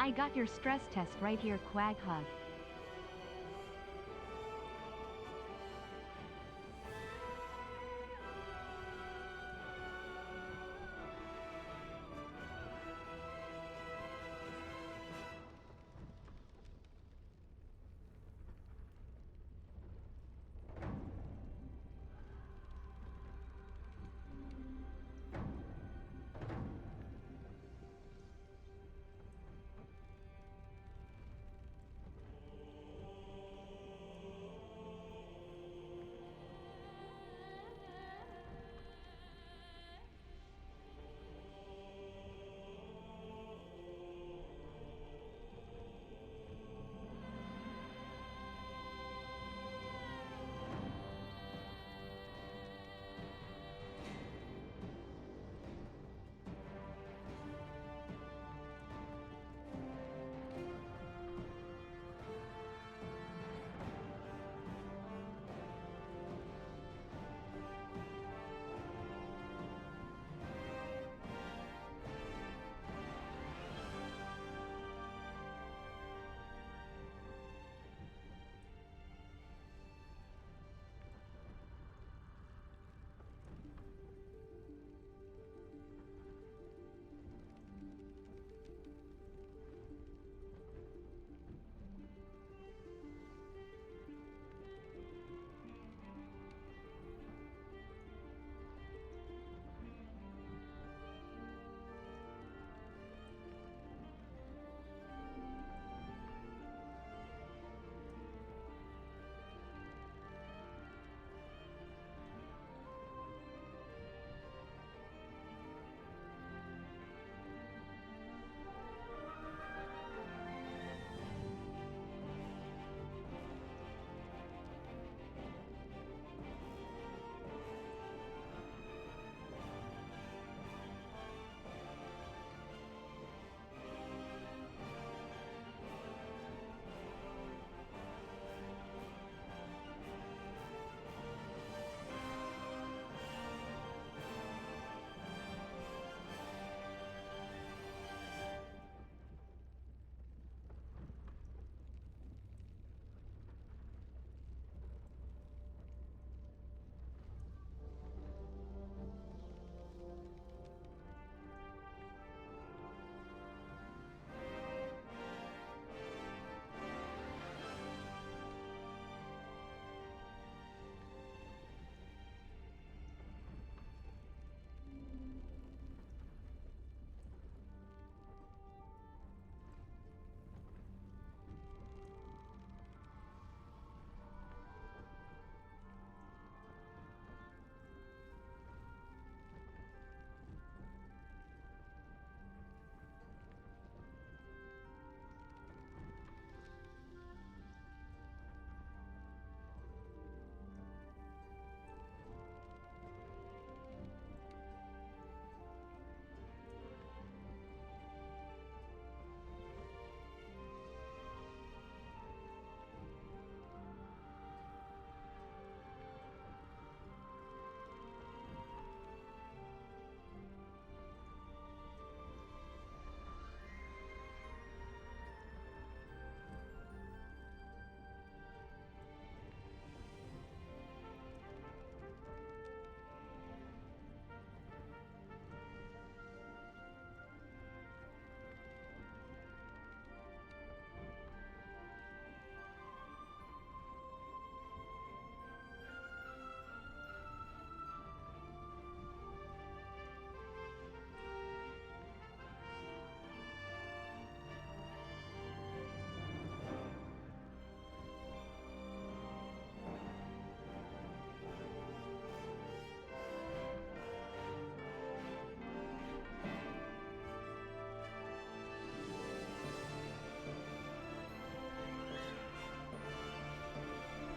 I got your stress test right here, Quag hug.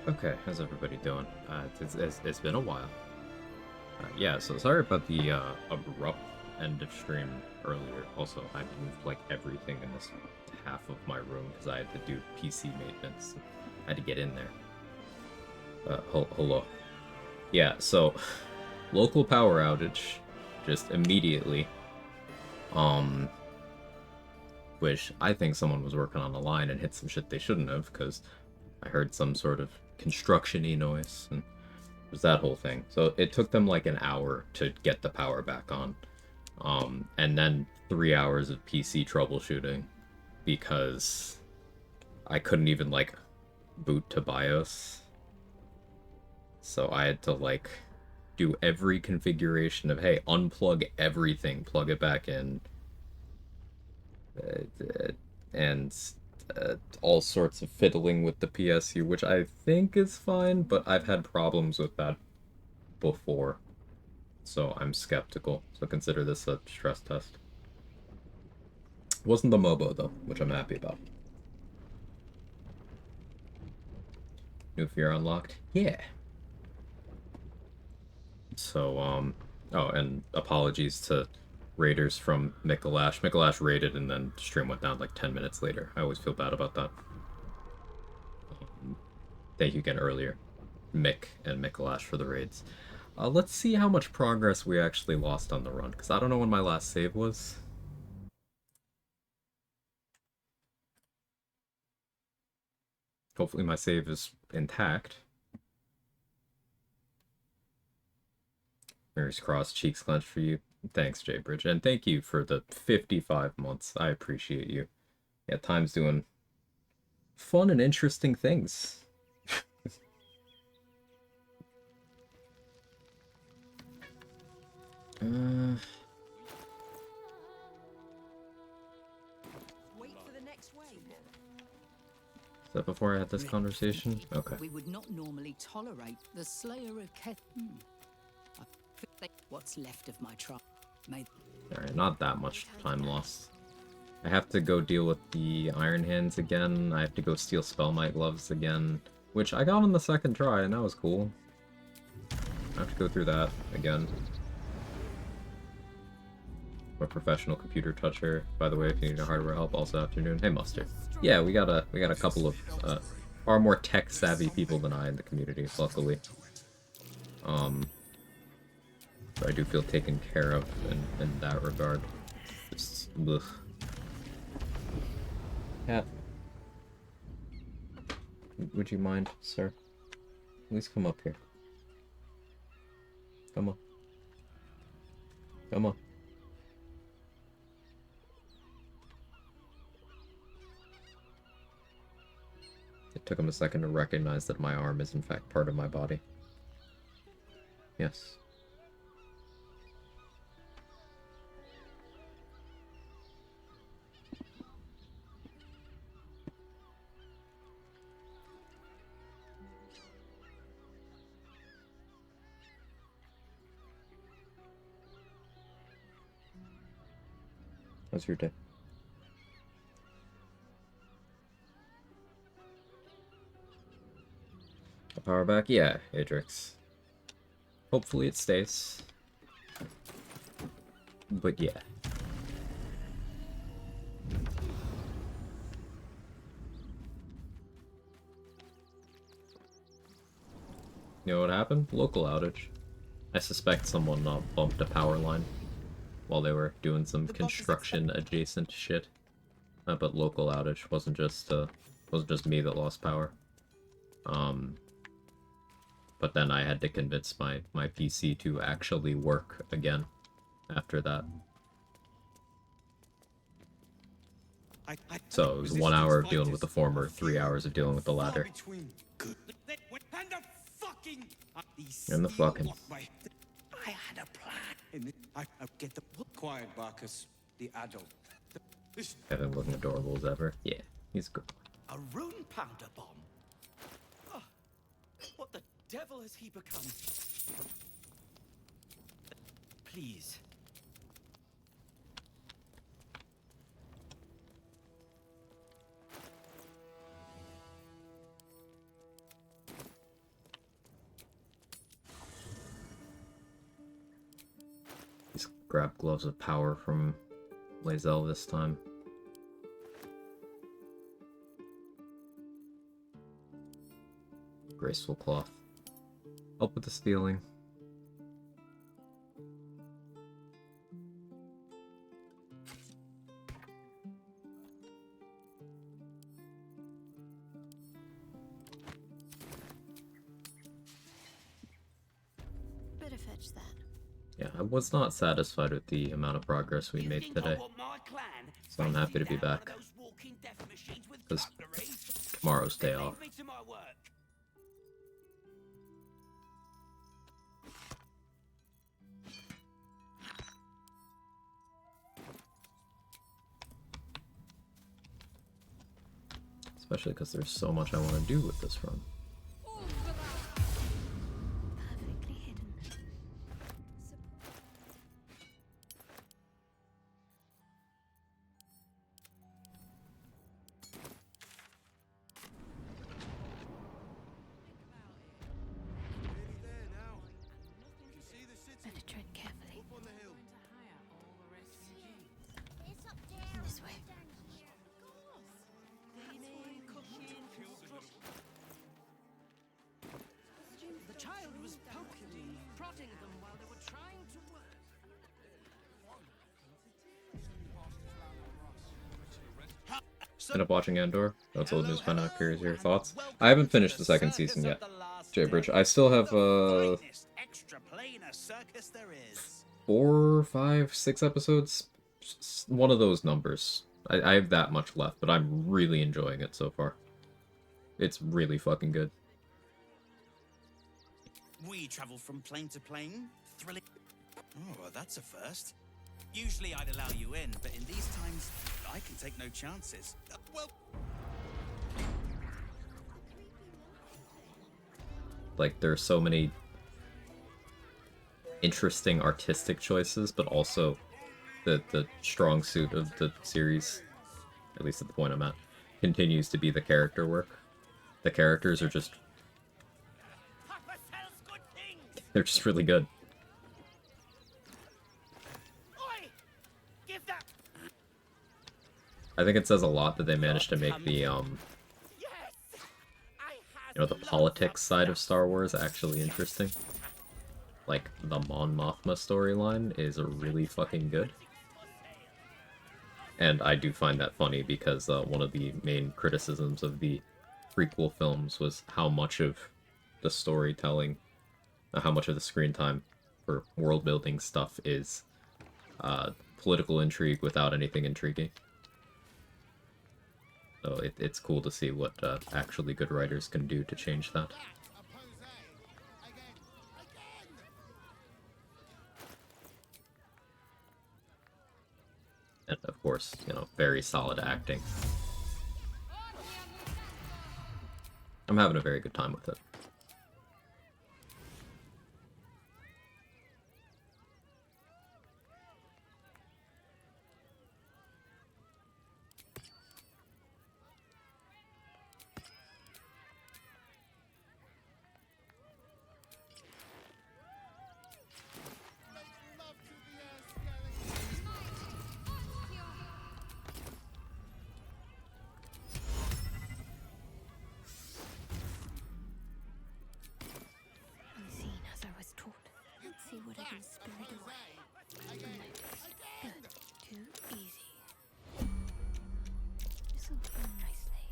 Okay, how's everybody doing? It's been a while. Yeah, so sorry about the abrupt end of stream earlier. Also, I moved like everything in this half of my room because I had to do PC maintenance. I had to get in there. Hello. Yeah, so local power outage, just immediately. Um, which I think someone was working on the line and hit some shit they shouldn't have, because I heard some sort of construction-y noise, and it was that whole thing. So it took them like an hour to get the power back on. And then 3 hours of PC troubleshooting, because I couldn't even, like, boot to BIOS. So I had to, like, do every configuration of, hey, unplug everything, plug it back in, and all sorts of fiddling with the PSU, which I think is fine, but I've had problems with that before, so I'm skeptical. So consider this a stress test. Wasn't the MOBO, though, which I'm happy about. New fear unlocked? Yeah. So, oh, and apologies to raiders from Mikalash. Mikalash raided and then stream went down like 10 minutes later. I always feel bad about that. Thank you again earlier, Mick and Mikalash, for the raids. Let's see how much progress we actually lost on the run, because I don't know when my last save was. Hopefully my save is intact. Fingers crossed, cheeks clenched for you. Thanks, Jaybridge, and thank you for the 55 months. I appreciate you. Yeah, time's doing fun and interesting things. Wait for the next wave. Is that before I had this conversation? Okay. We would not normally tolerate the slayer of Keth. What's left of my tribe. Alright, not that much time lost. I have to go deal with the Iron Hands again. I have to go steal Spellmite Gloves again, which I got on the second try, and that was cool. I have to go through that again. I'm a professional computer toucher, by the way. If you need hardware help, also afternoon. Hey, Mustard. Yeah, we got a couple of far more tech savvy people than I in the community, luckily. So I do feel taken care of in that regard. Just, ugh. Cat. Would you mind, sir? Please come up here. Come on. Come on. It took him a second to recognize that my arm is in fact part of my body. Yes. How's your day? A power back? Yeah, Adrix. Hopefully it stays. But yeah. You know what happened? Local outage. I suspect someone bumped a power line while they were doing some construction adjacent shit. But local outage wasn't just me that lost power. But then I had to convince my PC to actually work again after that. So it was 1 hour of dealing with the former, 3 hours of dealing with the latter. And the fucking. I had a plan. I get the quiet, Barkus, the adult. Kevin looking adorable as ever. Yeah, he's good. A rune powder bomb. Oh, what the devil has he become? Please. He's grabbed gloves of power from Lae'zel this time. Graceful cloth. Help with the stealing. catch that. Yeah, I was not satisfied with the amount of progress we made today, so I'm happy to be back. Because tomorrow's day off. Especially because there's so much I want to do with this run. Perfectly hidden. Better tread carefully. This way. The child was poking, prodding them while they were trying to work. End up watching Andor. That's old news by now. Curious your thoughts. I haven't finished the second season yet. Jaybridge. I still have 4, 5, 6 episodes. One of those numbers. I have that much left, but I'm really enjoying it so far. It's really fucking good. We travel from plane to plane, thrilling. Oh, well, that's a first. Usually I'd allow you in, but in these times, I can take no chances. Well, Like, there's so many interesting artistic choices, but also the strong suit of the series, at least at the point I'm at, continues to be the character work. The characters are just... they're just really good. I think it says a lot that they managed to make the, the politics side of Star Wars actually interesting. Like, the Mon Mothma storyline is really fucking good. And I do find that funny because one of the main criticisms of the prequel films was how much of the storytelling, how much of the screen time for world-building stuff is political intrigue without anything intriguing. So it's cool to see what actually good writers can do to change that. And of course, very solid acting. I'm having a very good time with it. Unseen as I was taught. Let's see what I can spirit away. Unnoticed. Good. Too easy. This'll go nicely.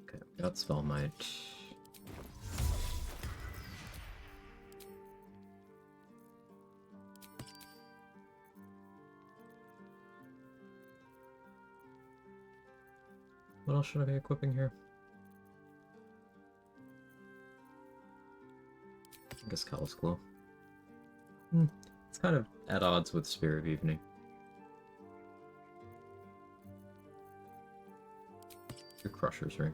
Okay, we got Spellmight. What else should I be equipping here? I guess Callous Glow. It's kind of at odds with Spear of Evening. Your Crusher's Ring.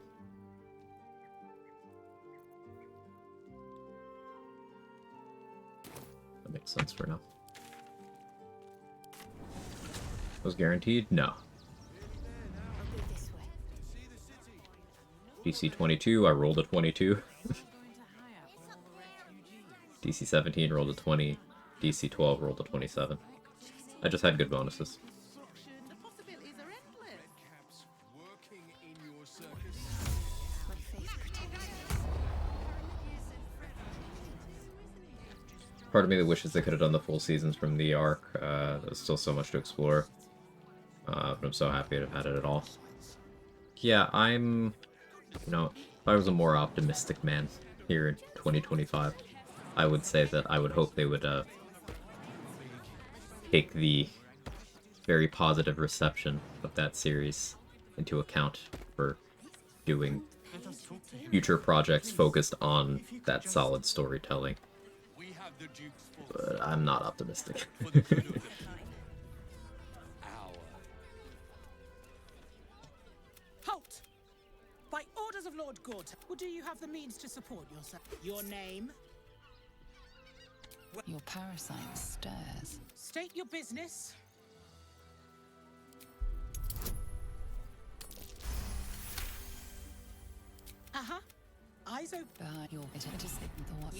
That makes sense for now. Was guaranteed? No. DC 22, I rolled a 22. DC 17 rolled a 20. DC 12 rolled a 27. I just had good bonuses. part of me that wishes they could have done the full seasons from the arc. There's still so much to explore. But I'm so happy to have had it at all. Yeah, I'm... You know, if I was a more optimistic man here in 2025, I would say that I would hope they would take the very positive reception of that series into account for doing future projects focused on that solid storytelling. But I'm not optimistic. Halt! By orders of Lord Gort, or do you have the means to support yourself? Your name? Your parasite stares. State your business. Uh-huh. Eyes open. Behind your it is the one.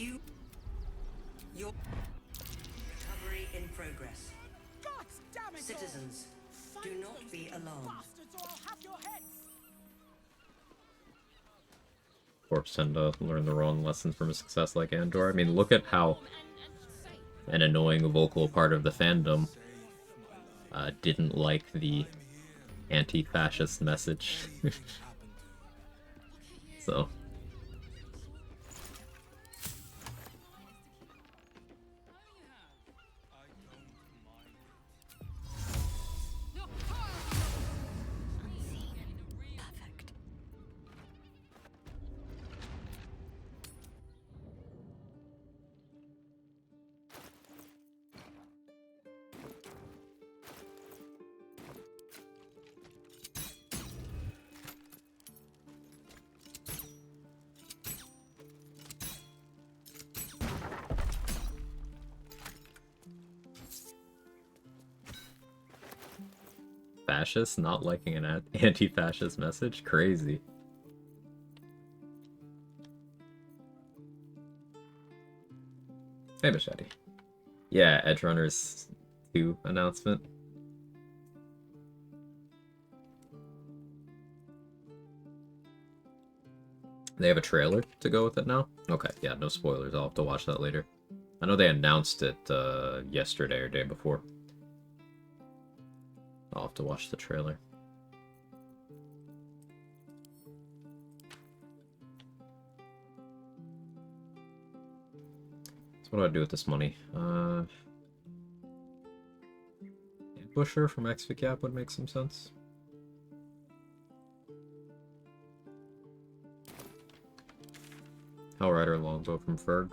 Your recovery in progress. God damn it all! Citizens, do Find not those be alarmed. bastards or I'll have your heads! Corpse tend to learn the wrong lessons from a success like Andor. I mean, look at how an annoying vocal part of the fandom didn't like the anti-fascist message. So... Unseen. Perfect. Fascist not liking an anti-fascist message? Crazy. Hey, Machete. Yeah, Edge Runners 2 announcement. They have a trailer to go with it now? Okay, yeah, no spoilers. I'll have to watch that later. I know they announced it yesterday or day before. I'll have to watch the trailer. So what do I do with this money? Ambusher from XVCAP would make some sense. Hellrider Longbow from Ferg.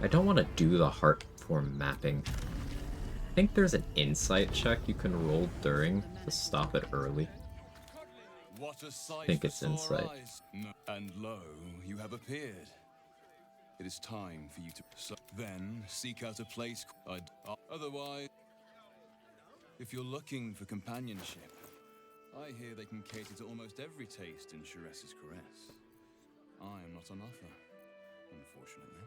I don't want to do the heart form mapping. I think there's an insight check you can roll during to stop it early. I think it's insight. And lo, you have appeared. It is time for you to then seek out a place. Otherwise, if you're looking for companionship, I hear they can cater to almost every taste in Sharess's caress. I am not on offer, unfortunately.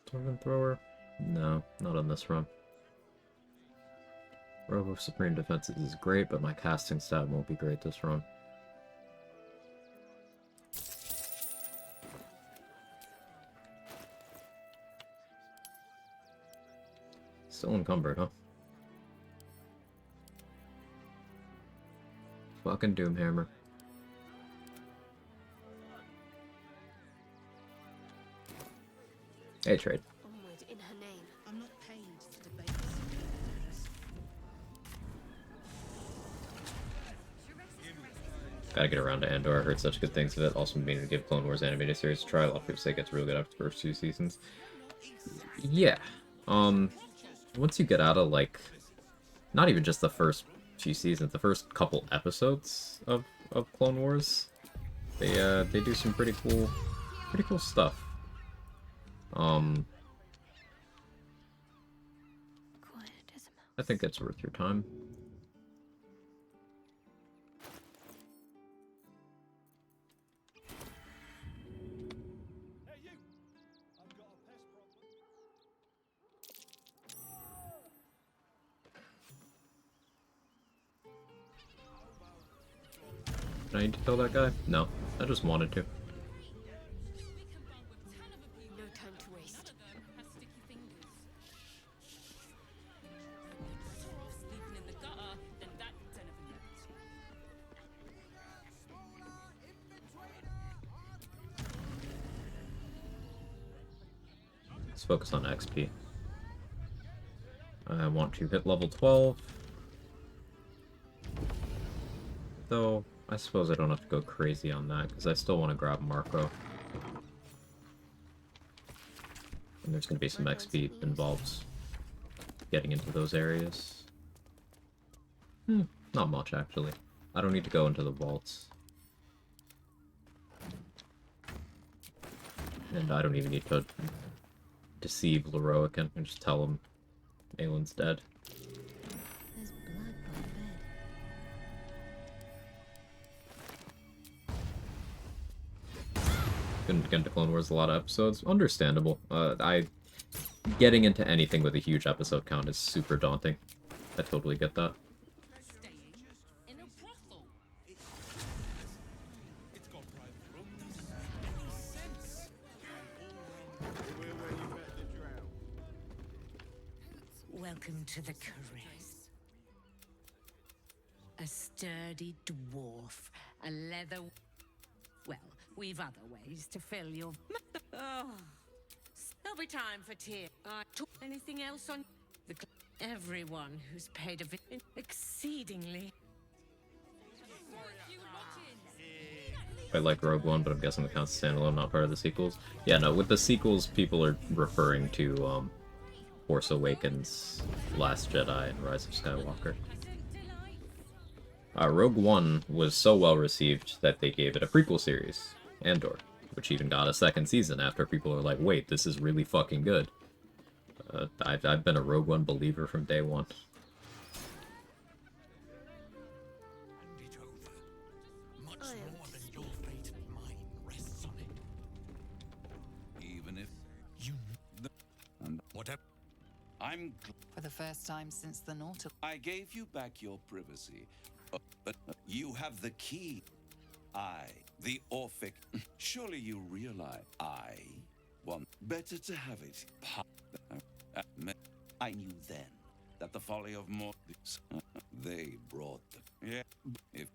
Torment Thrower? No, not on this run. Robe of Supreme Defenses is great, but my casting stat won't be great this run. Still encumbered, huh? Fucking Doomhammer. Hey, trade. Onward in her name. I'm not paid to debate this. Gotta get around to Andor. I heard such good things of it. Also meaning to give Clone Wars animated series a try. A lot of people say it gets real good after the first 2 seasons. Yeah. Once you get out of, like, not even just the first few seasons, the first couple episodes of Clone Wars, they do some pretty cool stuff. Quiet as a mouse. I think it's worth your time. Did I need to kill that guy? No, I just wanted to. No time to waste. Let's focus on XP. I want to hit level 12. Though, I suppose I don't have to go crazy on that, because I still want to grab Marco. And there's going to be some XP involved getting into those areas. Not much, actually. I don't need to go into the vaults. And I don't even need to deceive Leroic and just tell him Aelin's dead. There's blood by the bed. Couldn't get into Clone Wars a lot of episodes. Understandable. Getting into anything with a huge episode count is super daunting. I totally get that. Welcome to the caress. A sturdy dwarf, a leather... Well, we've other ways to fill your... Oh, there'll be time for tears. Anything else on... Everyone who's paid a bit exceedingly... I like Rogue One, but I'm guessing the count's standalone, not part of the sequels. Yeah, no, with the sequels, people are referring to, Force Awakens, Last Jedi, and Rise of Skywalker. Rogue One was so well received that they gave it a prequel series, Andor, which even got a second season after people were like, wait, this is really fucking good. I've been a Rogue One believer from day one. For the first time since the Nautilus. I gave you back your privacy, but you have the key. I, the Orphic. Surely you realize I want better to have it. I knew then that the folly of more they brought them. Yeah, if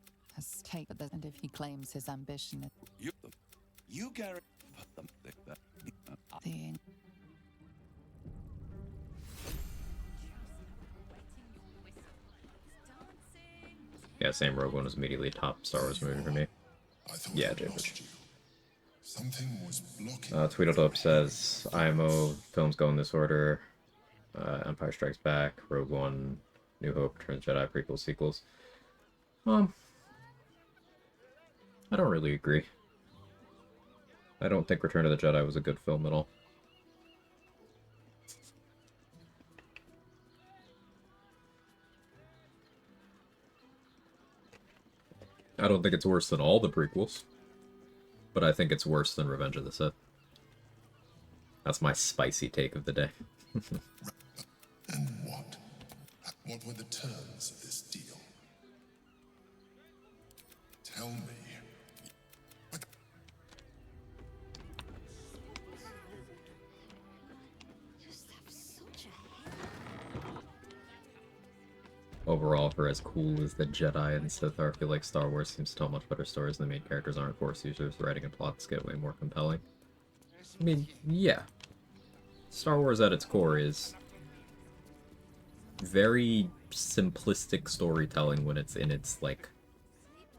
And if he claims his ambition is you guarantee the Yeah, same. Rogue One was immediately top Star Wars movie for me. Yeah, David. Something was blocking. Tweedledum says, IMO films go in this order. Empire Strikes Back, Rogue One, New Hope, Return of the Jedi, prequels, sequels. I don't really agree. I don't think Return of the Jedi was a good film at all. I don't think it's worse than all the prequels, but I think it's worse than Revenge of the Sith. That's my spicy take of the day. And what? What were the terms of this deal? Tell me. Overall, for as cool as the Jedi and Sith are, I feel like Star Wars seems to tell much better stories, and the main characters aren't Force users. The writing and plots get way more compelling. I mean, yeah. Star Wars at its core is very simplistic storytelling when it's in its, like,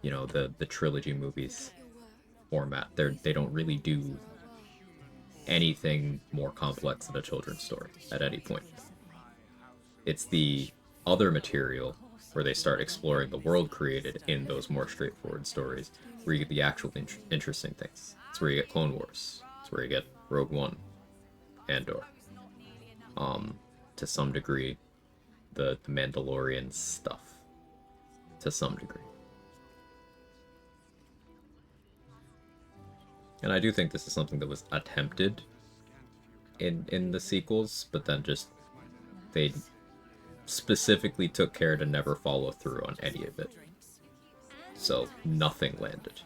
you know, the trilogy movies format. They don't really do anything more complex than a children's story at any point. It's the other material where they start exploring the world created in those more straightforward stories, where you get the actual interesting things. It's where you get Clone Wars. It's where you get Rogue One, Andor. To some degree, the Mandalorian stuff. To some degree. And I do think this is something that was attempted in the sequels, but then just they specifically took care to never follow through on any of it. so nothing landed.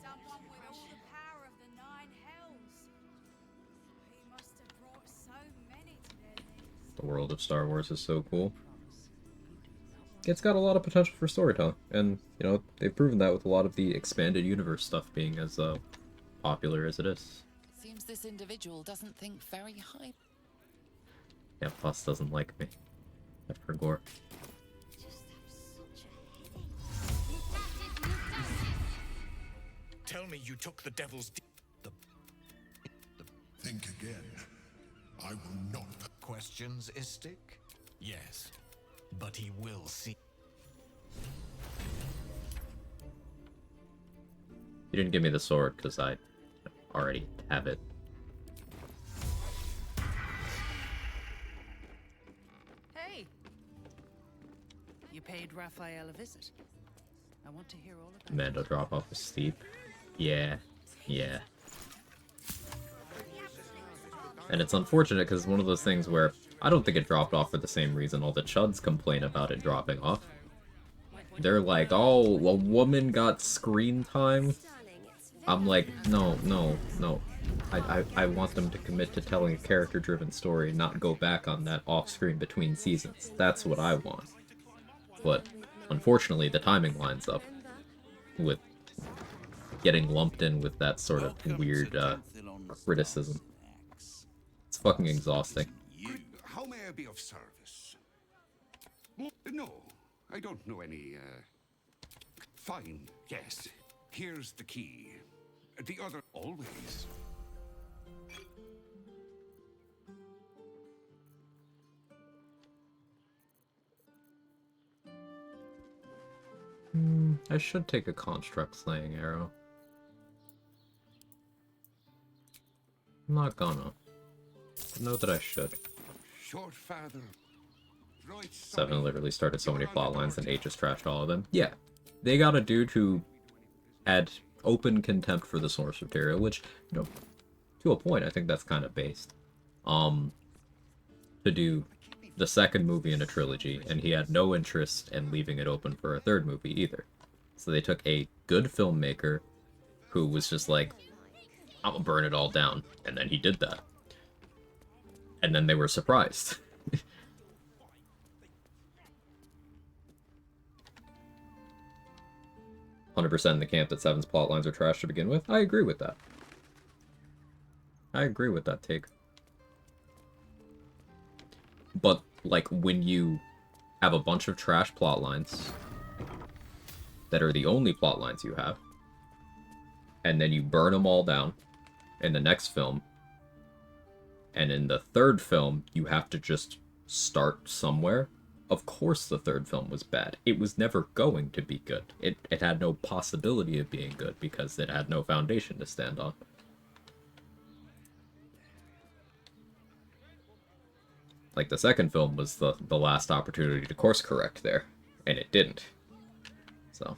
Someone with all the power of the nine hells. He must have brought so many to their knees. The world of Star Wars is so cool. It's got a lot of potential for storytelling, and, you know, they've proven that with a lot of the expanded universe stuff being as popular as it is. Seems this individual doesn't think very high. Yeah, Plus doesn't like me. After Gore. Tell me you took the devil's Think again. I will not. Questions, Istik? Yes, but he will see. You didn't give me the sword because I already have it. Hey! You paid Raphael a visit. I want to hear all about Mando drop off was steep. Yeah. Yeah. And it's unfortunate because it's one of those things where I don't think it dropped off for the same reason all the chuds complain about it dropping off. They're like, oh, a woman got screen time? I'm like, no. I want them to commit to telling a character-driven story and not go back on that off-screen between seasons. That's what I want. But, unfortunately, the timing lines up with getting lumped in with that sort of weird criticism. It's fucking exhausting. How may I be of service? No, I don't know any, Fine, yes. Here's the key. The other, always. I should take a construct slaying arrow. I'm not gonna. I know that I should. Short father. 7 literally started so many plot lines and 8 just trashed all of them. Yeah, they got a dude who had open contempt for the source material, which, you know, to a point, I think that's kind of based. To do the second movie in a trilogy, and he had no interest in leaving it open for a third movie either. So they took a good filmmaker who was just like, I'm gonna burn it all down, and then he did that. And then they were surprised. 100% in the camp that 7's plotlines are trash to begin with. I agree with that. I agree with that take. But, like, when you have a bunch of trash plotlines that are the only plotlines you have, and then you burn them all down in the next film, and in the third film, you have to just start somewhere. Of course the third film was bad. It was never going to be good. It had no possibility of being good because it had no foundation to stand on. Like, the second film was the last opportunity to course correct there, and it didn't. So.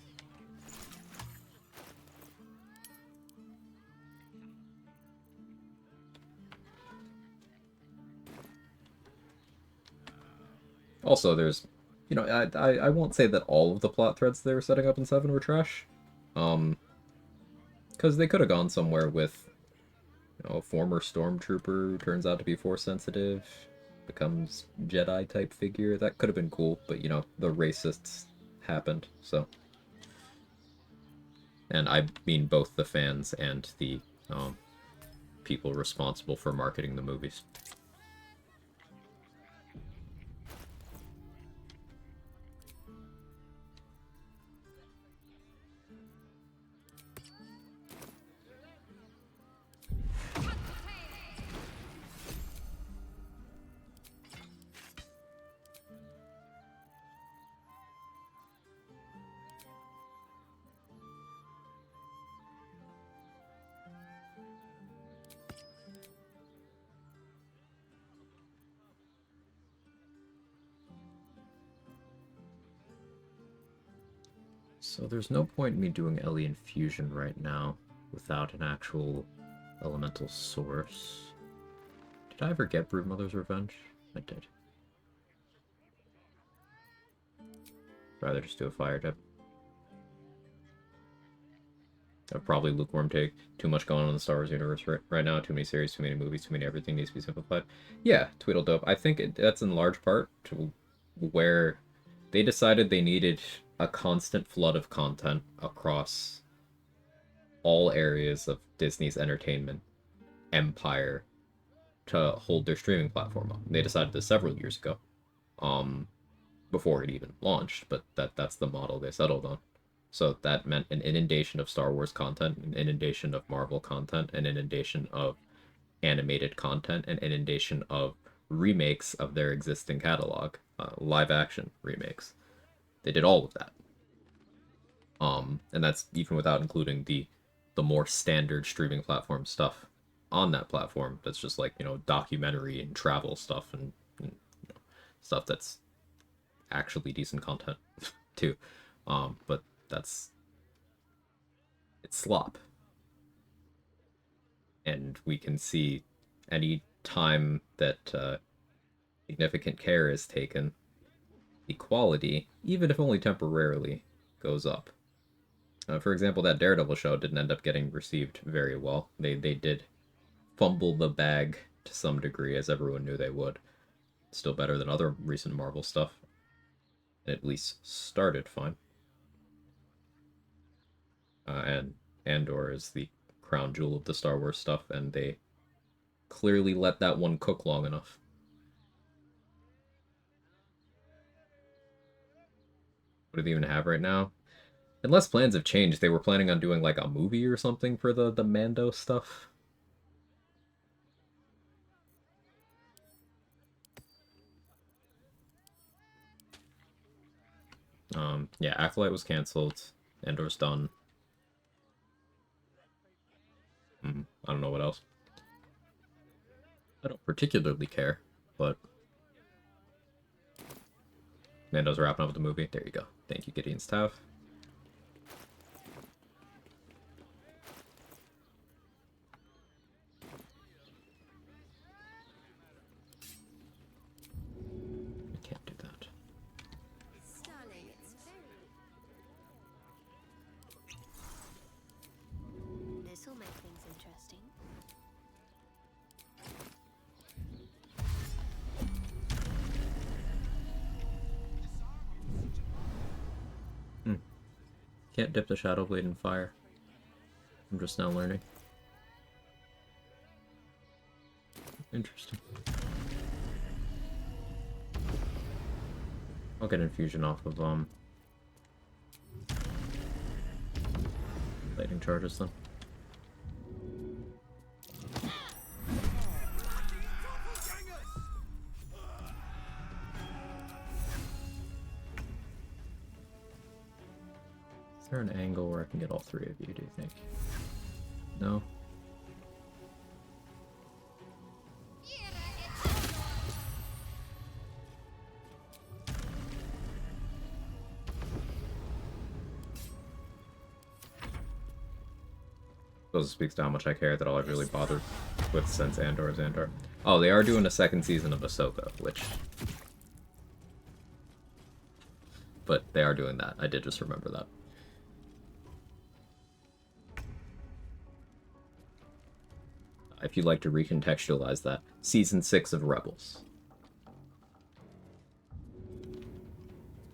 Also, there's, you know, I won't say that all of the plot threads they were setting up in 7 were trash. Because they could have gone somewhere with, you know, a former stormtrooper who turns out to be force sensitive, becomes Jedi type figure. That could have been cool, but, you know, the racists happened, so. And I mean both the fans and the people responsible for marketing the movies. So there's no point in me doing Alien Fusion right now without an actual elemental source. Did I ever get Broodmother's Revenge? I did. Rather just do a fire type. Probably lukewarm take. Too much going on in the Star Wars universe right now. Too many series, too many movies, too many everything needs to be simplified. Yeah, Tweedledope. I think that's in large part to where they decided they needed a constant flood of content across all areas of Disney's entertainment empire to hold their streaming platform up. They decided this several years ago, before it even launched, but that's the model they settled on. So that meant an inundation of Star Wars content, an inundation of Marvel content, an inundation of animated content, an inundation of remakes of their existing catalog, live action remakes. They did all of that. And that's even without including the more standard streaming platform stuff on that platform. That's just like, you know, documentary and travel stuff and you know, stuff that's actually decent content too. But it's slop. And we can see any time that significant care is taken, the quality, even if only temporarily, goes up. For example, that Daredevil show didn't end up getting received very well. They did fumble the bag to some degree, as everyone knew they would. Still better than other recent Marvel stuff. At least started fine. And Andor is the crown jewel of the Star Wars stuff, and they clearly let that one cook long enough. What do they even have right now? Unless plans have changed, they were planning on doing like a movie or something for the Mando stuff. Yeah, Acolyte was canceled. Andor's done. I don't know what else. I don't particularly care, but Mando's wrapping up with the movie. There you go. Thank you, Gideon's Tav. I can't do that. This'll make things interesting. Can't dip the Shadow Blade in fire. I'm just now learning. Interesting. I'll get infusion off of lightning charges then. Is there an angle where I can get all three of you, do you think? No? Suppose it speaks to how much I care that all I've really bothered with since Andor is Andor. Oh, they are doing a second season of Ahsoka, which... But they are doing that. I did just remember that. If you'd like to recontextualize that, Season 6 of Rebels.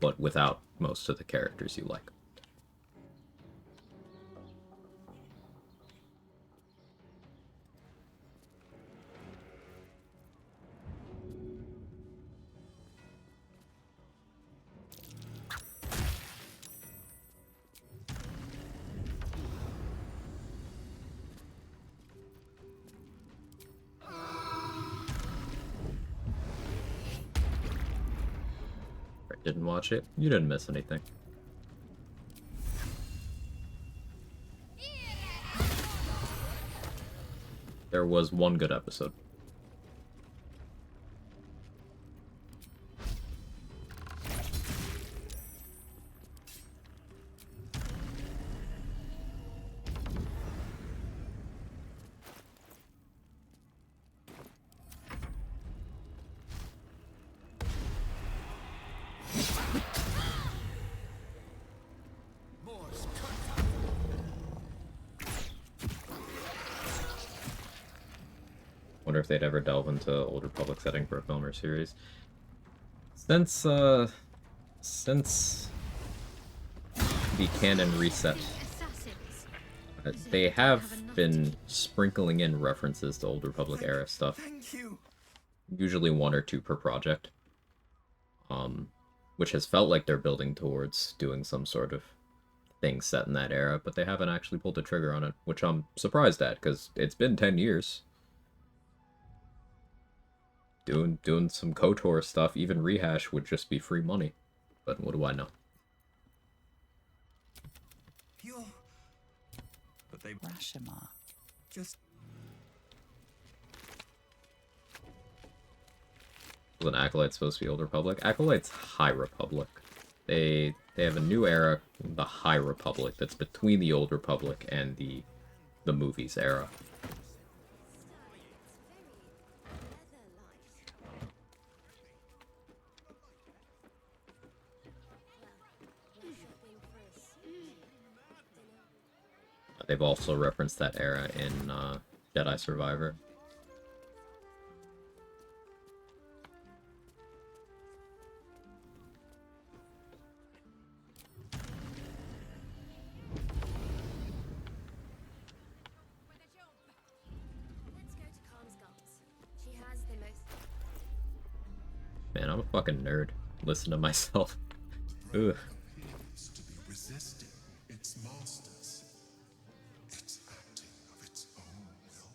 But without most of the characters you like. Didn't watch it, you didn't miss anything. There was one good episode. Wonder if they'd ever delve into Old Republic setting for a film or series. Since the canon reset, they have been sprinkling in references to Old Republic era stuff. Usually 1 or 2 per project. Which has felt like they're building towards doing some sort of thing set in that era, but they haven't actually pulled the trigger on it, which I'm surprised at, because it's been 10 years. Doing some KOTOR stuff, even rehash, would just be free money. But what do I know? But they... Rashomon. Just... Was an Acolyte supposed to be Old Republic? Acolyte's High Republic. They have a new era, the High Republic, that's between the Old Republic and the movies era. They've also referenced that era in Jedi Survivor. Man, I'm a fucking nerd. Listen to myself. Ugh. To be resisting its masters. It's acting of its own will.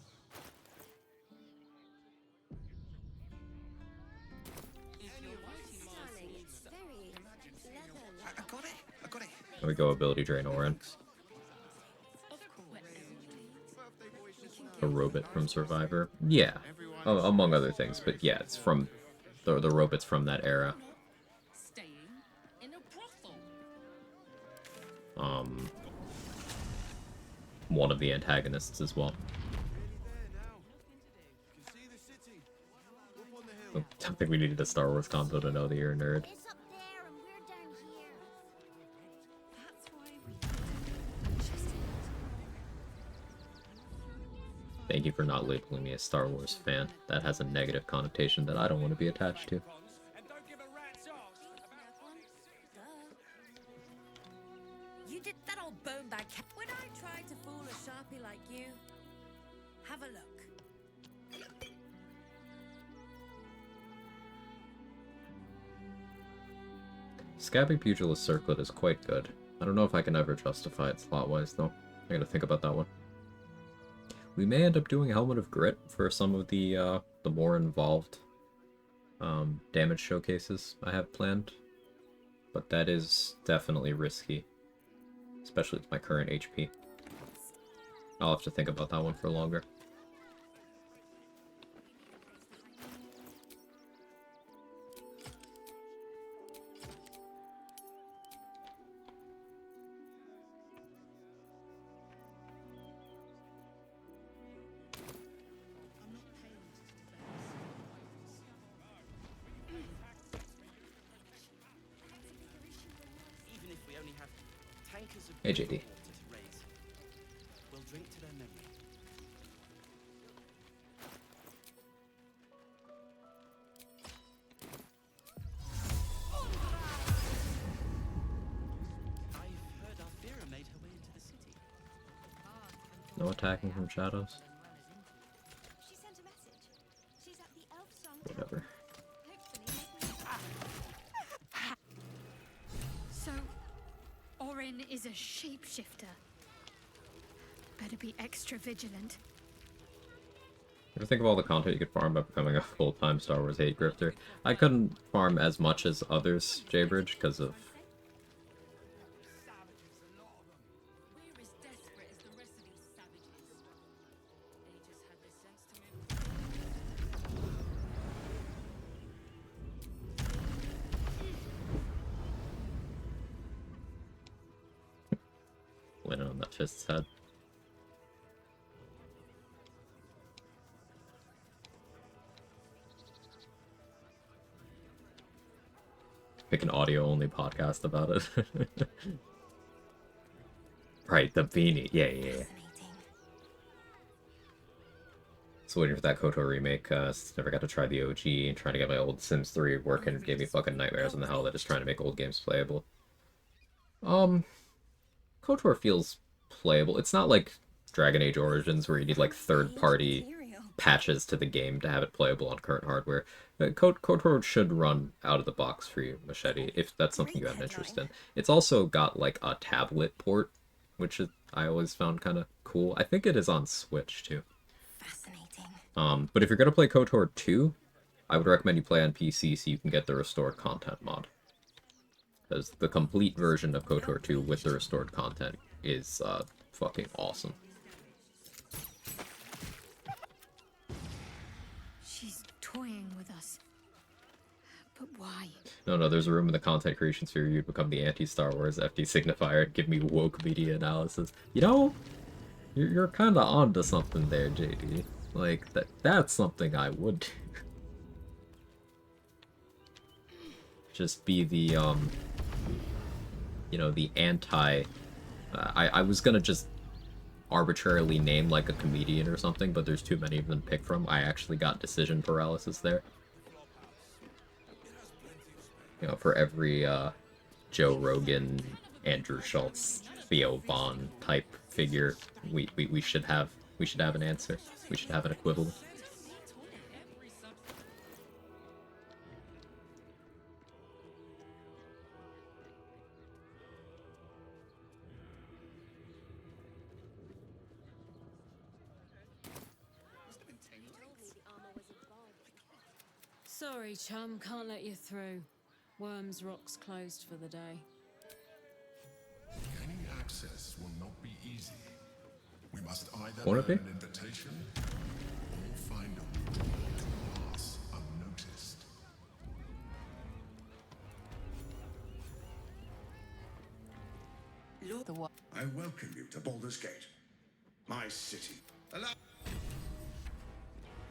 I got it. There we go, ability drain Orin. A robot from Survivor. Yeah, among other things, but yeah, it's from the robots from that era. One of the antagonists as well. I don't think we needed a Star Wars console to know that you're a nerd. Thank you for not labeling me a Star Wars fan. That has a negative connotation that I don't want to be attached to. You did that old bone bag. When I tried to fool a sharpie like you, have a look. Scabby Pugilist Circlet is quite good. I don't know if I can ever justify it slot-wise, though. I gotta think about that one. We may end up doing Helmet of Grit for some of the more involved damage showcases I have planned. But that is definitely risky. Especially with my current HP. I'll have to think about that one for longer. Hey, JD. We'll drink to their memory. I've heard Alfira made her way into the city. No attacking from shadows. She sent a message. She's at the Elf Song. Whatever. So, Orin is a shapeshifter. Better be extra vigilant. Ever think of all the content you could farm by becoming a full-time Star Wars hate grifter? I couldn't farm as much as others, Jaybridge, because of... landing on that fist's head. Make an audio-only podcast about it. Right, the beanie. Yeah. So waiting for that KOTOR remake. Never got to try the OG, and trying to get my old Sims 3 working gave me fucking nightmares in the hell that is trying to make old games playable. KOTOR feels playable. It's not like Dragon Age Origins where you need like third-party patches to the game to have it playable on current hardware. KOTOR should run out of the box for you, Machete, if that's something you have an interest in. It's also got like a tablet port, which I always found kind of cool. I think it is on Switch too. But if you're gonna play KOTOR 2, I would recommend you play on PC so you can get the restored content mod. Because the complete version of KOTOR 2 with the restored content is fucking awesome. She's toying with us. But why? No, there's a room in the content creation sphere you'd become the anti-Star Wars FD signifier and give me woke media analysis. You know, you're kind of onto something there, JD. Like, that's something I would do. Just be the, you know, the anti... I was gonna just arbitrarily name, like, a comedian or something, but there's too many of them to pick from. I actually got decision paralysis there. You know, for every, Joe Rogan, Andrew Schultz, Theo Vaughn type figure, we should have an answer. We should have an equivalent. Sorry, chum, can't let you through. Worms Rock's closed for the day. Gaining access will not be easy. We must either Won't it be? earn an invitation or find a way to pass unnoticed. I welcome you to Baldur's Gate, my city.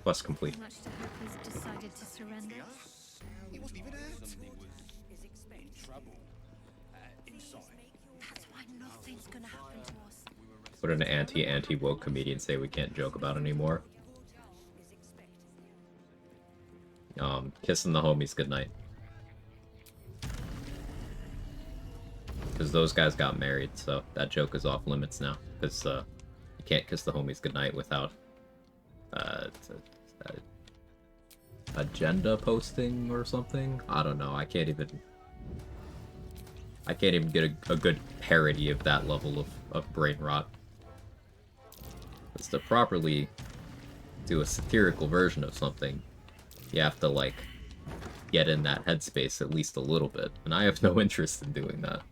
Quest complete. Much to hope he's decided to surrender. He wasn't even out. In trouble. Inside. That's why nothing's gonna happen to us. What an anti-woke comedian say we can't joke about anymore. Kissing the homies goodnight. Because those guys got married, so that joke is off limits now. Because you can't kiss the homies goodnight without agenda posting or something. I don't know. I can't even get a good parody of that level of brain rot. Because to properly do a satirical version of something, you have to, like, get in that headspace at least a little bit. And I have no interest in doing that.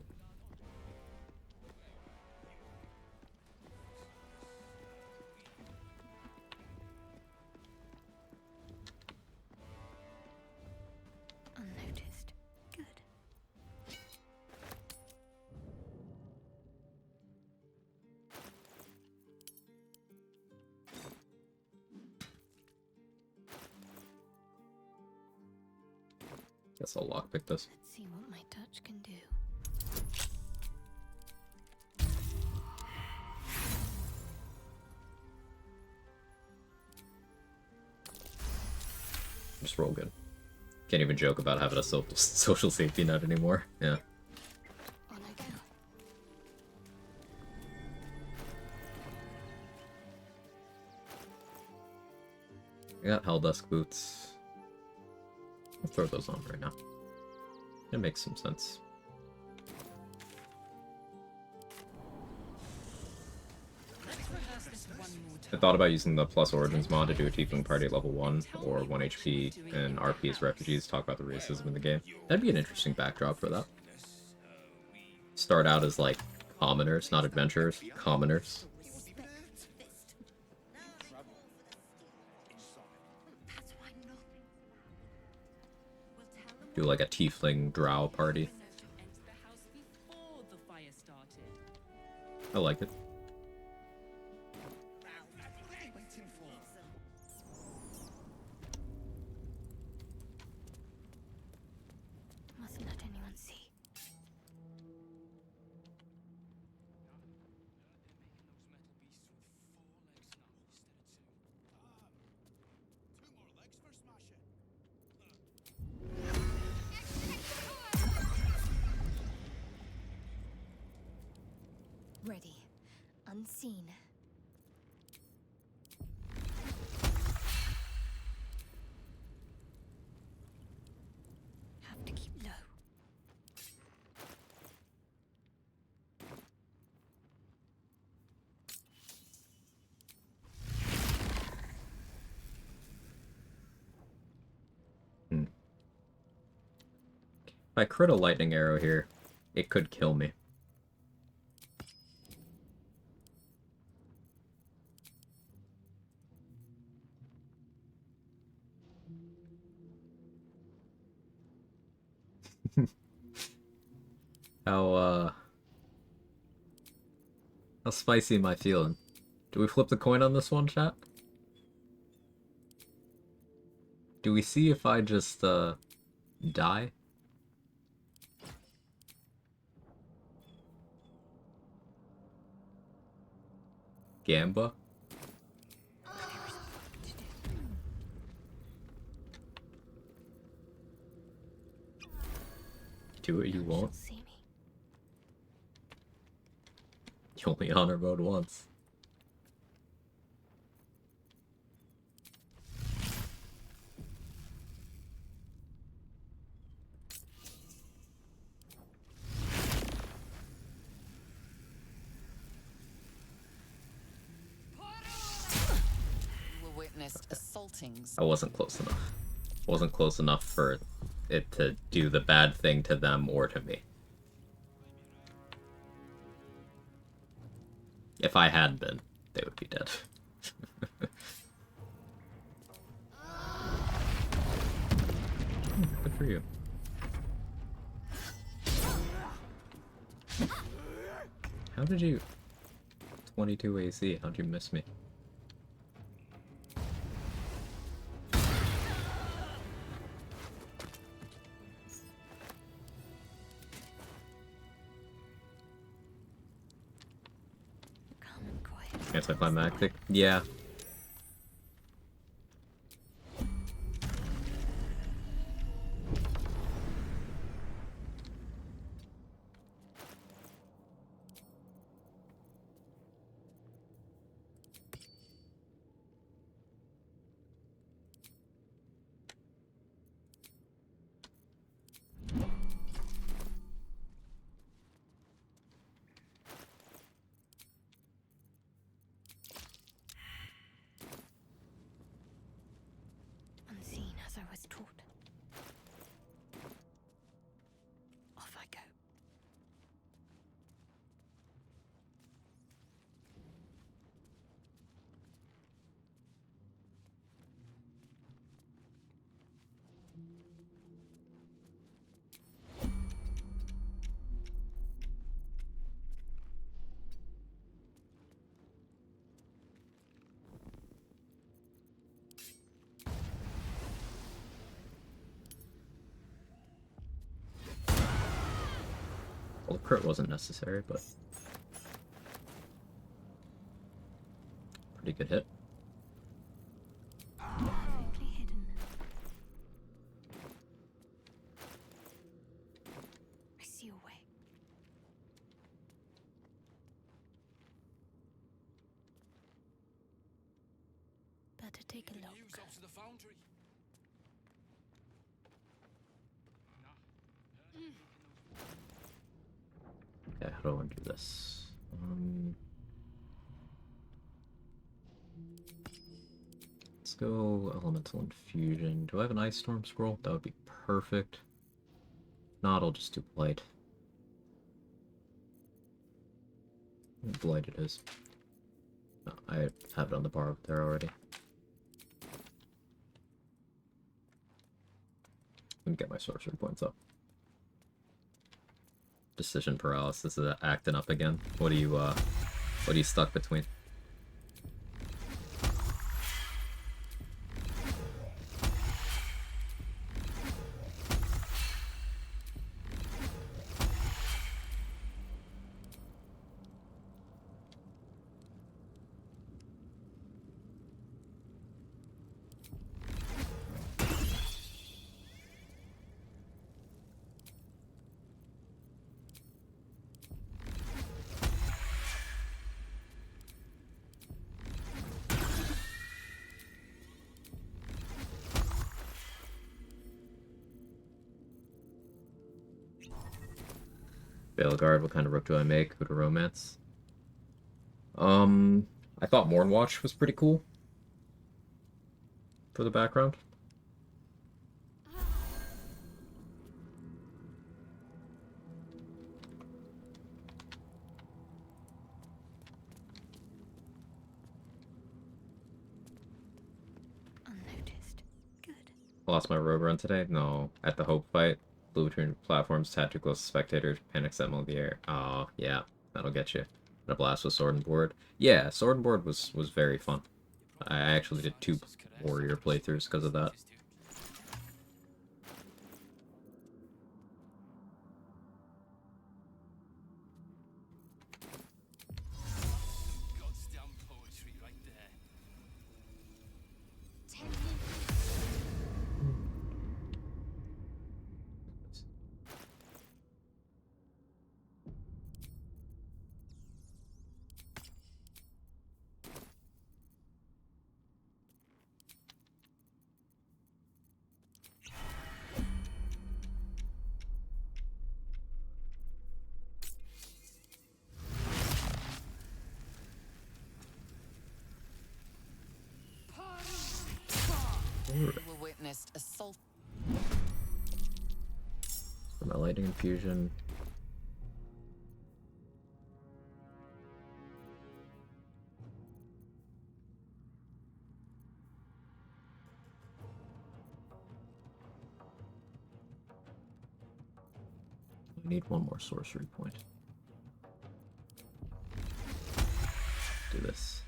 Unnoticed. Good. Guess I'll lockpick this. Let's see what my touch can do. Just roll good. Can't even joke about having a social safety net anymore. Yeah. On I go. I got Helldusk boots. I'll throw those on right now. It makes some sense. I thought about using the Plus Origins mod to do a Tiefling party at level 1 or 1 HP and RP as refugees, talk about the racism in the game. That'd be an interesting backdrop for that. Start out as like commoners, not adventurers, commoners. Do like a Tiefling drow party. I like it. Mustn't let anyone see. Ready. Unseen. Have to keep low. If I crit a lightning arrow here, it could kill me. How spicy am I feeling? Do we flip the coin on this one, chat? Do we see if I just, die? Gamba? Do what you want. You only honor mode once. You witnessed assaultings. I wasn't close enough. Wasn't close enough for it to do the bad thing to them or to me. If I had been, they would be dead. Good for you. How did you... 22 AC, how'd you miss me? Anticlimactic? Yeah. Unseen as I was taught. Off I go. Well, the crit wasn't necessary, but... pretty good hit. Perfectly hidden. I see a way. Better take a look. Okay, how do I want to do this? Let's go Elemental Infusion. Do I have an Ice Storm scroll? That would be perfect. Not, I'll just do Blight. Blight it is. No, I have it on the bar up there already. Let me get my sorcery points up. Decision paralysis is acting up again. What are you stuck between? Veilguard, what kind of rook do I make? Who to romance? I thought Mornwatch was pretty cool for the background. Unnoticed. Good. Lost my rogue run today? No. At the Hope fight, flew between platforms, had too close to spectators, panic sentinel in the air. Oh, yeah, that'll get you. And a blast with sword and board. Yeah, sword and board was very fun. I actually did 2 warrior playthroughs because of that. We witnessed assault. For my lightning infusion. I need 1 more sorcery point. Do this.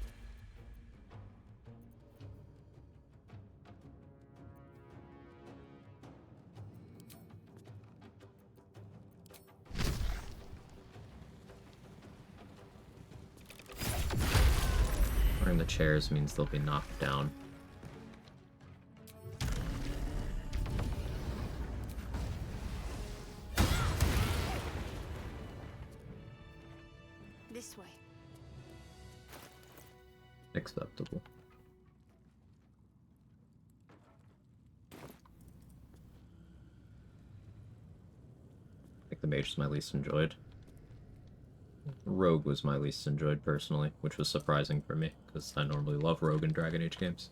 Wearing the chairs means they'll be knocked down. This way. Acceptable. I think the mage is my least enjoyed. Rogue was my least enjoyed personally, which was surprising for me, because I normally love Rogue in Dragon Age games.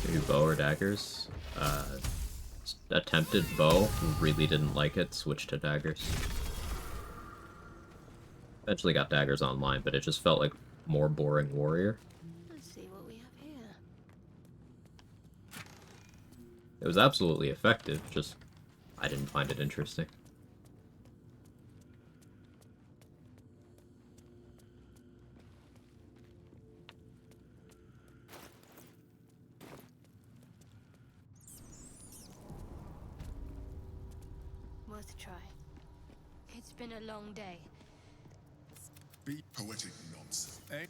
Maybe bow or daggers. Attempted bow, really didn't like it, switched to daggers. Eventually got daggers online, but it just felt like more boring warrior. Let's see what we have here. It was absolutely effective, just I didn't find it interesting. Worth a try. It's been a long day. Be poetic nonsense. Eh?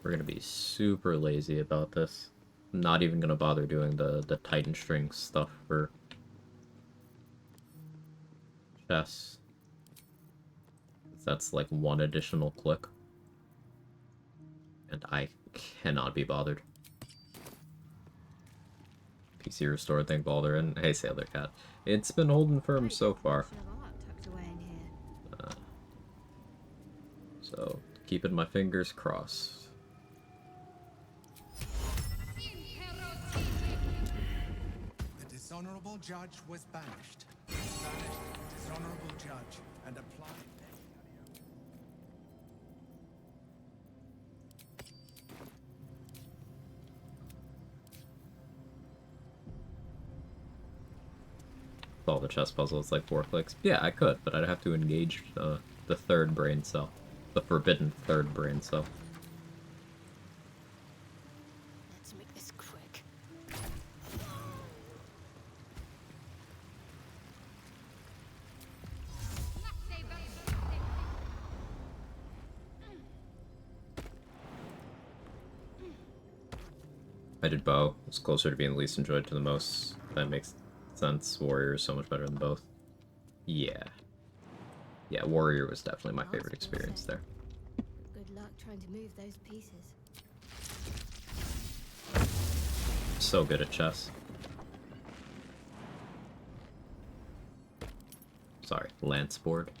We're gonna be super lazy about this. I'm not even gonna bother doing the Titan string stuff for chess. That's like 1 additional click. And I cannot be bothered. PC restored, thank Balder, and hey Sailor Cat. It's been holding firm so far. So, keeping my fingers crossed. The dishonorable judge was banished. Banished the dishonorable judge and applied. Solve the chess puzzle, it's like 4 clicks. Yeah, I could, but I'd have to engage the 3rd brain cell. The forbidden 3rd brain cell. Let's make this quick. I did bow. It's closer to being the least enjoyed to the most. That makes sense. Warrior is so much better than both. Yeah. Yeah, Warrior was definitely my favorite experience there. Good luck trying to move those pieces. So good at chess. Sorry, lance board.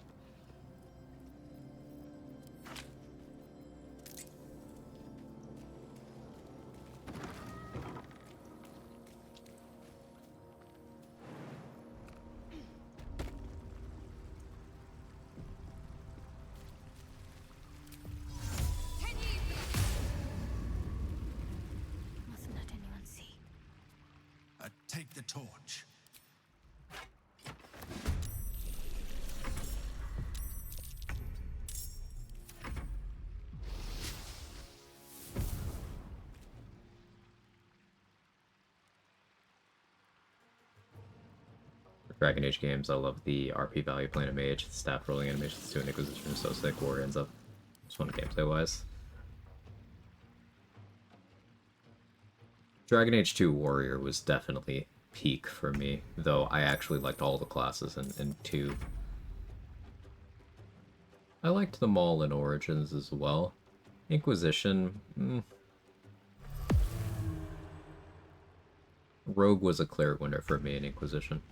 Mustn't let anyone see. Take the torch. Dragon Age games, I love the RP value playing a mage, the staff rolling animations to an Inquisition is so sick. Warrior ends up just fun gameplay wise. Dragon Age 2 Warrior was definitely peak for me, though I actually liked all the classes in 2. I liked them all in Origins as well. Inquisition, Rogue was a clear winner for me in Inquisition.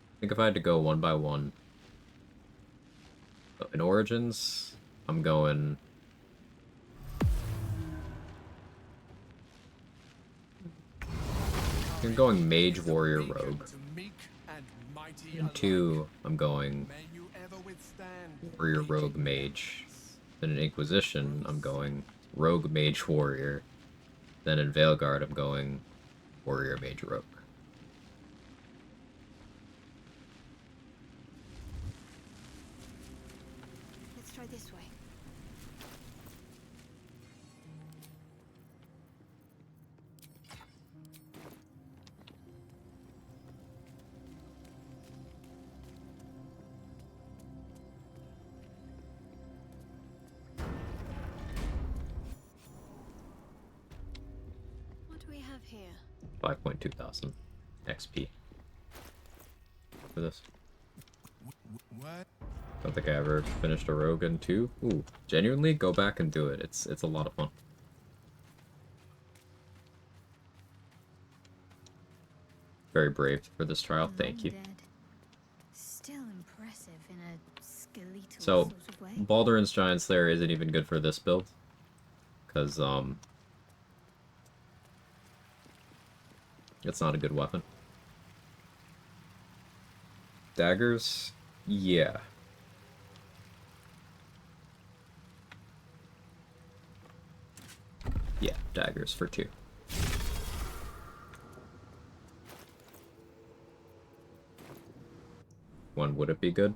I think if I had to go one by one, in Origins, I'm going... I'm going Mage, Warrior, Rogue. In 2, I'm going Warrior, Rogue, Mage. Then in Inquisition, I'm going Rogue, Mage, Warrior. Then in Veilguard, I'm going Warrior, Mage, Rogue. Let's try this way. What do we have here? 5.2 thousand XP for this. What? Don't think I ever finished a Rogue in 2. Ooh, genuinely, go back and do it. It's a lot of fun. Very brave for this trial. Thank you. Still impressive in a skeletal So, sort of way. Baldur's Giant Slayer isn't even good for this build. Because, it's not a good weapon. Daggers? Yeah. Yeah, daggers for 2. When would it be good?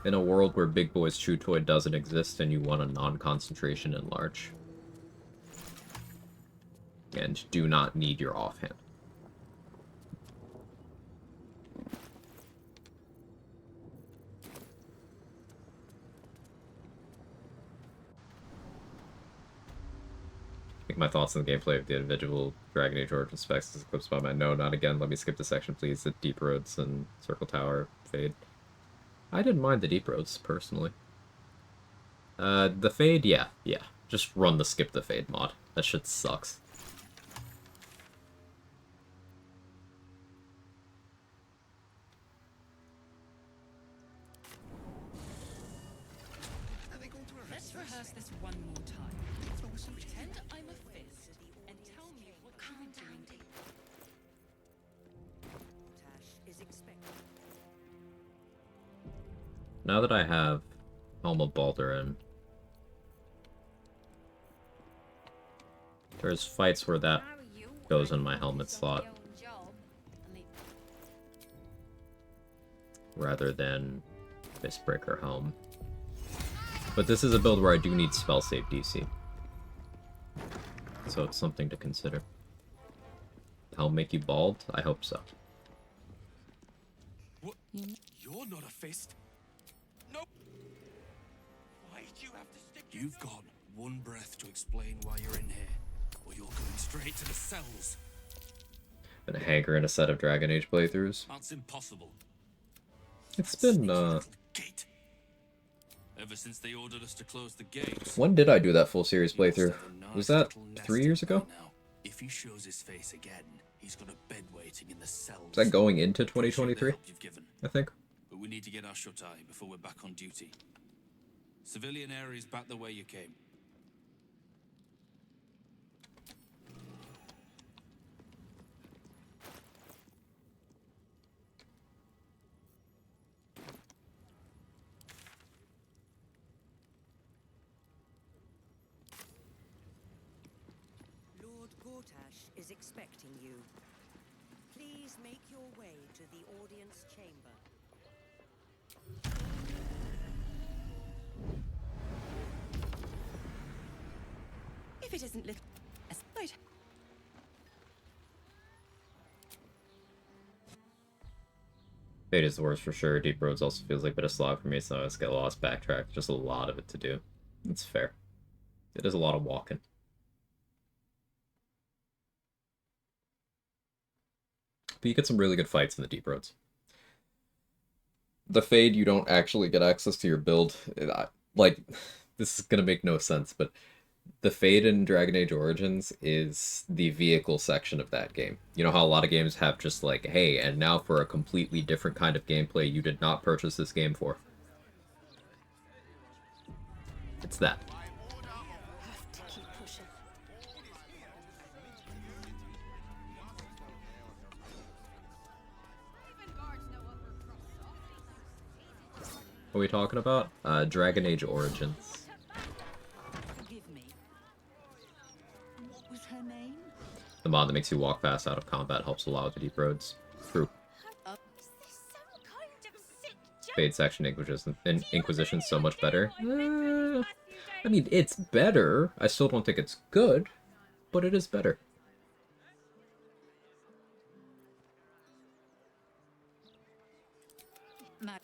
In a world where Big Boy's True Toy doesn't exist and you want a non-concentration enlarge. And do not need your offhand. I think my thoughts on the gameplay of the individual Dragon Age Origin specs is eclipsed by my no, not again. Let me skip the section, please. The Deep Roads and Circle Tower Fade. I didn't mind the Deep Roads, personally. The Fade, yeah. Just run the Skip the Fade mod. That shit sucks. Let's rehearse this one more time. Pretend I'm a fist and tell me what you're doing. Is expected. Now that I have Helm of Baldurin, there's fights where that goes in my helmet slot. Rather than Fistbreaker Helm. But this is a build where I do need spell save DC. So it's something to consider. Helm make you bald? I hope so. What? You're not a fist. No. Why do you have to stick You've got one breath to explain why you're in here, or you're going straight to the cells. Been a hanker in a set of Dragon Age playthroughs. That's impossible. It's been, Ever since they ordered us to close the gates. When did I do that full series playthrough? Was that 3 years ago? If he shows his face again, he's got a bed waiting in the cells. Is that going into 2023? I think. But we need to get our shut eye before we're back on duty. Civilian areas back the way you came. Lord Gortash is expecting you. Please make your way to the audience chamber. If it isn't little... Wait. Fate is the worst for sure. Deep Roads also feels like a bit of slog for me, so I just get lost backtrack. Just a lot of it to do. It's fair. It is a lot of walking. But you get some really good fights in the Deep Roads. The Fade, you don't actually get access to your build. Like, this is going to make no sense, but the Fade in Dragon Age Origins is the vehicle section of that game. You know how a lot of games have just like, hey, and now for a completely different kind of gameplay you did not purchase this game for. It's that. Have to keep pushing. What are we talking about? Dragon Age Origins. Forgive me. What was her name? The mod that makes you walk fast out of combat helps allow the Deep Roads. True. Fade section Inquisition's so much better. I mean, it's better. I still don't think it's good, but it is better. Yes.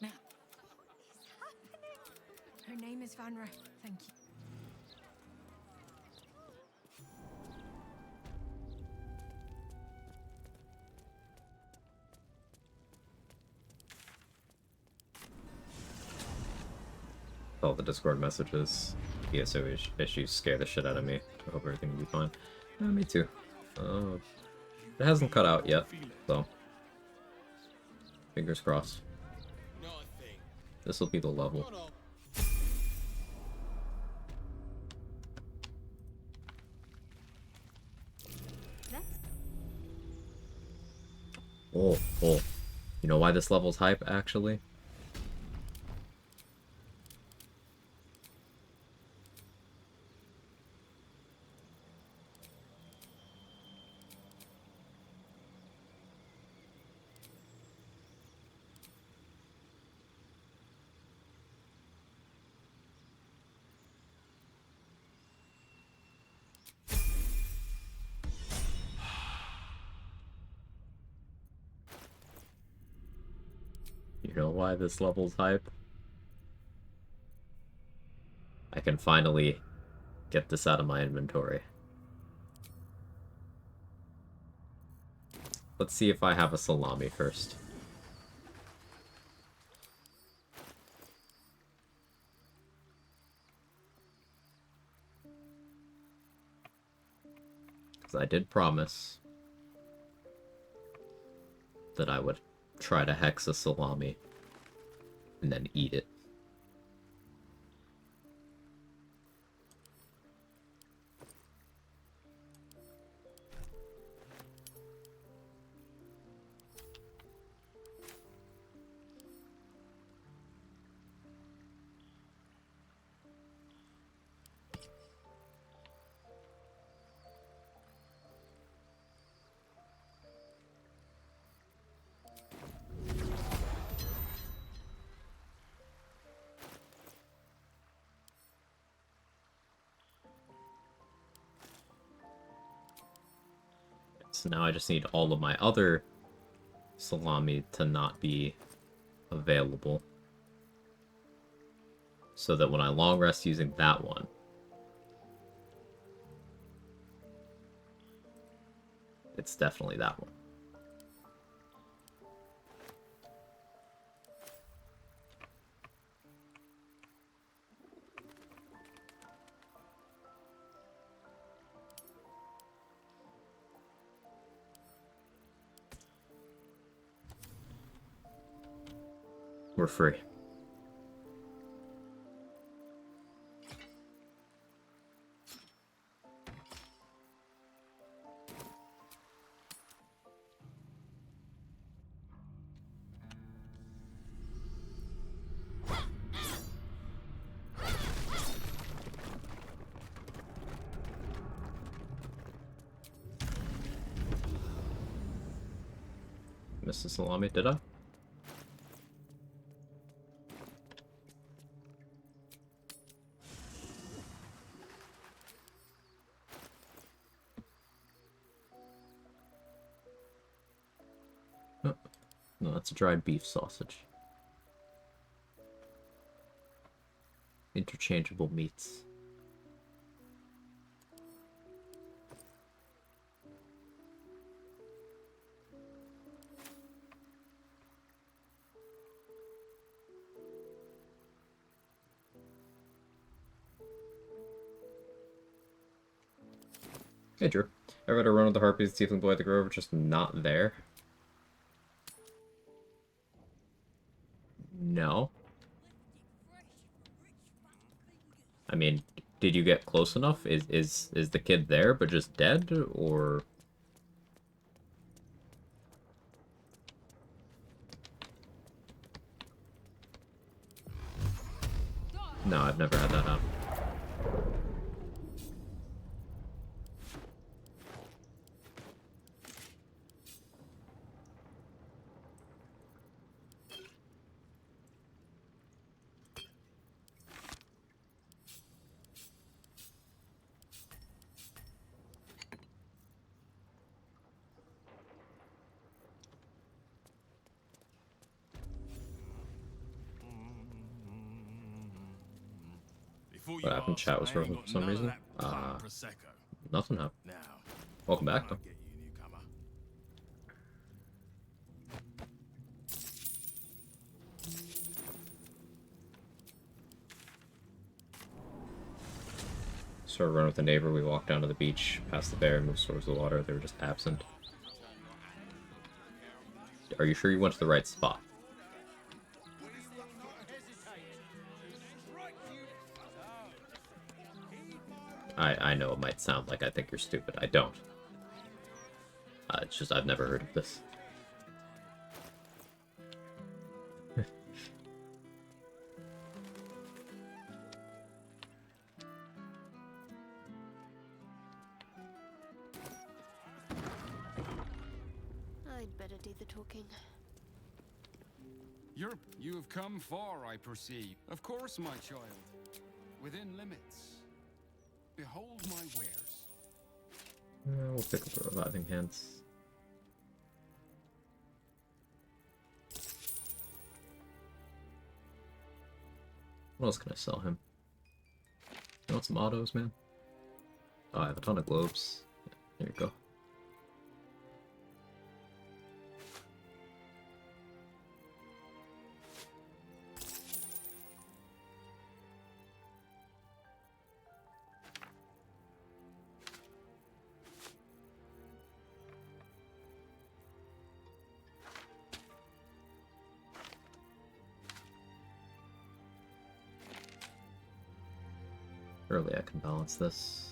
Now. Her name is Vanra. Thank you. All the Discord messages, ESO issues scare the shit out of me. I hope everything will be fine. Me too. It hasn't cut out yet, so fingers crossed. This will be the level. Oh. You know why this level's hype, actually? You know why this level's hype? I can finally get this out of my inventory. Let's see if I have a salami first. Because I did promise that I would try to hex a salami and then eat it. So now I just need all of my other salami to not be available. so that when I long rest using that one, it's definitely that one. We're free. Missed the salami, did I? Oh, no, that's a dried beef sausage. Interchangeable meats. Hey Drew, ever had a run with the Harpies, Tiefling Boy at the Grove, just not there? No. I mean, did you get close enough? Is the kid there but just dead, or? No, I've never had that happen. What happened? Chat was broken for some reason. Nothing happened. Welcome back, though. Started running with a neighbor. We walked down to the beach, past the bear, moved towards the water. They were just absent. Are you sure you went to the right spot? I know it might sound like I think you're stupid. I don't. It's just I've never heard of this. I'd better do the talking. You have come far, I perceive. Of course, my child. Within limits. Behold my wares. We'll pick up the reviving hands. What else can I sell him? You want some autos, man? Oh, I have a ton of globes. There you go. Surely I can balance this.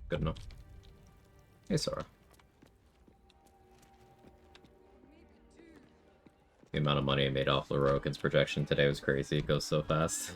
Good enough. Hey, Sora. The amount of money I made off Lorokin's projection today was crazy. It goes so fast.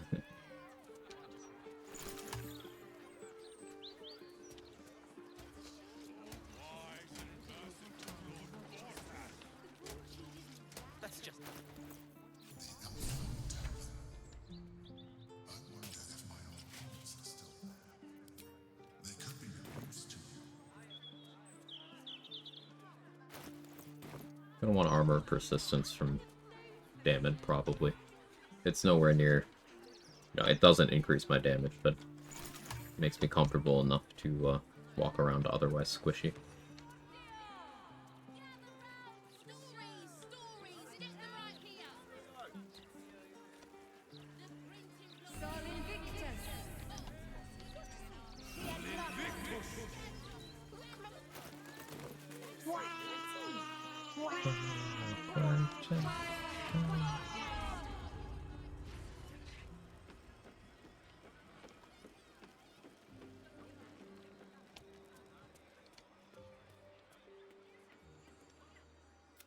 Gonna want armor persistence from damage, probably. It's nowhere near... You know, it doesn't increase my damage, but it makes me comfortable enough to walk around otherwise squishy.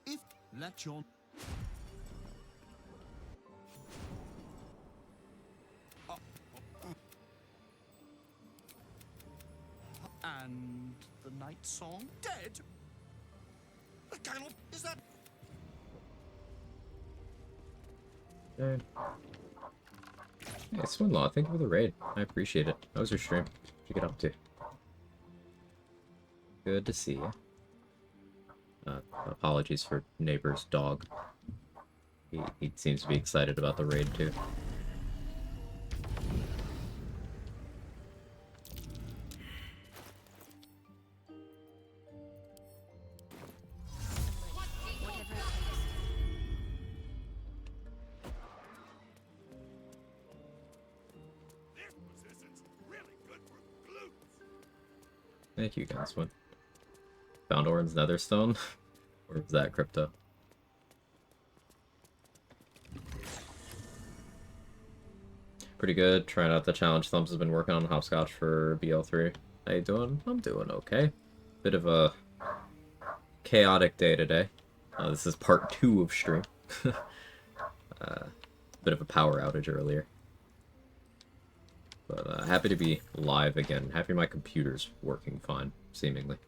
If let your and the night song dead. What kind of is that? Hey, Swinlaw, thank you for the raid. I appreciate it. How was your stream? What'd you get up to? Good to see you. Apologies for neighbor's dog. He seems to be excited about the raid too. Thank you, Gunswin. Found Orin's Netherstone? Or was that crypto? Pretty good. Trying out the challenge. Thumbs has been working on Hopscotch for BL3. How you doing? I'm doing okay. Bit of a chaotic day today. This is part 2 of stream. Bit of a power outage earlier. But happy to be live again. Happy my computer's working fine, seemingly.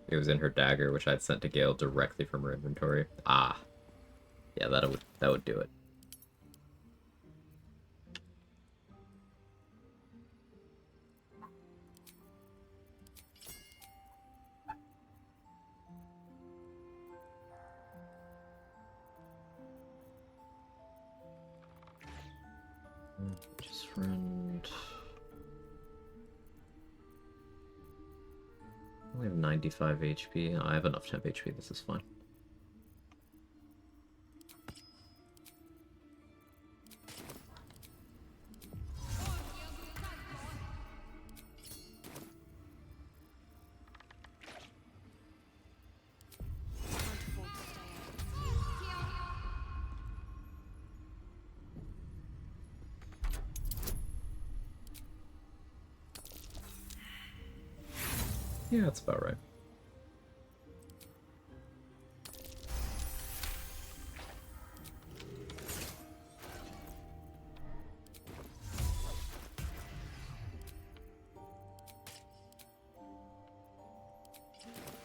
It was in her dagger, which I'd sent to Gale directly from her inventory. Ah. Yeah, that would do it. Just friend. I only have 95 HP. I have enough temp HP. This is fine. Yeah, that's about right.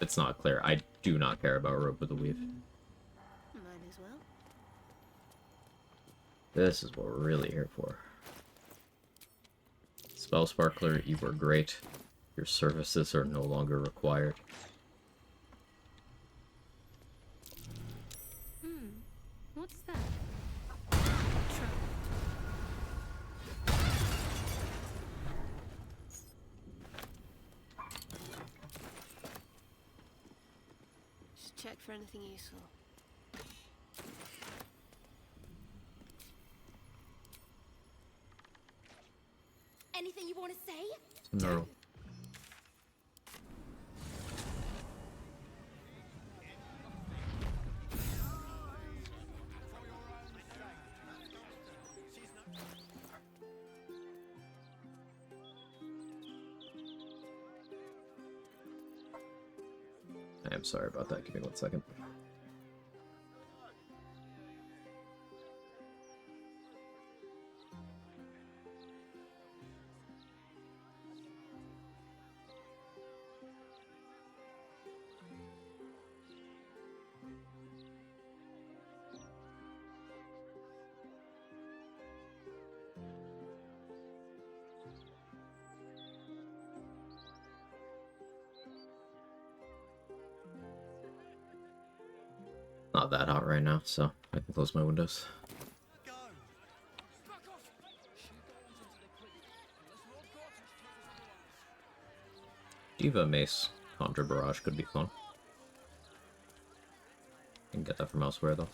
It's not clear. I do not care about Rope with the Weave. Might as well. This is what we're really here for. Spell Sparkler, you were great. Your services are no longer required. What's that? Just check for anything useful. Anything you want to say? No. I am sorry about that. Give me 1 second. not that hot right now, so I can close my windows. Diva Mace Conjure Barrage could be fun. I can get that from elsewhere though.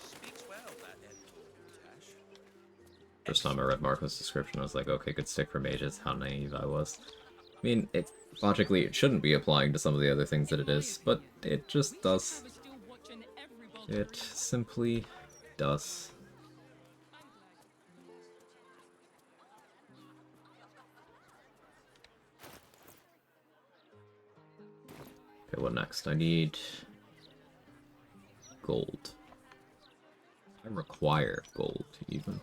First time I read Marco's description, I was like, okay, good stick for mages. How naive I was. I mean, logically, it shouldn't be applying to some of the other things that it is, but it just does. It simply does. Okay, what next? I need gold. I require gold, even.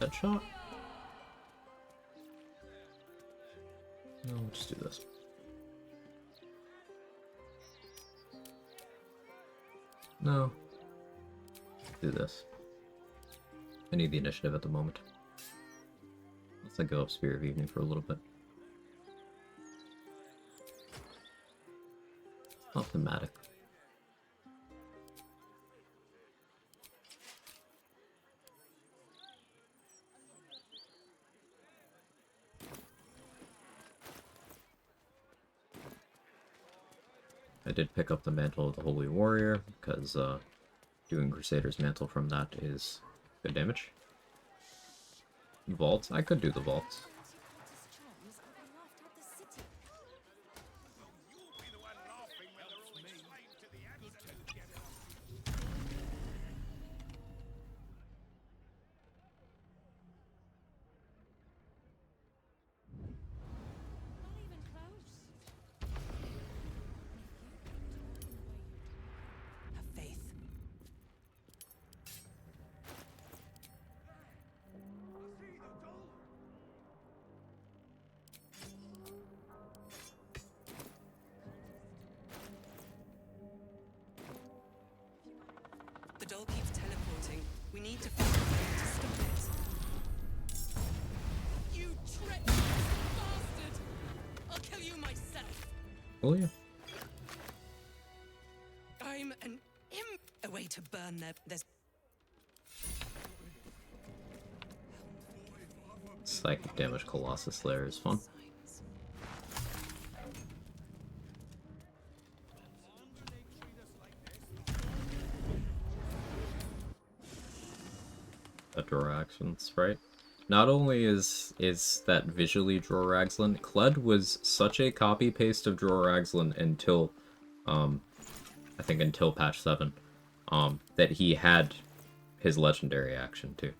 Headshot? No, we'll just do this. No. Do this. I need the initiative at the moment. Let's go up Spirit of Evening for a little bit. Not thematic. I did pick up the Mantle of the Holy Warrior, because doing Crusader's Mantle from that is good damage. Vault? I could do the vault. The doll keeps teleporting. We need to find a way to stop it. You treacherous bastard! I'll kill you myself. Oh yeah. I'm an imp. A way to burn there's Psychic damage Colossus Slayer is fun. That Droraxon's right. Not only is that visually Droraxlin, Kled was such a copy paste of Droraxlin until I think until patch 7. That he had his legendary action too.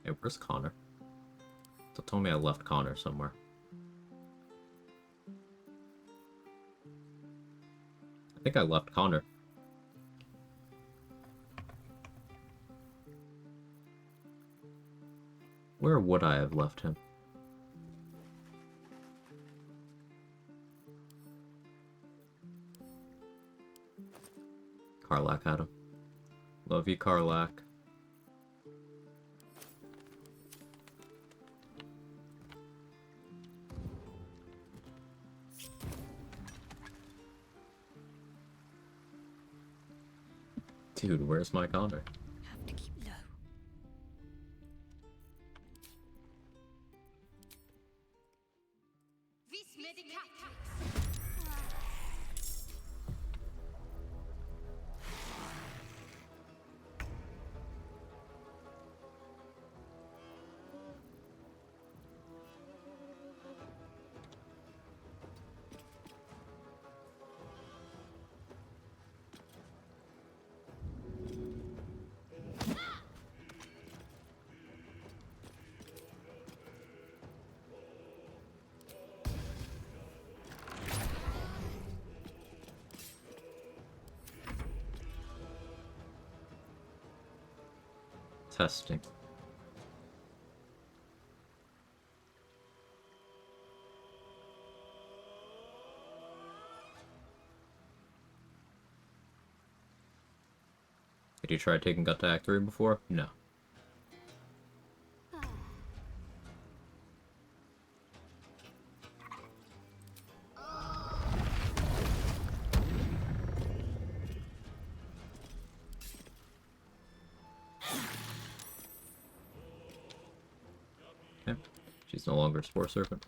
Hey, where's Connor? They told me I left Connor somewhere. I think I left Connor. Where would I have left him? Karlak had him. Love you, Karlak. Dude, where's my Connor? Have to keep low. This medic testing. Did you try taking Gut to Act 3 before? No. Okay. She's no longer a Spore Serpent.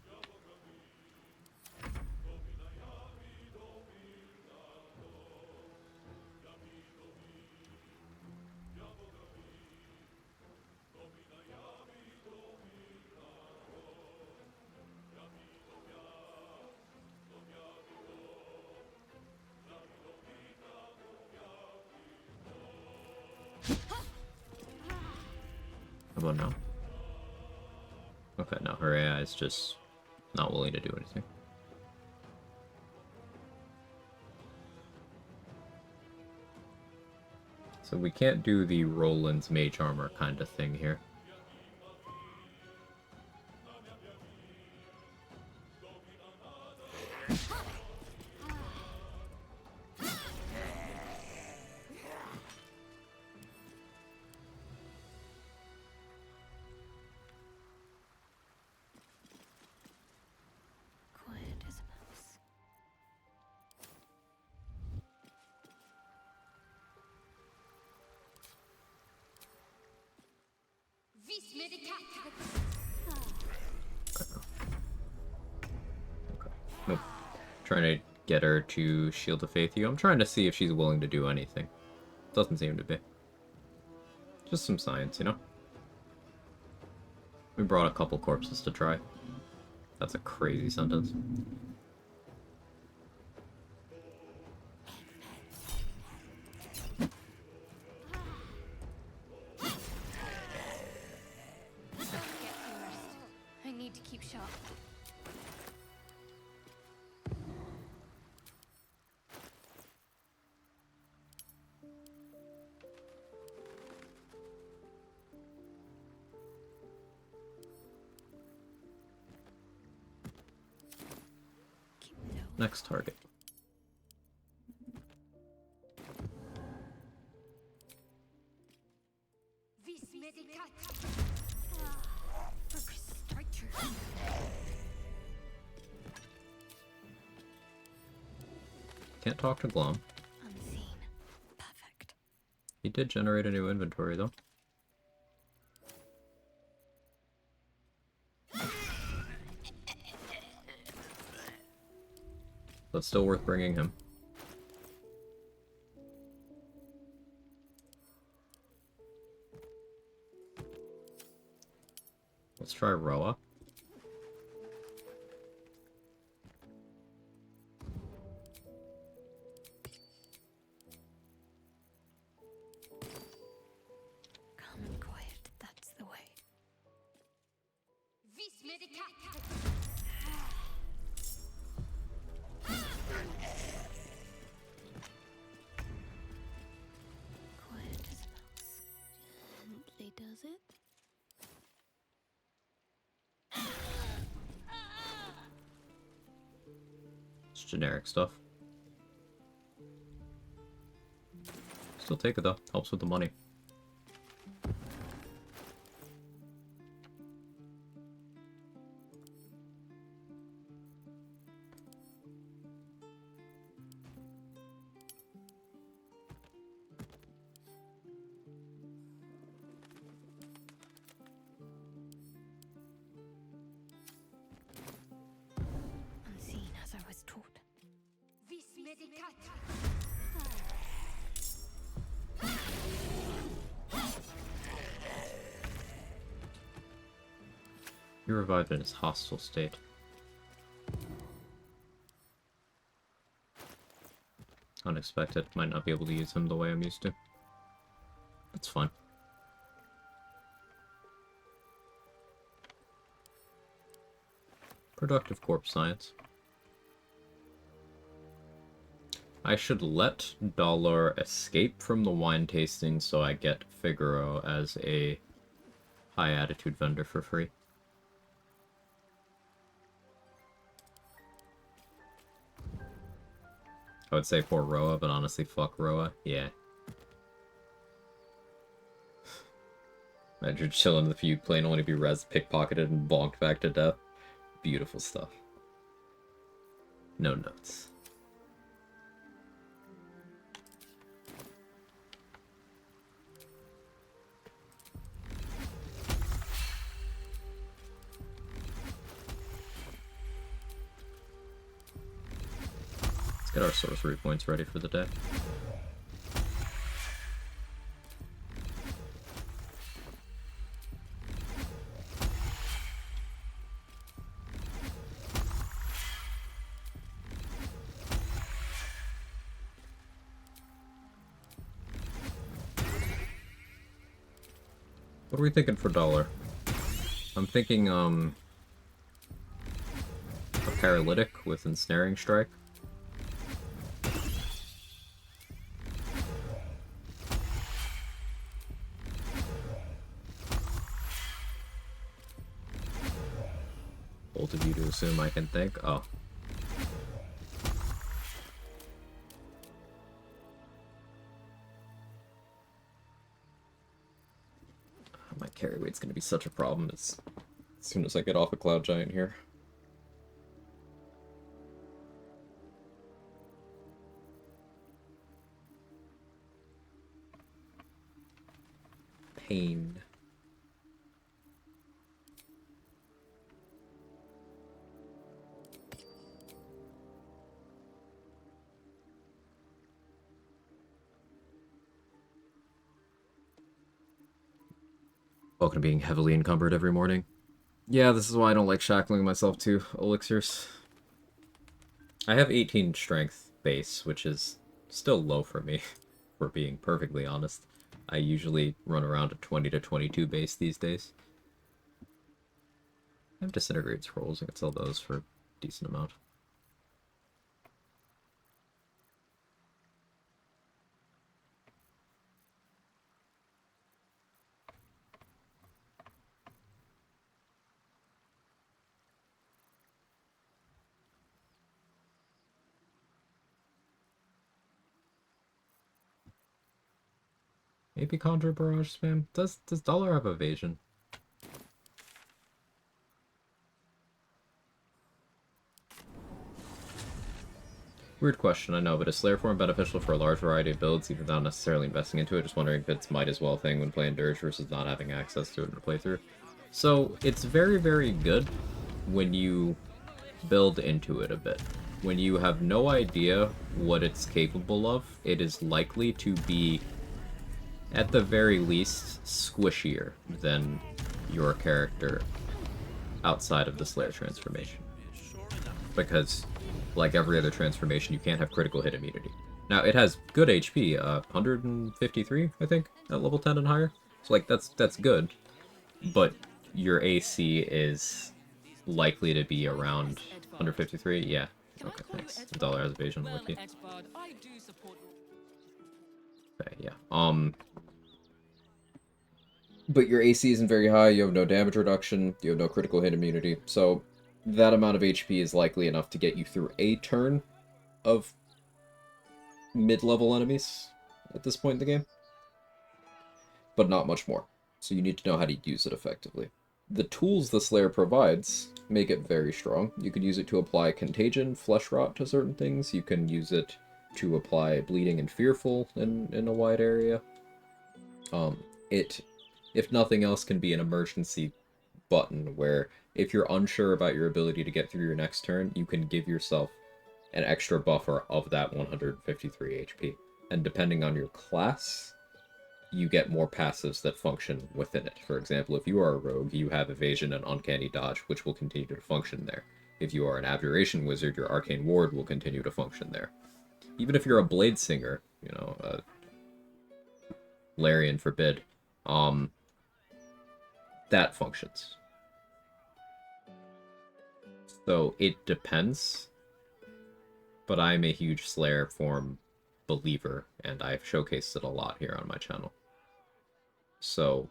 How about now? Okay, no, her AI is just not willing to do anything. So we can't do the Roland's Mage Armor kind of thing here. Quiet as a mouse. Nope. Trying to get her to Shield of Faith you. I'm trying to see if she's willing to do anything. Doesn't seem to be. Just some science, you know? We brought a couple corpses to try. That's a crazy sentence. I need to keep sharp. Next target. Can't talk to Glom. Unseen. Perfect. He did generate a new inventory, though. But still worth bringing him. Let's try Roa. Calm and quiet, that's the way. Quiet as a mouse. Gently does it. It's generic stuff. Still take it though. Helps with the money. Unseen as I was taught. He revived in his hostile state. Unexpected. Might not be able to use him the way I'm used to. That's fine. Productive corpse science. I should let Dollar escape from the wine tasting so I get Figaro as a high attitude vendor for free. I would say for Roa, but honestly, fuck Roa. Yeah. Imagine chilling in the feud plane only to be res pickpocketed and bonked back to death. Beautiful stuff. No notes. Let's get our sorcery points ready for the day. What are we thinking for Dollar? I'm thinking, a paralytic with ensnaring strike. Both of you to assume I can think. Oh. My carry weight's gonna be such a problem as soon as I get off a Cloud Giant here. Pain. Welcome to being heavily encumbered every morning. Yeah, this is why I don't like shackling myself to elixirs. I have 18 strength base, which is still low for me, for being perfectly honest. I usually run around a 20 to 22 base these days. I have disintegrate scrolls, I can sell those for a decent amount. Maybe Conjure Barrage spam? Does Dollar have evasion? Weird question, I know, but is Slayer form beneficial for a large variety of builds, even without necessarily investing into it? Just wondering if it's might as well thing when playing Dirge versus not having access to it in a playthrough. So, it's very, very good when you build into it a bit. When you have no idea what it's capable of, it is likely to be, at the very least, squishier than your character outside of the Slayer transformation. Because, like every other transformation, you can't have critical hit immunity. Now, it has good HP, 153, I think, at level 10 and higher. So, like, that's good. But your AC is likely to be around 153, yeah. Okay, thanks. Dollar has evasion on Wiki. Okay, yeah. But your AC isn't very high, you have no damage reduction, you have no critical hit immunity, so that amount of HP is likely enough to get you through a turn of mid-level enemies at this point in the game. But not much more, so you need to know how to use it effectively. The tools the Slayer provides make it very strong. You can use it to apply Contagion, Flesh Rot to certain things, you can use it to apply Bleeding and Fearful in a wide area. It, if nothing else, can be an emergency button where if you're unsure about your ability to get through your next turn, you can give yourself an extra buffer of that 153 HP. And depending on your class, you get more passives that function within it. For example, if you are a rogue, you have evasion and uncanny dodge, which will continue to function there. If you are an abjuration wizard, your arcane ward will continue to function there. Even if you're a blade singer, you know, Larian forbid, that functions. So it depends, but I'm a huge Slayer form believer, and I've showcased it a lot here on my channel. So,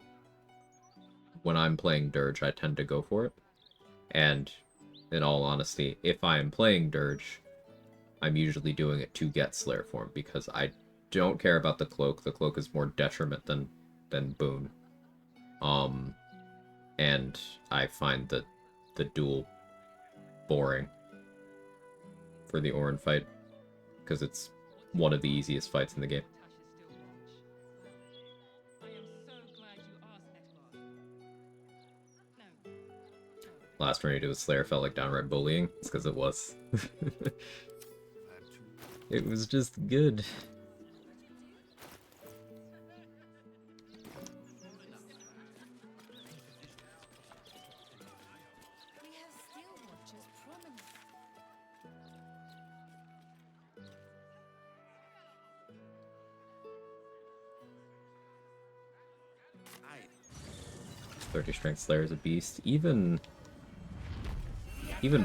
when I'm playing Dirge, I tend to go for it. And, in all honesty, if I am playing Dirge, I'm usually doing it to get Slayer form, because I don't care about the cloak. The cloak is more detriment than boon. And I find that the duel boring for the Orin fight, because it's one of the easiest fights in the game. Last run you did with Slayer felt like downright bullying. It's because it was. It was just good. We have steel watchers prominent. I 30 strength Slayer is a beast. Even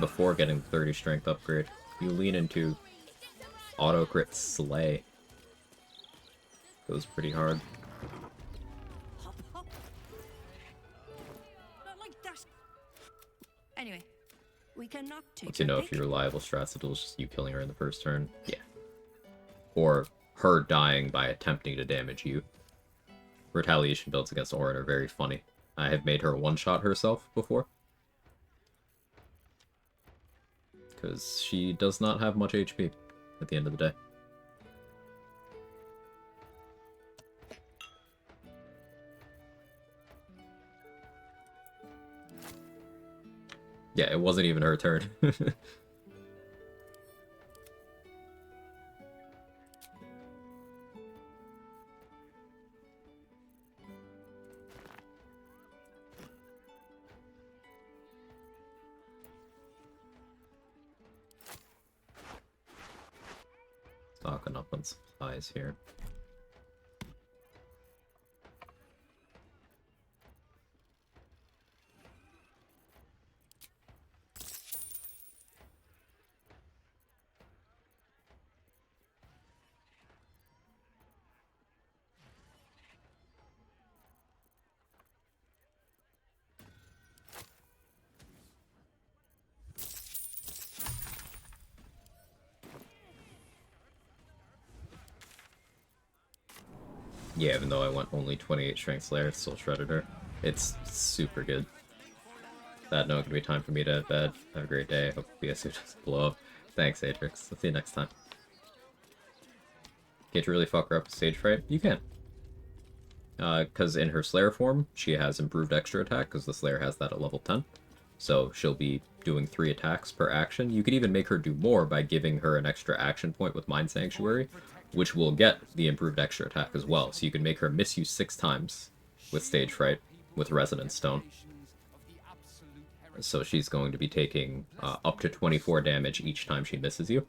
before getting 30 strength upgrade, you lean into auto crit slay. Goes pretty hard. Not like that. Anyway, we can knock two. Once you know if your reliable strat duel is just you killing her in the first turn, yeah. Or her dying by attempting to damage you. Retaliation builds against Orin are very funny. I have made her one-shot herself before. Because she does not have much HP at the end of the day. Yeah, it wasn't even her turn. Stocking up on supplies here. Yeah, even though I went only 28 strength Slayer, it still shredded her. It's super good. That note, gonna be time for me to head bed. Have a great day. Hope the BSU doesn't blow up. Thanks, Atrix. I'll see you next time. Can't you really fuck her up with Stage Fright? You can. Because in her Slayer form, she has improved extra attack, because the Slayer has that at level 10. So she'll be doing 3 attacks per action. You could even make her do more by giving her an extra action point with Mind Sanctuary, which will get the improved extra attack as well. So you can make her miss you 6 times with Stage Fright with Resonance Stone. So she's going to be taking up to 24 damage each time she misses you.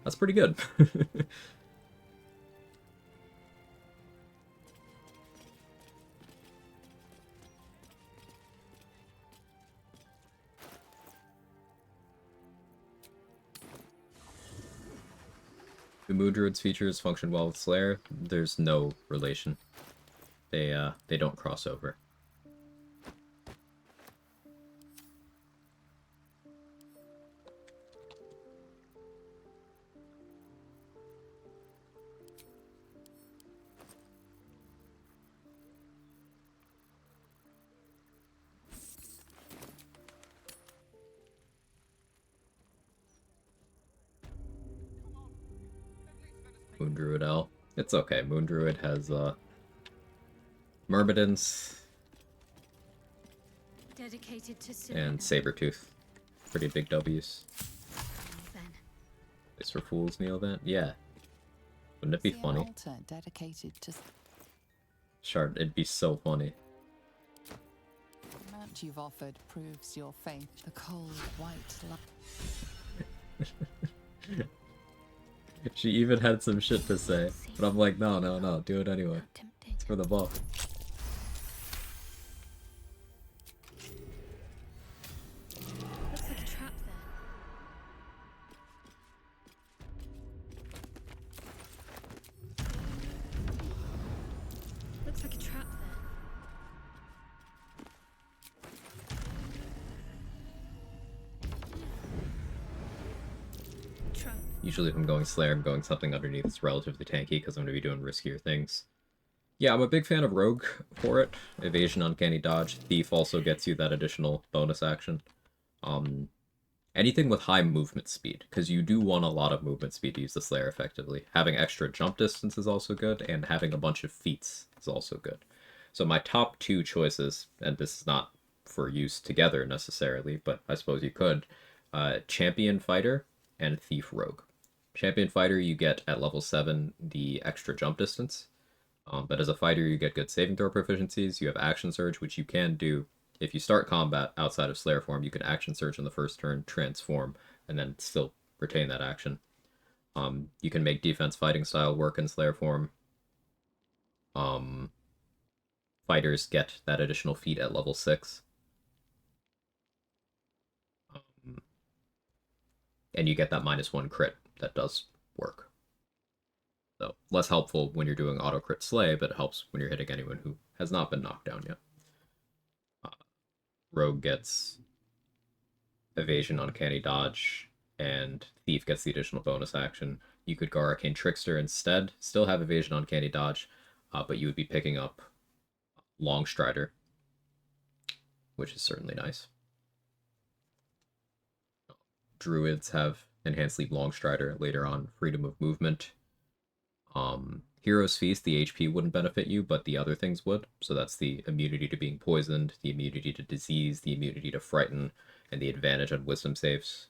That's pretty good. The Moon Druid's features function well with Slayer. There's no relation. They don't cross over. Moon Druid L. It's okay. Moon Druid has Myrmidons Dedicated to and Serena. Sabretooth. Pretty big W's. It's for fools, Neil, then? Yeah. Wouldn't it be See an funny? altar dedicated to Shard, it'd be so funny. the amount you've offered proves your faith. The cold white light. She even had some shit to say, but I'm like, no, do it anyway. It's for the buff. Looks like a trap there. Usually if I'm going Slayer, I'm going something underneath that's relatively tanky because I'm going to be doing riskier things. Yeah, I'm a big fan of Rogue for it. Evasion, Uncanny Dodge. Thief also gets you that additional bonus action. Anything with high movement speed, because you do want a lot of movement speed to use the Slayer effectively. Having extra jump distance is also good, and having a bunch of feats is also good. So my top two choices, and this is not for use together necessarily, but I suppose you could, Champion Fighter and Thief Rogue. Champion Fighter, you get at level 7 the extra jump distance. But as a fighter, you get good saving throw proficiencies. You have Action Surge, which you can do. If you start combat outside of Slayer form, you can Action Surge on the first turn, transform, and then still retain that action. You can make defense fighting style work in Slayer form. Fighters get that additional feat at level 6. And you get that -1 crit that does work. So, less helpful when you're doing auto crit slay, but it helps when you're hitting anyone who has not been knocked down yet. Rogue gets Evasion, Uncanny Dodge, and Thief gets the additional bonus action. You could go Arcane Trickster instead, still have Evasion, Uncanny Dodge, but you would be picking up Long Strider, which is certainly nice. Druids have Enhanced Leap Long Strider, later on Freedom of Movement. Hero's Feast, the HP wouldn't benefit you, but the other things would. So that's the immunity to being poisoned, the immunity to disease, the immunity to frighten, and the advantage on wisdom saves.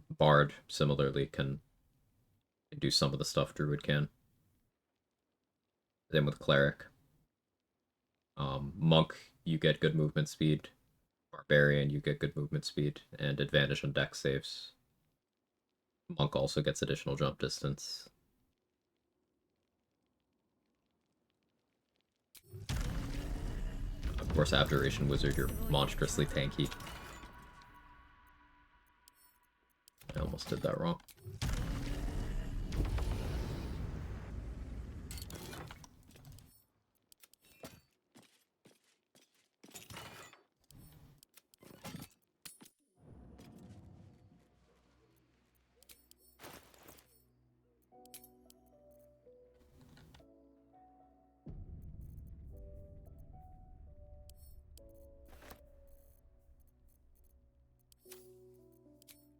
Bard, similarly, can do some of the stuff Druid can. Same with Cleric. Monk, you get good movement speed. Barbarian, you get good movement speed, and advantage on dex saves. Monk also gets additional jump distance. Of course, Abjuration Wizard, you're monstrously tanky. I almost did that wrong.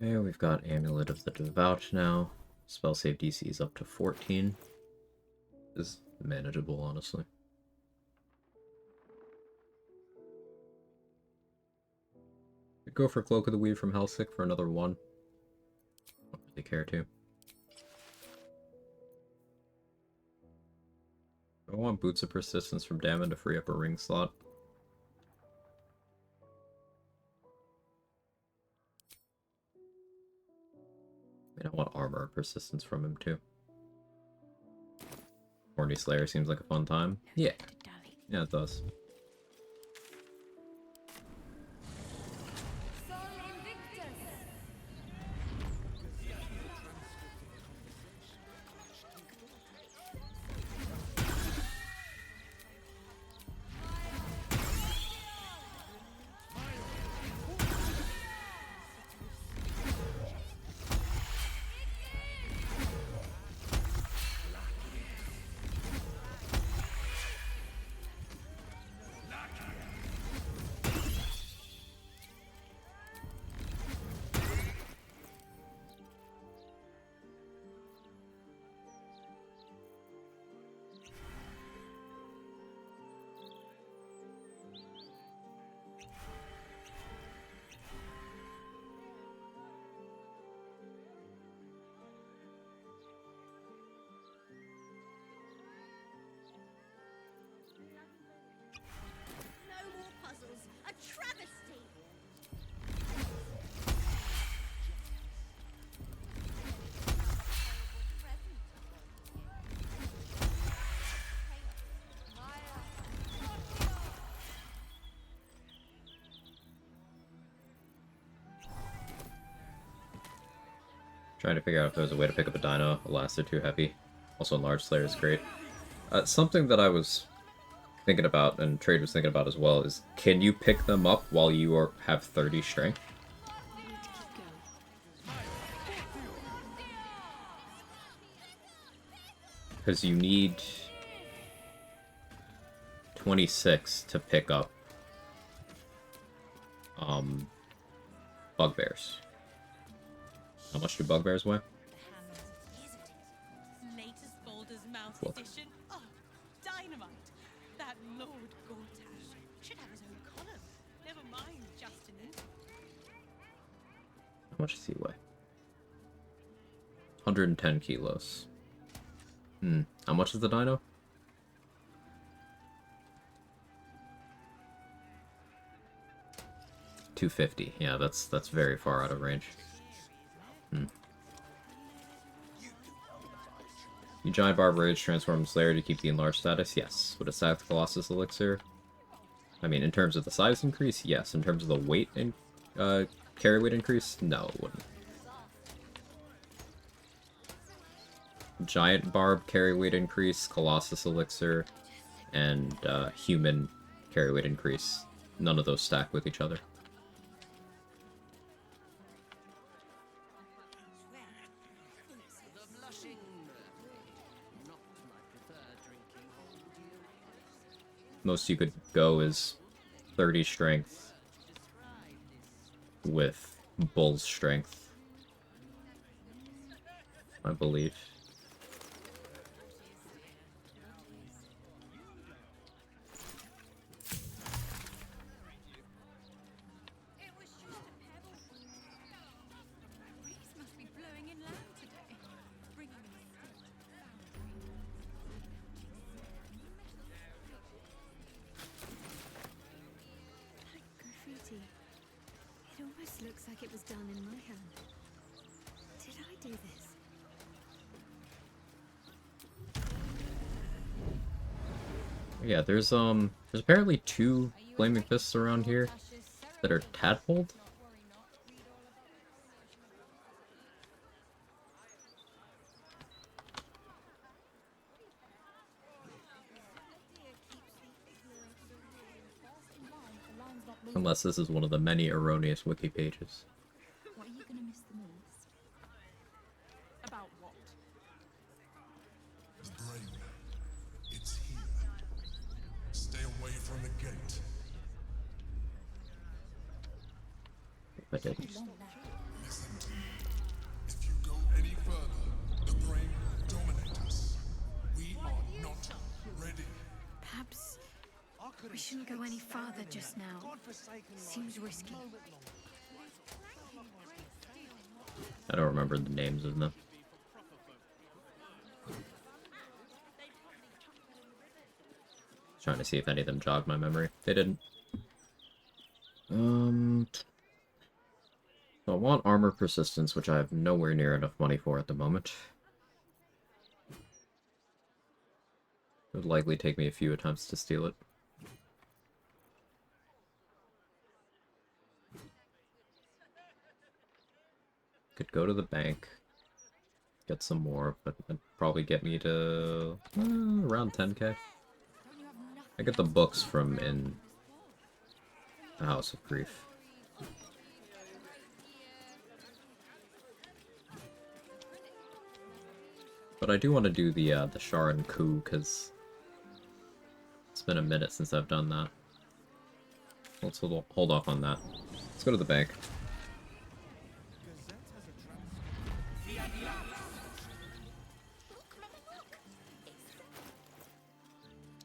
Okay, we've got Amulet of the Devout now. Spell save DC is up to 14. Is manageable, honestly. Could go for Cloak of the Weave from Hellsick for another 1. Don't really care to. I want Boots of Persistence from Damon to free up a ring slot. I want Armor of Persistence from him too. Horny Slayer seems like a fun time. Yeah. Yeah, it does. Trying to figure out if there's a way to pick up a dino. Alas, they're too heavy. Also, Large Slayer is great. Something that I was thinking about, and Trade was thinking about as well, is can you pick them up while you have 30 strength? Because you need 26 to pick up bugbears. How much do bugbears weigh? Latest Baldur's Mouth Look. edition. Oh, dynamite! That Lord Gortash should have his own column. Never mind Justin. How much does he weigh? 110 kilos. How much is the dino? $250. Yeah, that's very far out of range. You giant barb rage transform Slayer to keep the enlarged status? Yes. Would it sack the Colossus elixir? I mean, in terms of the size increase, yes. In terms of the weight and carry weight increase, no, it wouldn't. Giant barb carry weight increase, Colossus elixir, and human carry weight increase. None of those stack with each other. Most you could go is 30 strength with bull's strength, I believe. Graffiti. It almost looks like it was done in my hand. Did I do this? Yeah, there's apparently 2 flaming fists around here that are tadpoled. Unless this is one of the many erroneous wiki pages. What are you gonna miss the most? About what? The brain. It's here. Stay away from the gate. I didn't. Listen to me. If you go any further, the brain will dominate us. We are not ready. Perhaps we shouldn't go any farther just now. Seems risky. I don't remember the names of them. Trying to see if any of them jogged my memory. They didn't. So I want armor persistence, which I have nowhere near enough money for at the moment. It would likely take me a few attempts to steal it. Could go to the bank, get some more, but it'd probably get me to around 10k. I get the books from in the House of Grief. But I do want to do the Sharon coup, because it's been a minute since I've done that. Let's hold off on that. Let's go to the bank.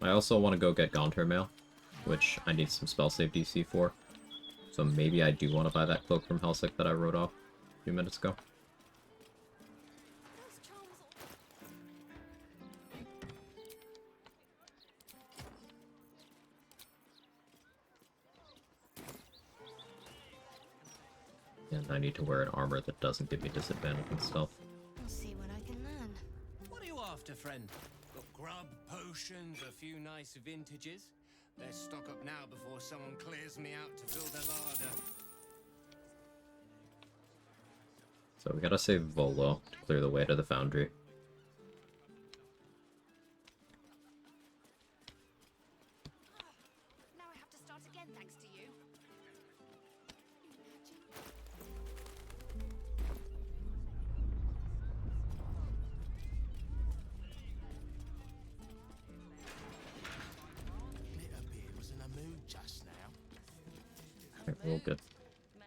I also want to go get Gaunter Mail, which I need some spell save DC for. So maybe I do want to buy that cloak from Helsik that I wrote off a few minutes ago. And I need to wear an armor that doesn't give me disadvantage and stealth. We'll see what I can learn. What are you after, friend? Got grub, potions, a few nice vintages? Let's stock up now before someone clears me out to fill their larder. So we gotta save Volo to clear the way to the foundry. Now I have to start again thanks to you. Okay, we're all good.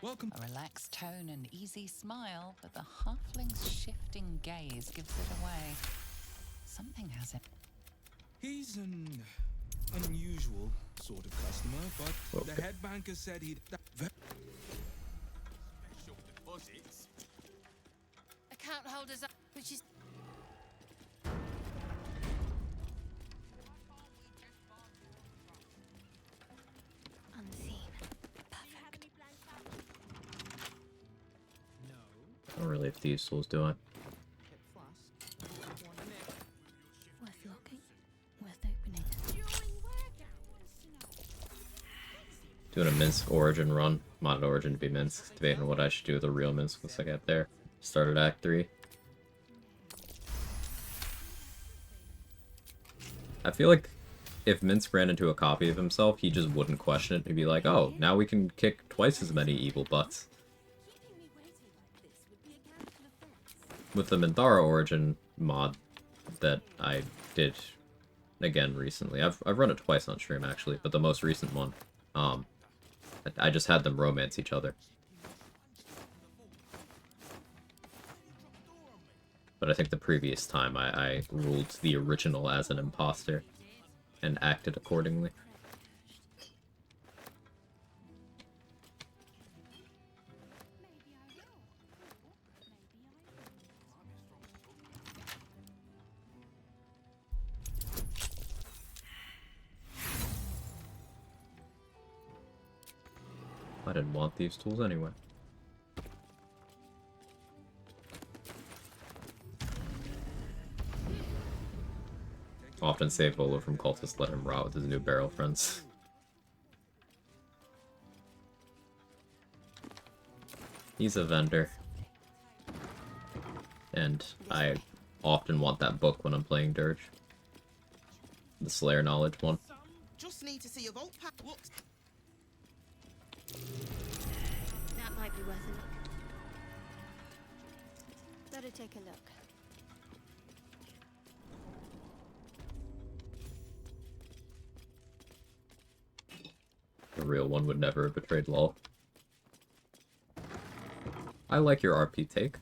Welcome. A relaxed tone and easy smile, but the halfling's shifting gaze gives it away. Something has it. He's an unusual sort of customer, but the head banker said he'd... Special deposits? Account holders, which is... Unseen. Perfect. I don't really have thieves' tools, do I? Worth locking. Worth opening. Doing a Minsk origin run. Modded origin to be Minsk. Debating what I should do with a real Minsk once I get there. Started Act 3. I feel like if Minsk ran into a copy of himself, he just wouldn't question it. He'd be like, oh, now we can kick twice as many evil butts. With the Minthara origin mod that I did again recently, I've run it twice on stream actually, but the most recent one, I just had them romance each other. But I think the previous time I ruled the original as an imposter and acted accordingly. I didn't want these tools anyway. Often save Volo from cultists, let him rot with his new barrel friends. He's a vendor. And I often want that book when I'm playing Dirge. The Slayer Knowledge one. Just need to see a vault pack. Looks. That might be worth a look. Better take a look. The real one would never have betrayed LOL. I like your RP take.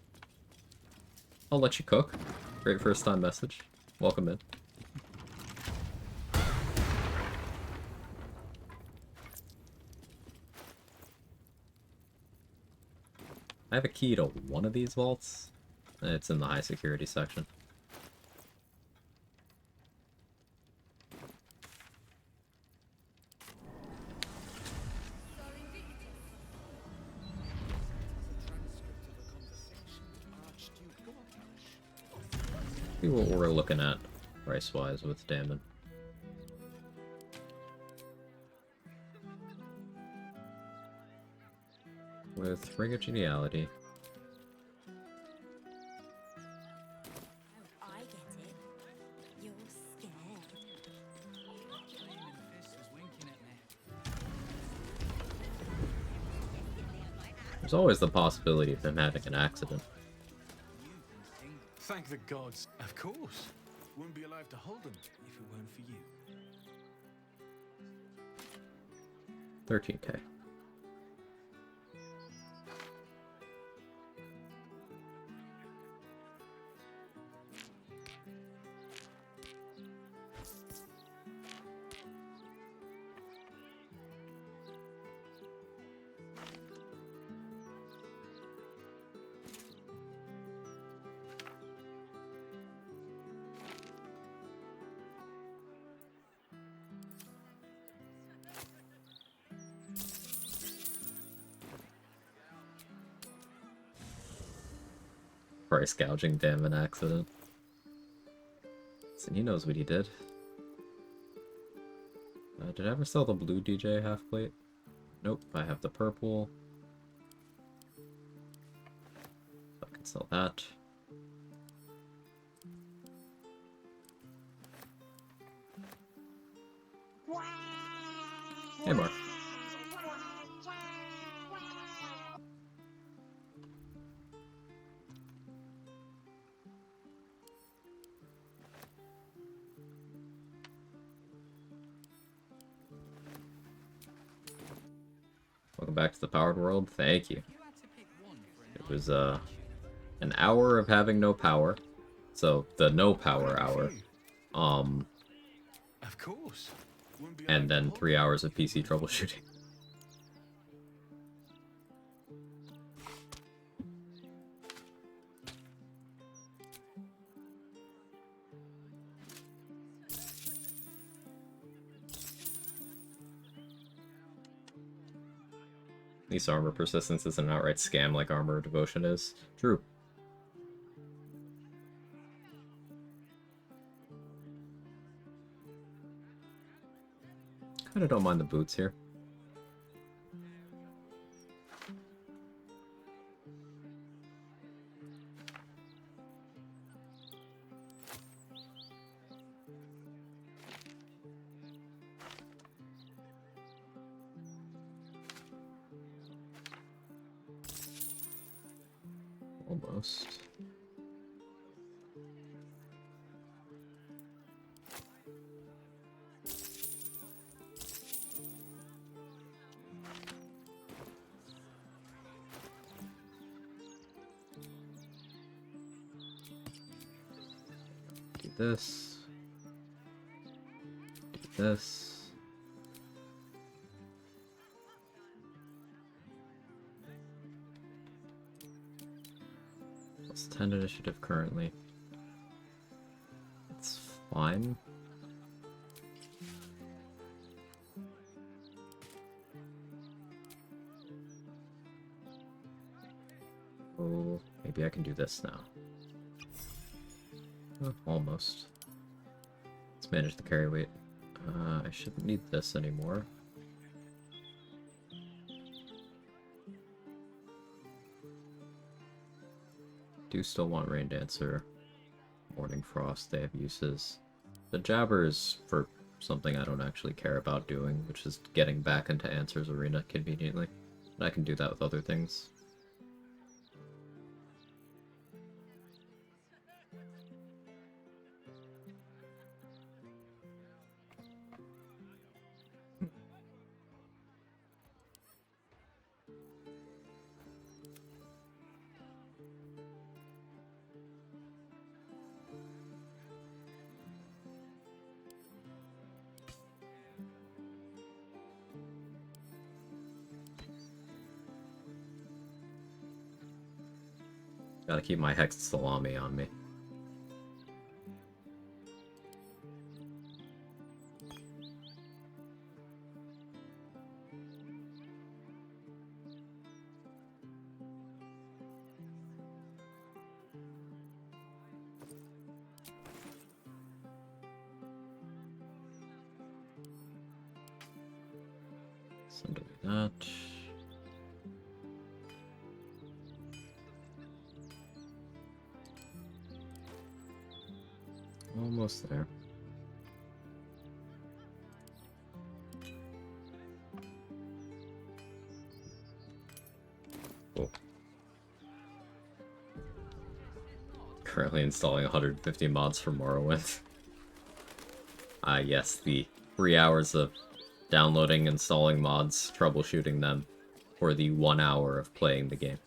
I'll let you cook. Great first time message. Welcome in. I have a key to one of these vaults. It's in the high security section. See what we're looking at price-wise with Damon. With Ring of Geniality. I get it. You're scared. There's always the possibility of him having an accident. Thank the gods. Of course. Wouldn't be alive to hold them if it weren't for you. 13k. Price gouging Damon accident. So he knows what he did. Did I ever sell the blue DJ half plate? Nope, I have the purple. I can sell that. Hey, Mark. Welcome Welcome back to the Powered World. Thank you. It was an hour of having no power. So the no power hour. Of course. And then 3 hours of PC troubleshooting. At least armor persistence is an outright scam like armor devotion is. True. Kinda don't mind the boots here. Almost. Do this. Do this. Plus 10 initiative currently. It's fine. Oh, maybe I can do this now. Oh, almost. Let's manage the carry weight. I shouldn't need this anymore. Do still want Rain Dancer, Morning Frost, they have uses. The Jabber is for something I don't actually care about doing, which is getting back into Answer's Arena conveniently. And I can do that with other things. Gotta keep my Hexed Salami on me. So do that. Almost there. Cool. Currently installing 150 mods for Morrowind. Yes, the 3 hours of downloading, installing mods, troubleshooting them for the 1 hour of playing the game.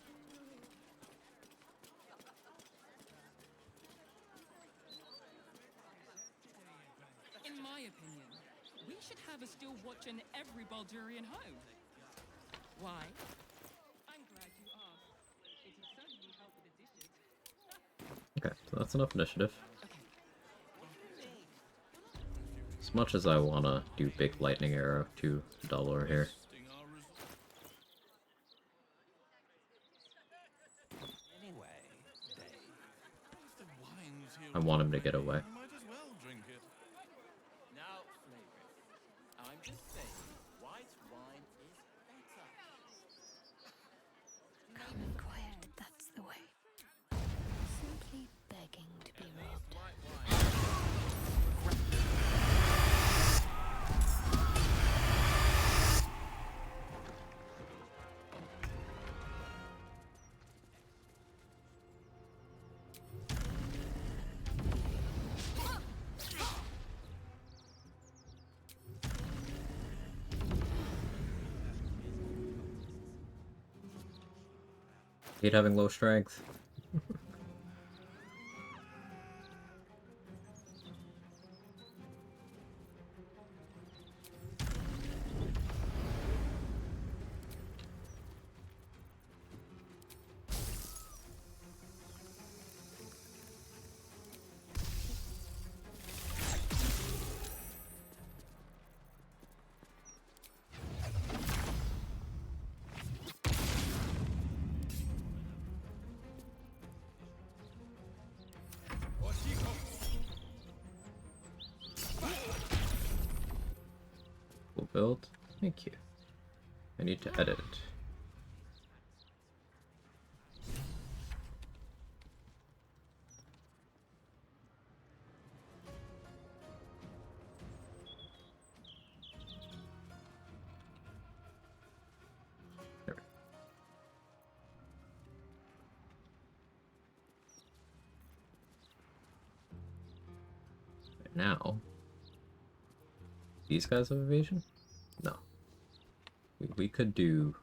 In my opinion, we should have a still watch in every Baldurian home. Why? I'm glad you asked. It would certainly help with the dishes. Okay, so that's enough initiative. As much as I wanna do big lightning arrow to Dalor here. I want him to get away. Calm and quiet, that's the way. Simply begging to be robbed. hate having low strength. Cool build. Thank you. I need to edit. There we go. Right now, these guys have evasion? No. We could do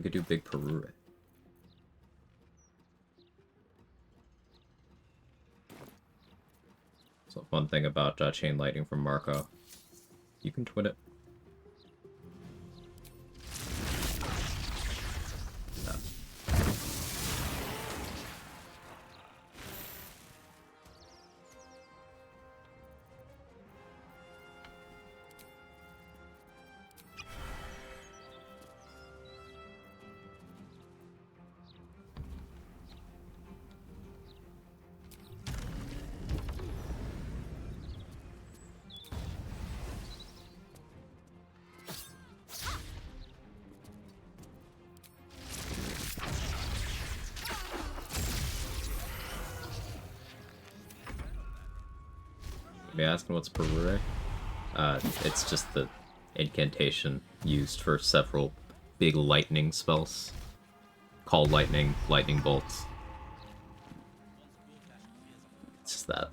Big Peru. So fun thing about chain lightning from Marco, you can twin it. Yeah. Be asking what's Perure? It's just the incantation used for several big lightning spells. Call lightning, lightning bolts. It's just that.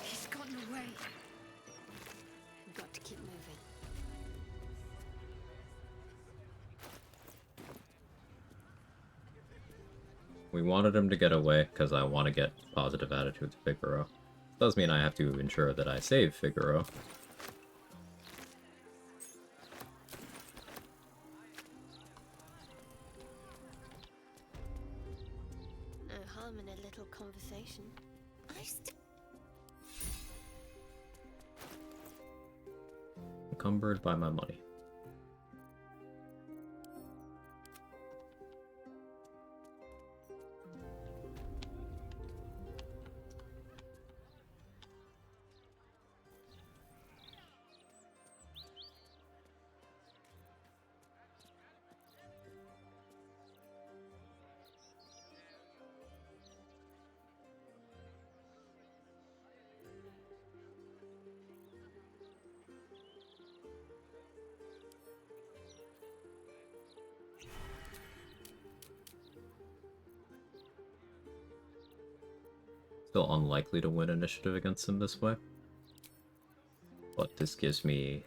He's gotten away. We've got to keep moving. We wanted him to get away because I want to get positive attitude to Figaro. Does mean I have to ensure that I save Figaro. No harm in a little conversation. Encumbered by my money. Still unlikely to win initiative against him this way. But this gives me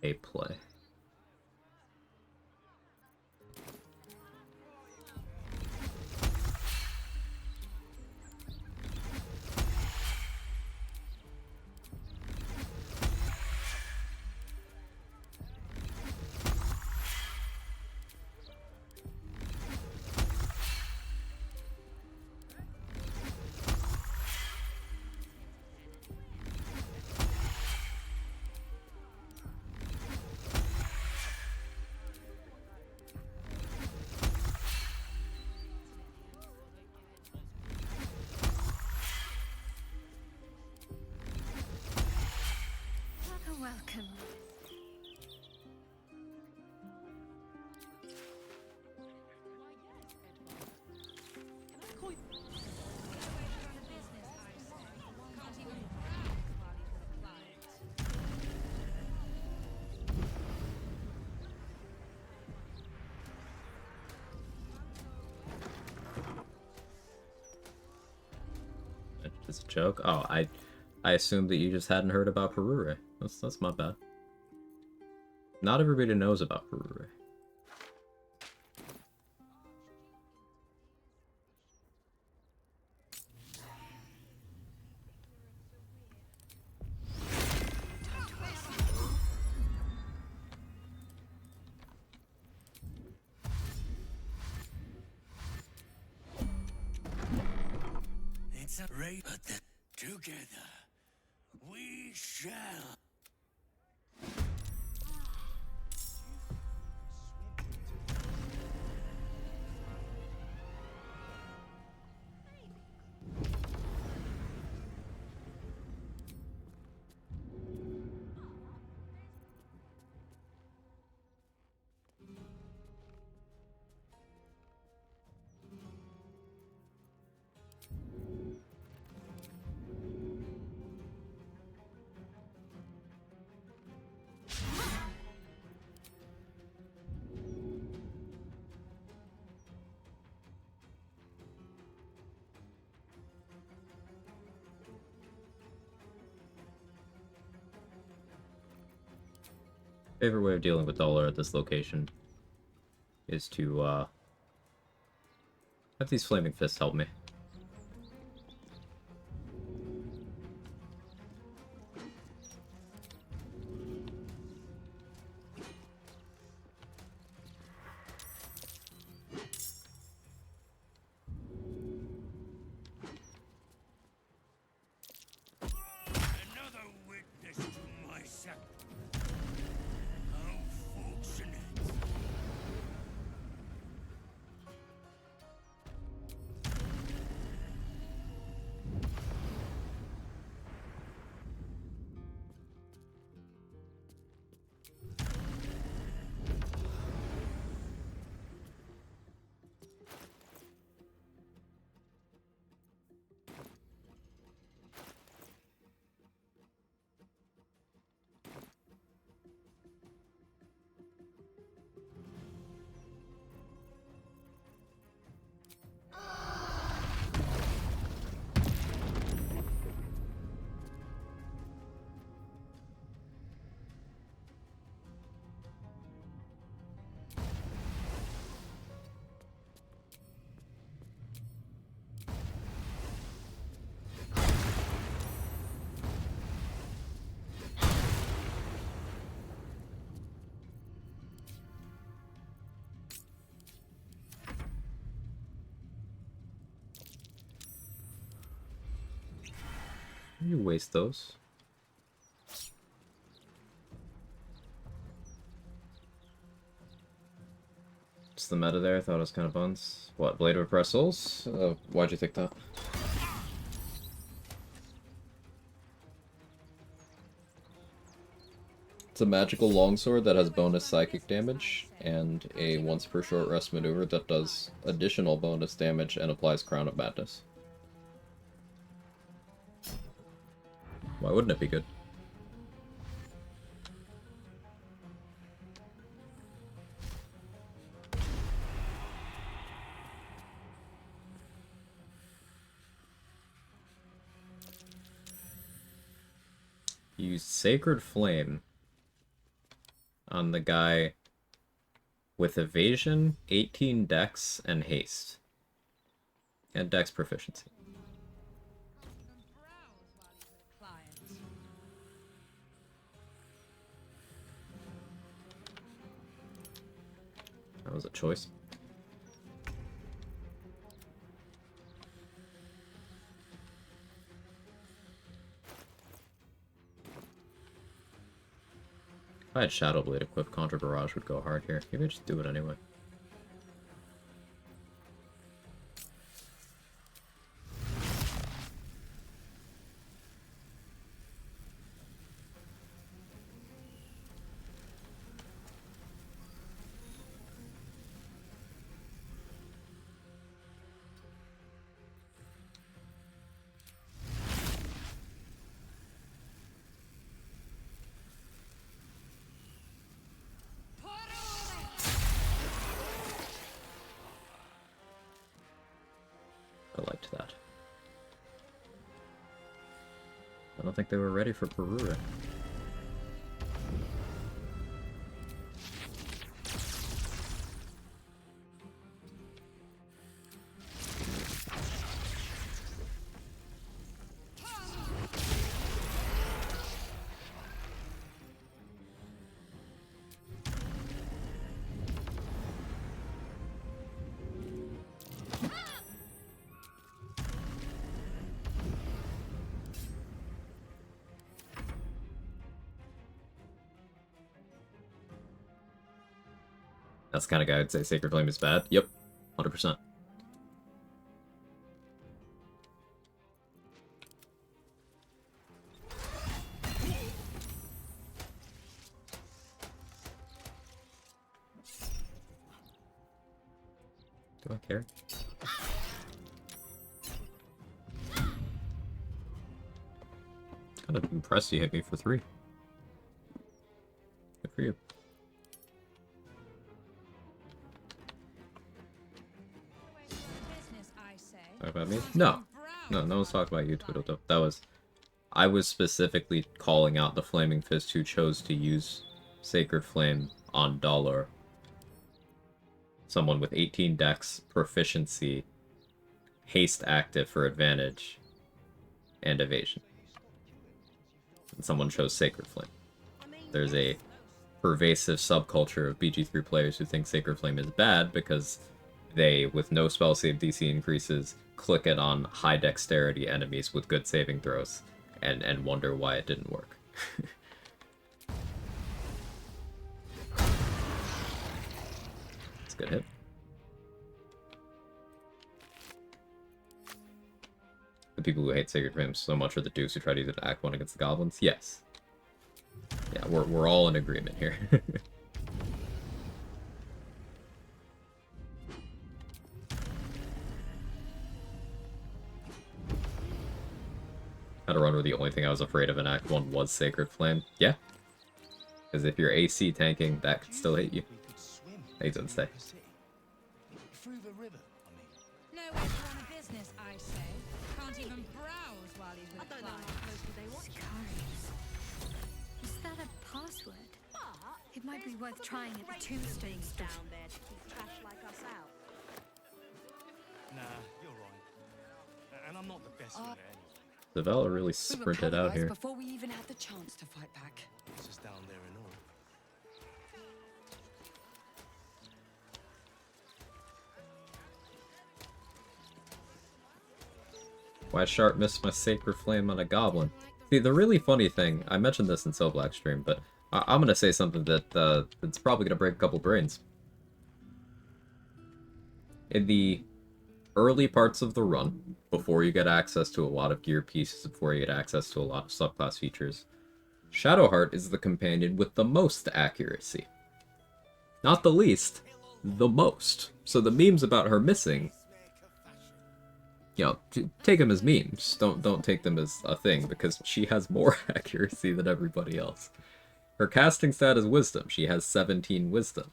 a play. It's a joke. Oh, I assumed that you just hadn't heard about Perure. That's my bad. Not everybody knows about Perure. It's a race, but together we shall. Favorite way of dealing with Dollar at this location is to have these flaming fists help me. Another witness to my sacrifice. How fortunate. You waste those. Just the meta there, I thought it was kind of buns. What, Blade of Repressed Souls? Why'd you think that? It's a magical longsword that has bonus psychic damage, and a once per short rest maneuver that does additional bonus damage and applies Crown of Madness. Why wouldn't it be good? Use Sacred Flame on the guy with evasion, 18 dex, and haste. And dex proficiency. That was a choice. If I had Shadow Blade equipped, Contra Barrage would go hard here. Maybe I just do it anyway. I don't think they were ready for Perura. That's the kind of guy I'd say Sacred Flame is bad. Yep, 100%. Do I care? Kind of impressed you hit me for 3. Good for you. Talk about me? No. No one's talking about you, Tweedledum. That was... I was specifically calling out the Flaming Fist who chose to use Sacred Flame on Dollar. Someone with 18 dex, proficiency, haste active for advantage, and evasion. And someone chose Sacred Flame. There's a pervasive subculture of BG3 players who think Sacred Flame is bad because they, with no spell save DC increases, click it on high dexterity enemies with good saving throws, and wonder why it didn't work. It's a good hit. The people who hate Sacred Flame so much are the dukes who try to use it to Act 1 against the goblins? Yes. Yeah, we're all in agreement here. Had a run where the only thing I was afraid of in Act 1 was Sacred Flame. Yeah. Because if you're AC tanking, that could still hit you. He doesn't stay. Through the river, I mean. Nowhere to run a business, I say. Can't even browse while he's with I don't know how closely they watch. Is that a password? It might be worth trying at the tombstone store. Down there to keep trash like us out. Nah, you're right. And I'm not the best with it anyway. Zavella really sprinted out here. Before we even had the chance to fight back. This is down there and all. Why Sharp missed my Sacred Flame on a Goblin? See, the really funny thing, I mentioned this in So Black stream, but I'm gonna say something that that's probably gonna break a couple brains. In the early parts of the run, before you get access to a lot of gear pieces, before you get access to a lot of subclass features, Shadowheart is the companion with the most accuracy. Not the least, the most. So the memes about her missing, you know, take them as memes. Don't take them as a thing, because she has more accuracy than everybody else. Her casting stat is Wisdom. She has 17 Wisdom.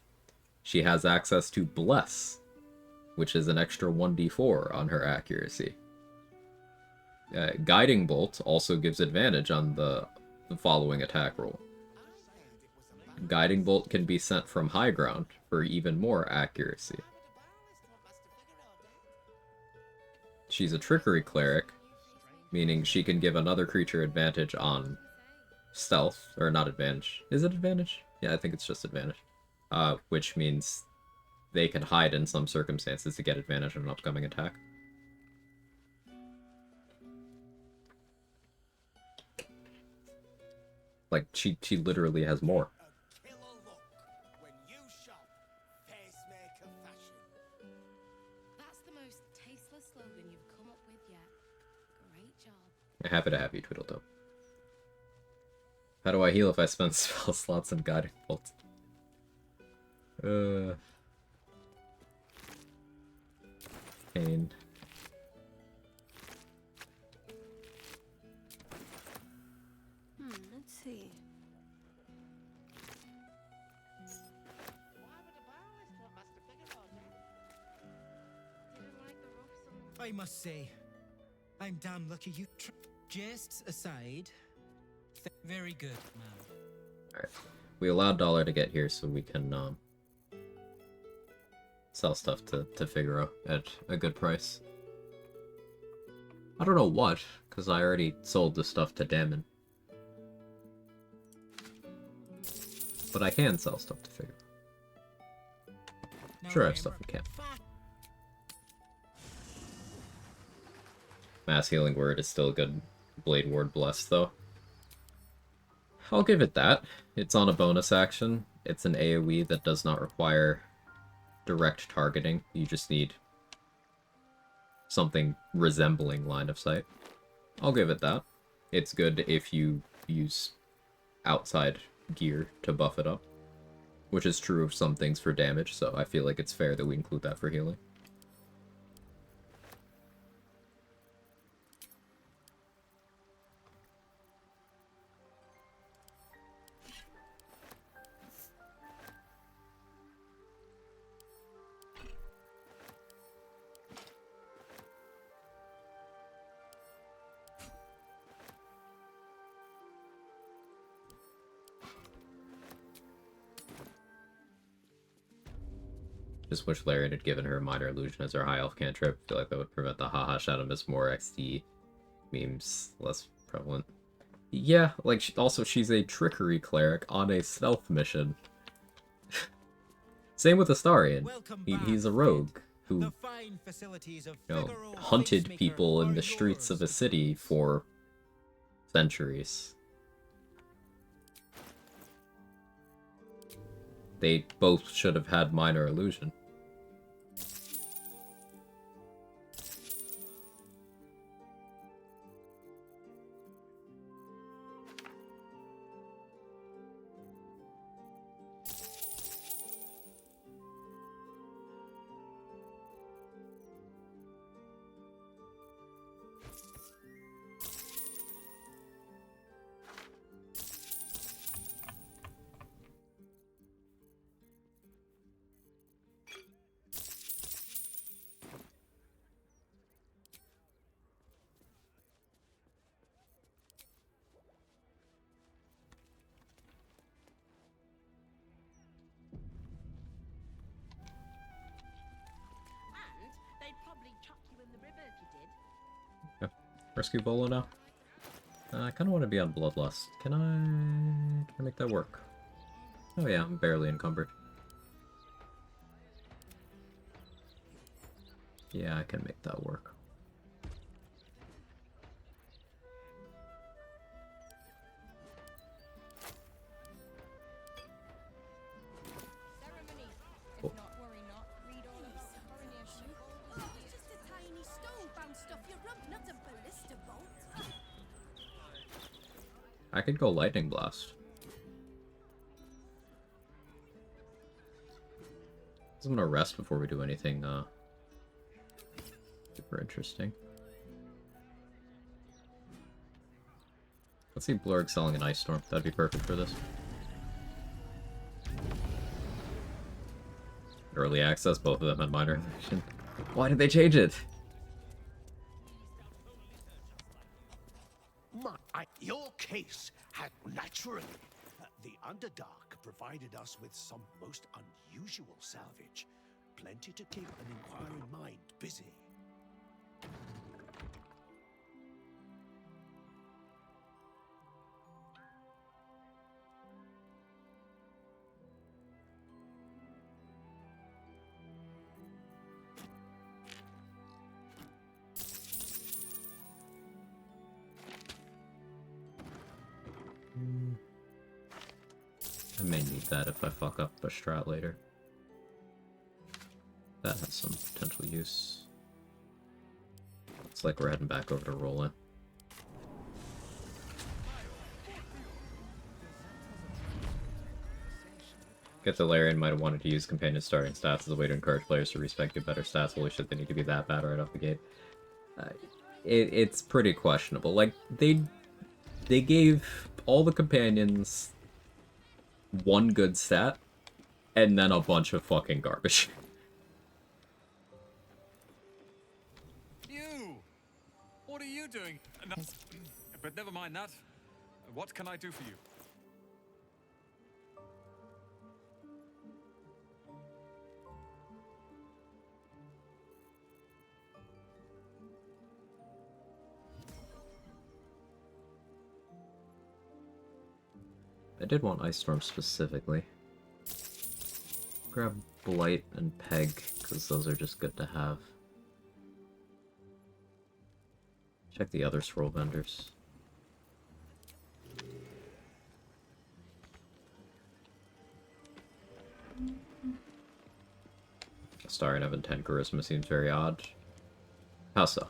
She has access to Bless, which is an extra 1d4 on her accuracy. Guiding Bolt also gives advantage on the following attack roll. Guiding Bolt can be sent from high ground for even more accuracy. She's a Trickery Cleric, meaning she can give another creature advantage on stealth, or not advantage. Is it advantage? Yeah, I think it's just advantage. Which means they can hide in some circumstances to get advantage on an upcoming attack. Like, she literally has more. That's the most tasteless slogan you've come up with yet. Great job. I'm happy to have you, Tweedledum. How do I heal if I spend spell slots and Guiding Bolt? Pain. Let's see. I must say, I'm damn lucky you Jests aside, very good, man. Alright. We allowed Dollar to get here so we can sell stuff to Figaro at a good price. I don't know what, because I already sold the stuff to Damon. But I can sell stuff to Figaro. Sure, I have stuff I can. Mass Healing Word is still a good Blade Ward Bless, though. I'll give it that. It's on a bonus action. It's an AoE that does not require direct targeting. You just need something resembling line of sight. I'll give it that. It's good if you use outside gear to buff it up, which is true of some things for damage, so I feel like it's fair that we include that for healing. Just wish Larian had given her a Minor Illusion as her high elf cantrip. I feel like that would prevent the haha Shadow Miss more XD memes less prevalent. Yeah, like, she's a trickery cleric on a stealth mission. Same with Astarion. He's a rogue who, hunted people in the streets of a city for centuries. They both should have had Minor Illusion. Rescue Bolo now? I kind of want to be on Bloodlust. Can I make that work? Oh yeah, I'm barely encumbered. Yeah, I can make that work. Cool. I could go Lightning Blast. I'm gonna rest before we do anything super interesting. Let's see Blurg selling an Ice Storm. That'd be perfect for this. Early access, both of them had Minor Illusion. Why did they change it? Your case had naturally. The Underdark provided us with some most unusual salvage. Plenty to keep an inquiring mind busy. I may need that if I fuck up a strat later. That has some potential use. Looks like we're heading back over to Roland. Get the Larian might have wanted to use companion starting stats as a way to encourage players to respect your better stats. Holy shit, they need to be that bad right off the gate. It's pretty questionable. Like, they gave all the companions one good stat, and then a bunch of fucking garbage. You! What are you doing? But never mind that. What can I do for you? I did want Ice Storm specifically. Grab Blight and Peg, because those are just good to have. Check the other scroll vendors. Star and Evan 10 Charisma seems very odd. How so?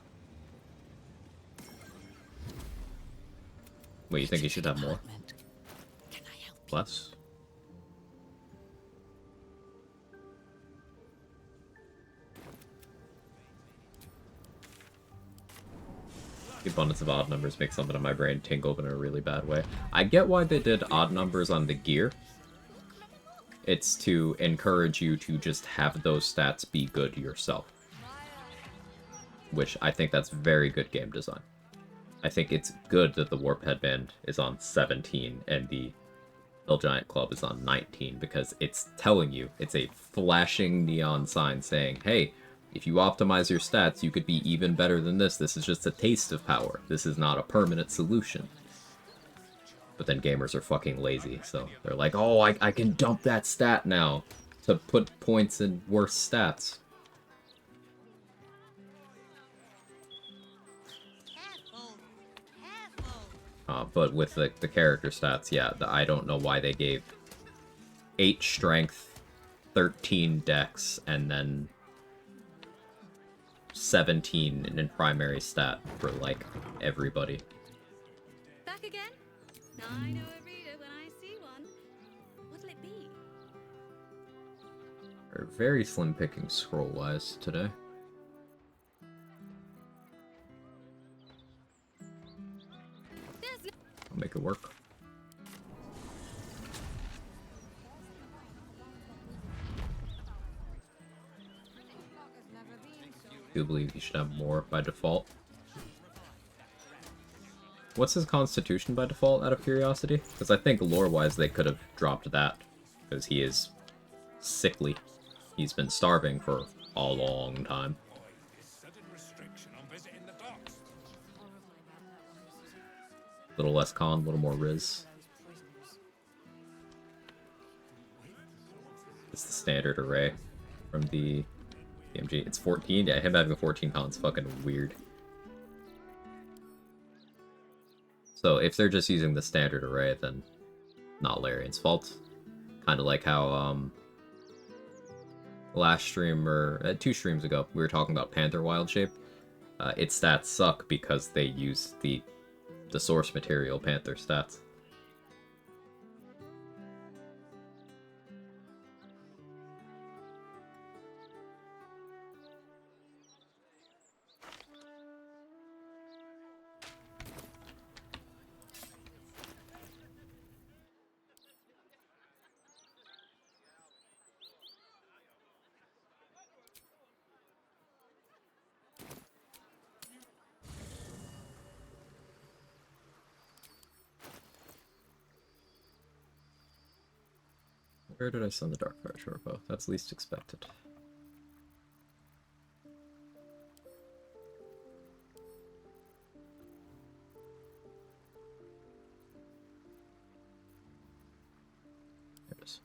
Wait, you think he should have more? Less? The abundance of odd numbers makes something in my brain tingle, but in a really bad way. I get why they did odd numbers on the gear. It's to encourage you to just have those stats be good yourself. Which I think that's very good game design. I think it's good that the Warp Headband is on 17 and the Hill Giant Club is on 19, because it's telling you, it's a flashing neon sign saying, hey, if you optimize your stats, you could be even better than this. This is just a taste of power. This is not a permanent solution. But then gamers are fucking lazy, so they're like, oh, I can dump that stat now to put points in worse stats. But with the character stats, yeah, I don't know why they gave 8 strength, 13 dex, and then 17 in primary stat for, like, everybody. Back again? I know a reader when I see one. What'll it be? We're very slim picking scroll-wise today. I'll make it work. I do believe you should have more by default. What's his constitution by default, out of curiosity? Because I think lore-wise they could have dropped that, because he is sickly. He's been starving for a long time. A little less con, a little more Riz. It's the standard array from the MG. It's 14? Yeah, him having a 14 pound's fucking weird. So if they're just using the standard array, then not Larian's fault. Kind of like how last stream, or 2 streams ago, we were talking about Panther Wild Shape. Its stats suck because they use the source material Panther stats. Where did I send the Darkfire Shortbow? That's least expected. There it is.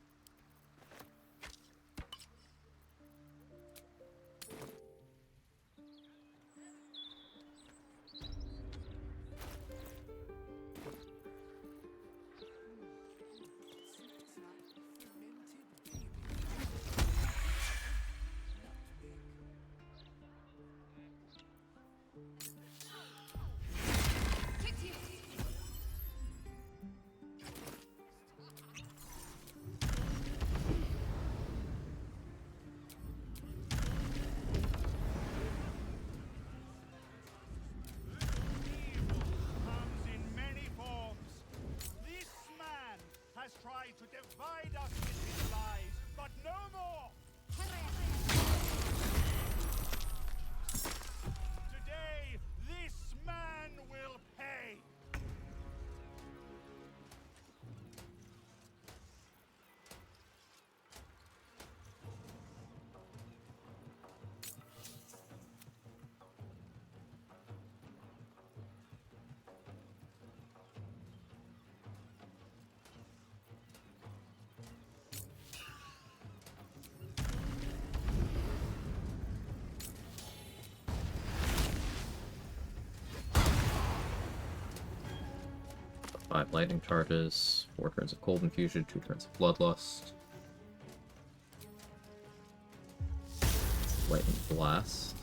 5 lightning charges, 4 turns of cold infusion, 2 turns of bloodlust. Lightning blast.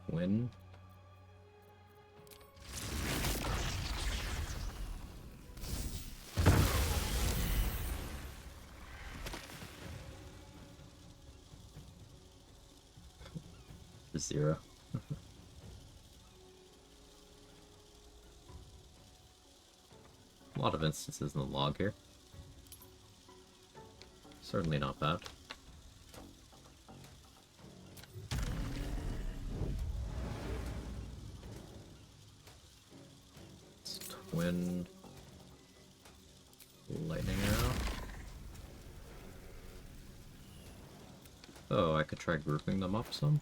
Twin. Zero. A lot of instances in the log here. Certainly not bad. It's twin lightning arrow. Oh, I could try grouping them up some.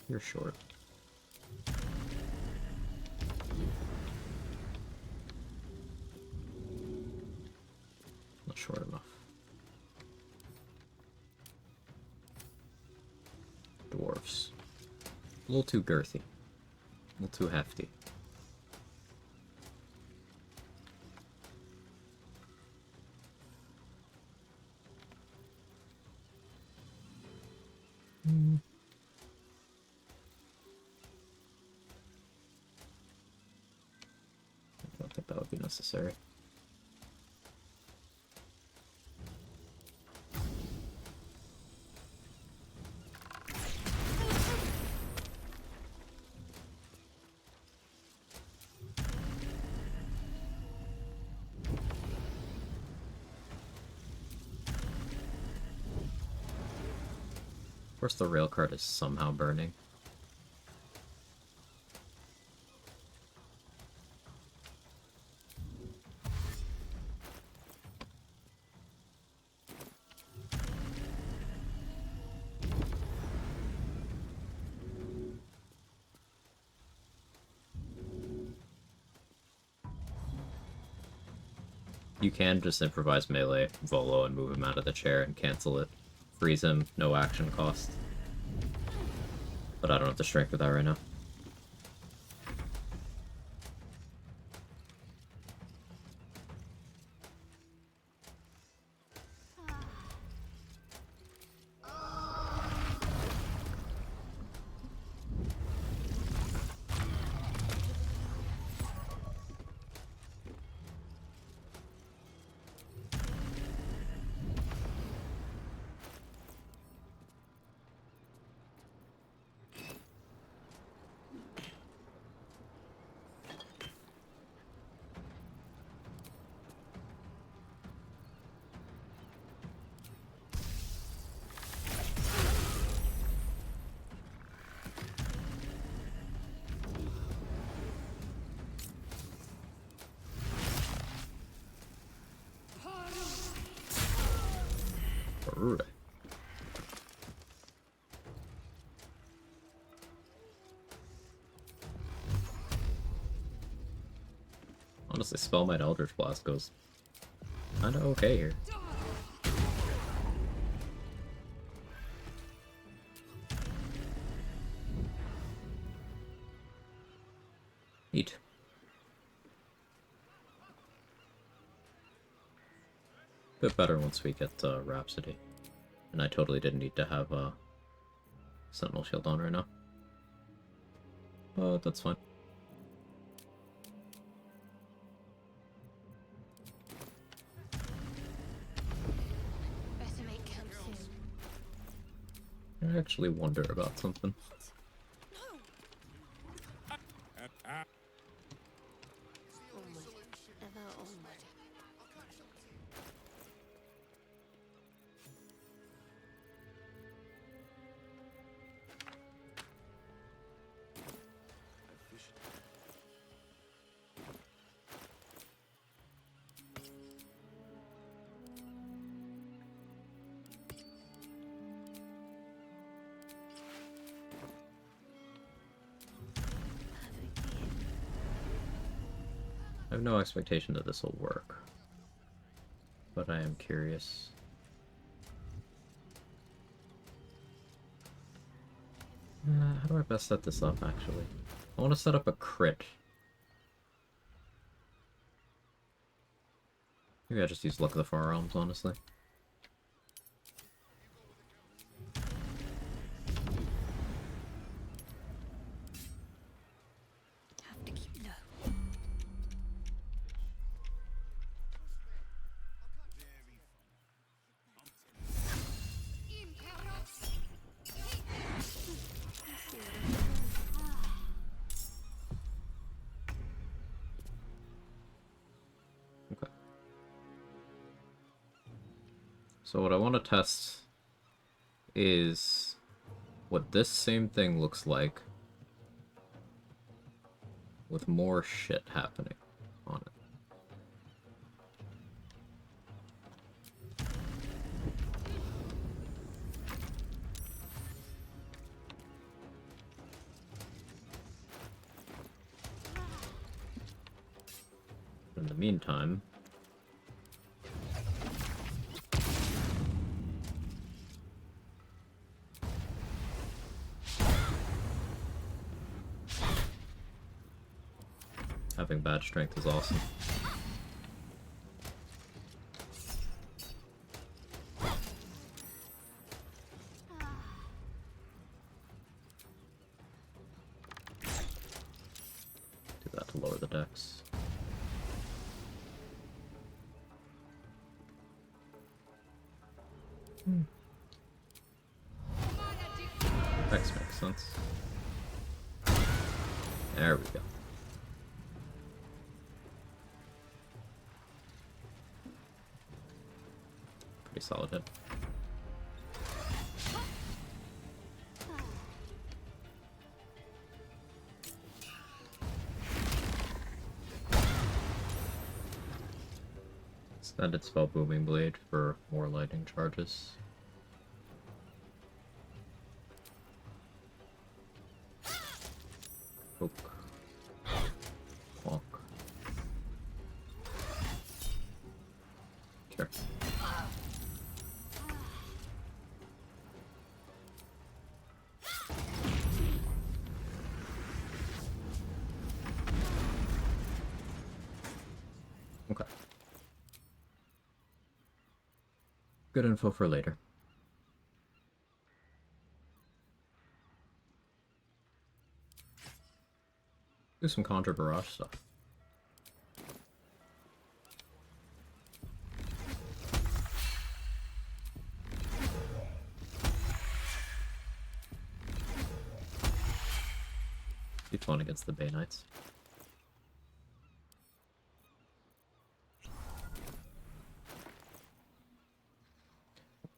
You're short. Not short enough. Dwarves. A little too girthy. A little too hefty. I don't think that would be necessary. Of course, the rail cart is somehow burning. You can just improvise melee Volo and move him out of the chair and cancel it. Freeze him, no action cost. But I don't have the strength for that right now. Alright. Honestly, Spellmight Eldritch Blast goes kinda okay here. Neat. Bit better once we get Rhapsody. And I totally didn't need to have Sentinel Shield on right now. But that's fine. Better make camp soon. I actually wonder about something. Onward, ever onward. I have no expectation that this will work, but I am curious. how do I best set this up, actually? I want to set up a crit. Maybe I just use Luck of the Far Realms, honestly. Have to keep low. Okay. So what I want to test is what this same thing looks like with more shit happening on it. In the meantime, having bad strength is awesome. Do that to lower the dex. Dex makes sense. There we go. Pretty solid hit. Extended spell Booming Blade for more lightning charges. Poke. Walk. Sure. Okay. Good info for later. Do some Conjure Barrage stuff. Be fun against the Bay Knights.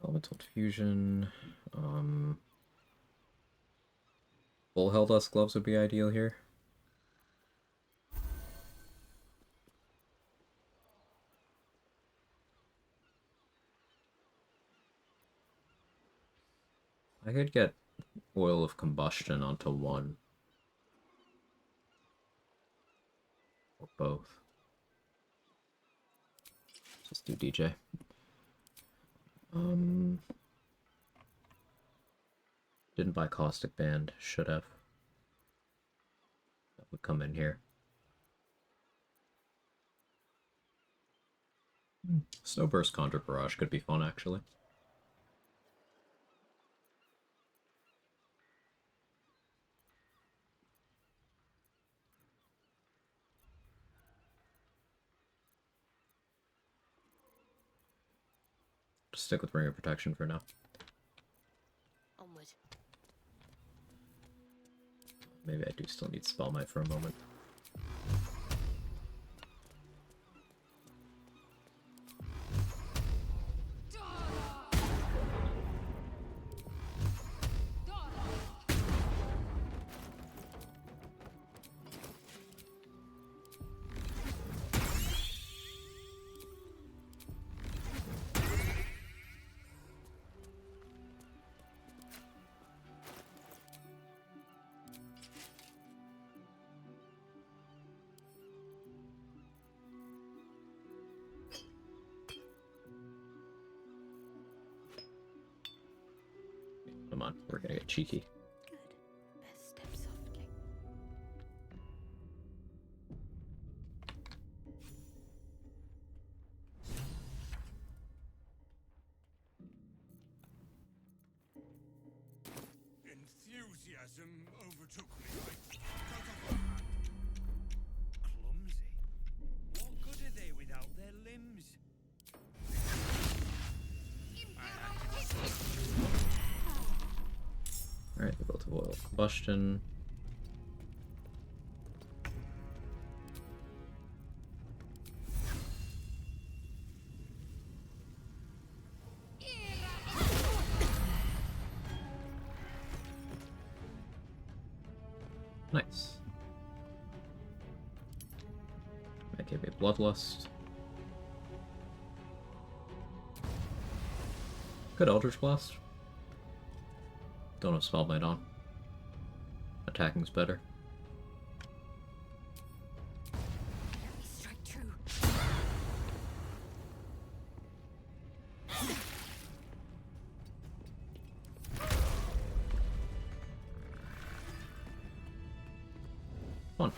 Elemental Fusion. Full Helldust Gloves would be ideal here. I could get Oil of Combustion onto one. Or both. Just do DJ. Didn't buy Caustic Band. Should have. That would come in here. Snowburst Conjure Barrage could be fun, actually. Just stick with Ring of Protection for now. Onward. Maybe I do still need Spell Might for a moment. Come on, we're gonna get cheeky. Good. Best enthusiasm overtook me. Clumsy. What good are they without their limbs? Alright, they built a oil combustion. Nice. That gave me Bloodlust. Good Eldritch Blast. Don't have Spellbite on. Attacking's better. Let me strike true. Fun.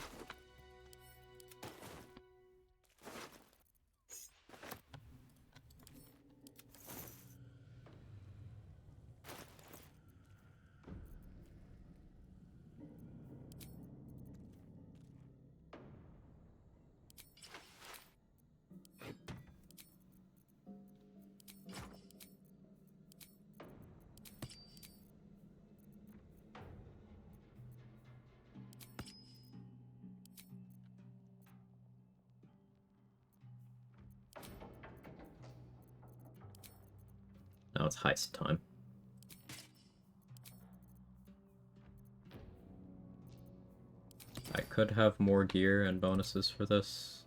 Now it's heist time. I could have more gear and bonuses for this,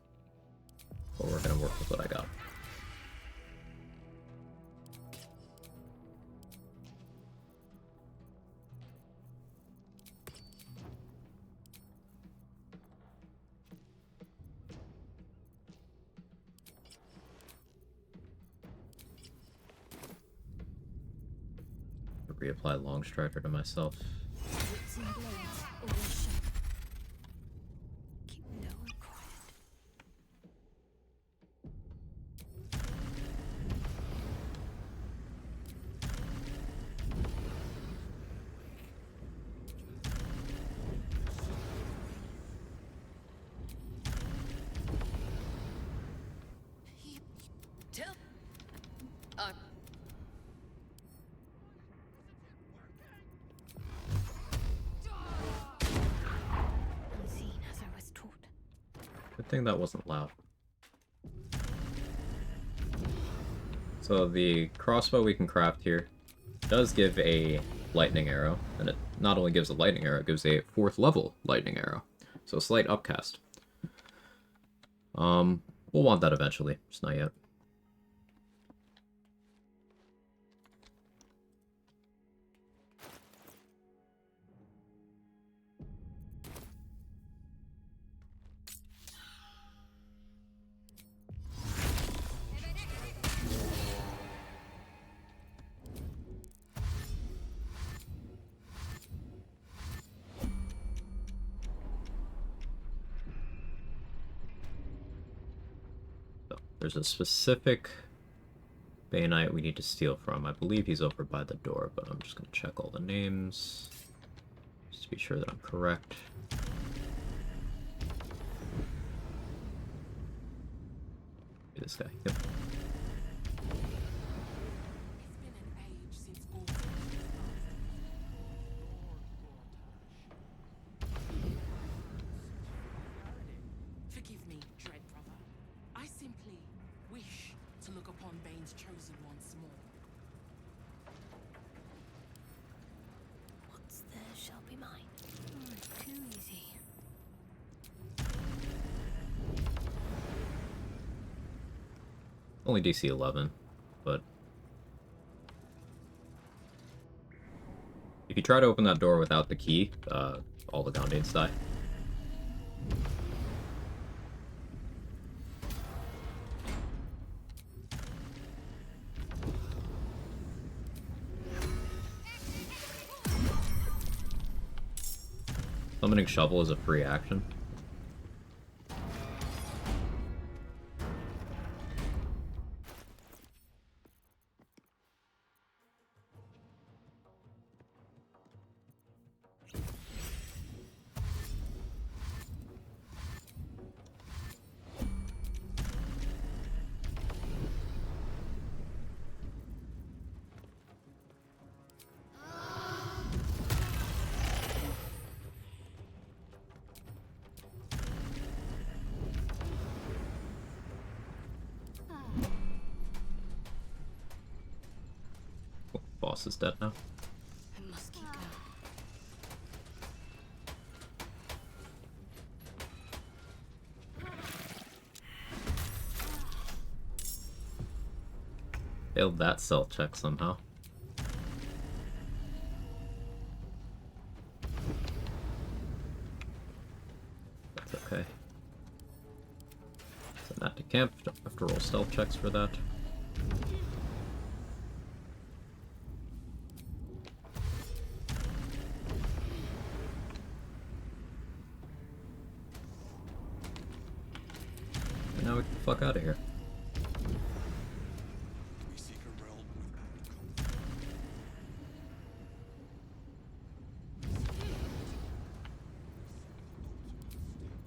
but we're gonna work with what I got. Reapply Long Striker to myself. Wits and blades, always sharp. Keep low and quiet. Tell. Unseen as I was taught. Good thing that wasn't loud. So the crossbow we can craft here does give a lightning arrow, and it not only gives a lightning arrow, it gives a 4th level lightning arrow. So a slight upcast. We'll want that eventually, just not yet. There's a specific Bay Knight we need to steal from. I believe he's over by the door, but I'm just going to check all the names. Just to be sure that I'm correct. This guy, yep. Forgive me, dread brother. I simply wish to look upon Bane's chosen once more. What's theirs shall be mine. Too easy. Only DC 11, but if you try to open that door without the key, all the Gondanes die. Summoning Shovel is a free action. boss is dead now. I must keep going. Failed that stealth check somehow. That's okay. Send that to camp. Don't have to roll stealth checks for that. And now we can fuck out of here. We seek a realm without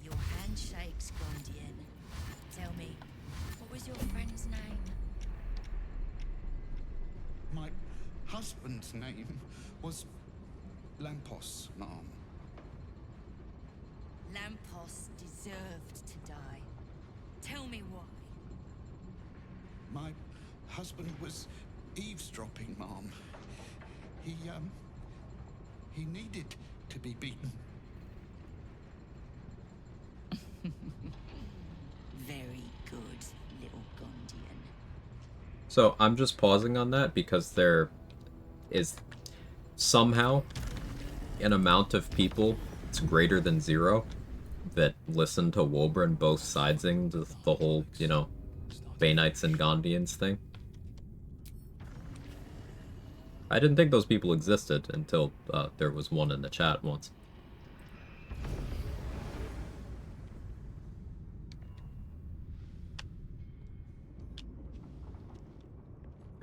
Your handshakes, Gondian. Tell me, what was your friend's name? My husband's name was Lampos, Mom. Lampos deserved to die. Tell me why. My husband was eavesdropping, Mom. He needed to be beaten. Very good, little Gondian. So I'm just pausing on that because there is somehow an amount of people, it's greater than 0, that listen to Wobran both sidesing the whole, you know, Bay Knights and Gondians thing. I didn't think those people existed until there was one in the chat once.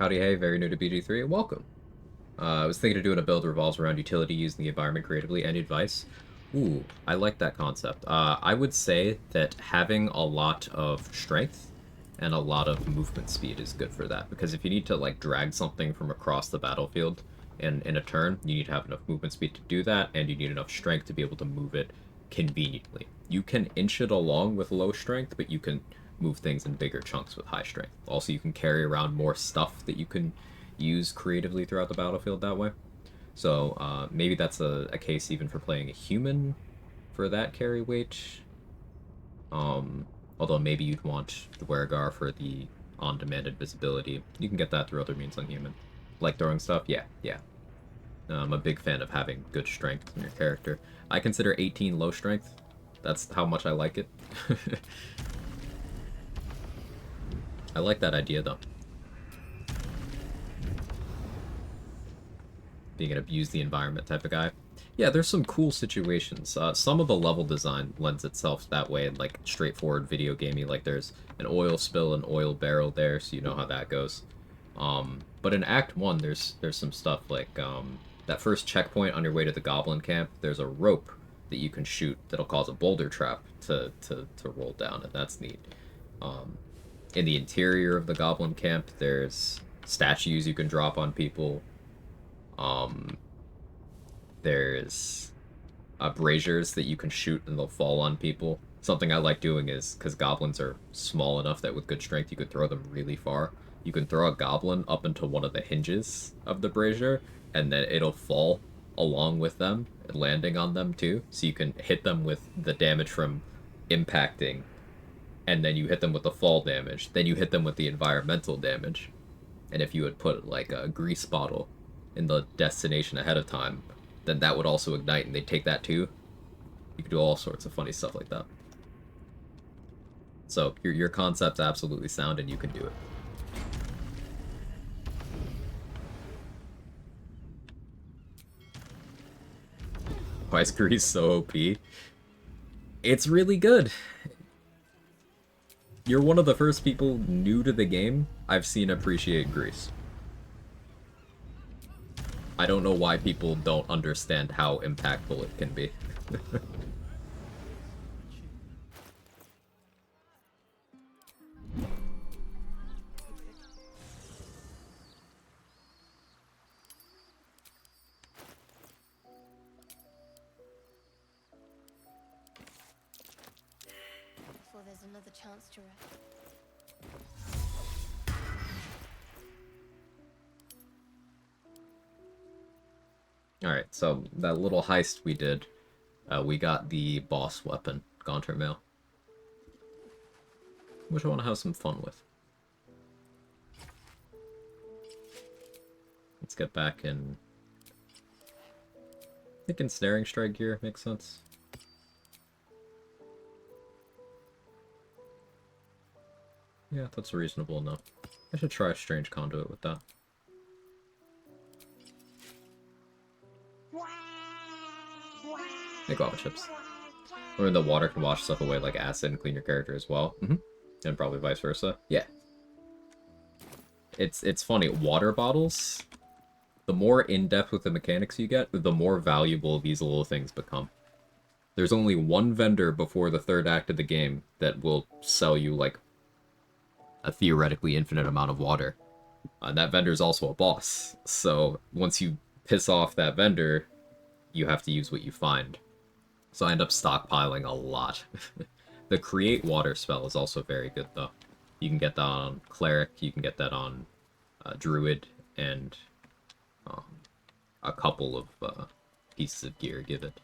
Howdy hey, very new to BG3, welcome. I was thinking of doing a build that revolves around utility using the environment creatively. Any advice? Ooh, I like that concept. I would say that having a lot of strength and a lot of movement speed is good for that, because if you need to like drag something from across the battlefield in a turn, you need to have enough movement speed to do that, and you need enough strength to be able to move it conveniently. You can inch it along with low strength, but you can move things in bigger chunks with high strength. Also, you can carry around more stuff that you can use creatively throughout the battlefield that way. So maybe that's a case even for playing a human for that carry weight. Although maybe you'd want the Weregar for the on-demand invisibility. You can get that through other means on human. Like throwing stuff? Yeah. I'm a big fan of having good strength in your character. I consider 18 low strength. That's how much I like it. I like that idea, though. Being an abuse the environment type of guy. Yeah, there's some cool situations. Some of the level design lends itself that way in like straightforward video gamey. Like there's an oil spill, an oil barrel there, so you know how that goes. But in Act 1, there's some stuff like that first checkpoint on your way to the Goblin camp. There's a rope that you can shoot that'll cause a boulder trap to roll down, and that's neat. In the interior of the Goblin camp, there's statues you can drop on people. There's braziers that you can shoot and they'll fall on people. Something I like doing is, because goblins are small enough that with good strength you could throw them really far, you can throw a goblin up into one of the hinges of the brazier, and then it'll fall along with them, landing on them too. So you can hit them with the damage from impacting, and then you hit them with the fall damage. Then you hit them with the environmental damage. And if you had put like a grease bottle in the destination ahead of time, then that would also ignite and they'd take that too. You could do all sorts of funny stuff like that. So your concept's absolutely sound and you can do it. Why is grease so OP? It's really good. You're one of the first people new to the game I've seen appreciate grease. I don't know why people don't understand how impactful it can be. Before there's another chance to rest. Alright, so that little heist we did, we got the boss weapon, Gaunter Mail, which I want to have some fun with. Let's get back in... I think Ensnaring Strike gear makes sense. Yeah, that's reasonable enough. I should try a Strange Conduit with that. Make lava chips. Or the water can wash stuff away like acid and clean your character as well. And probably vice versa. Yeah. It's funny, water bottles, the more in-depth with the mechanics you get, the more valuable these little things become. There's only one vendor before the third act of the game that will sell you, like, a theoretically infinite amount of water. And that vendor is also a boss. So once you piss off that vendor, you have to use what you find. So I end up stockpiling a lot. The Create Water spell is also very good, though. You can get that on Cleric, you can get that on Druid, and a couple of pieces of gear give it.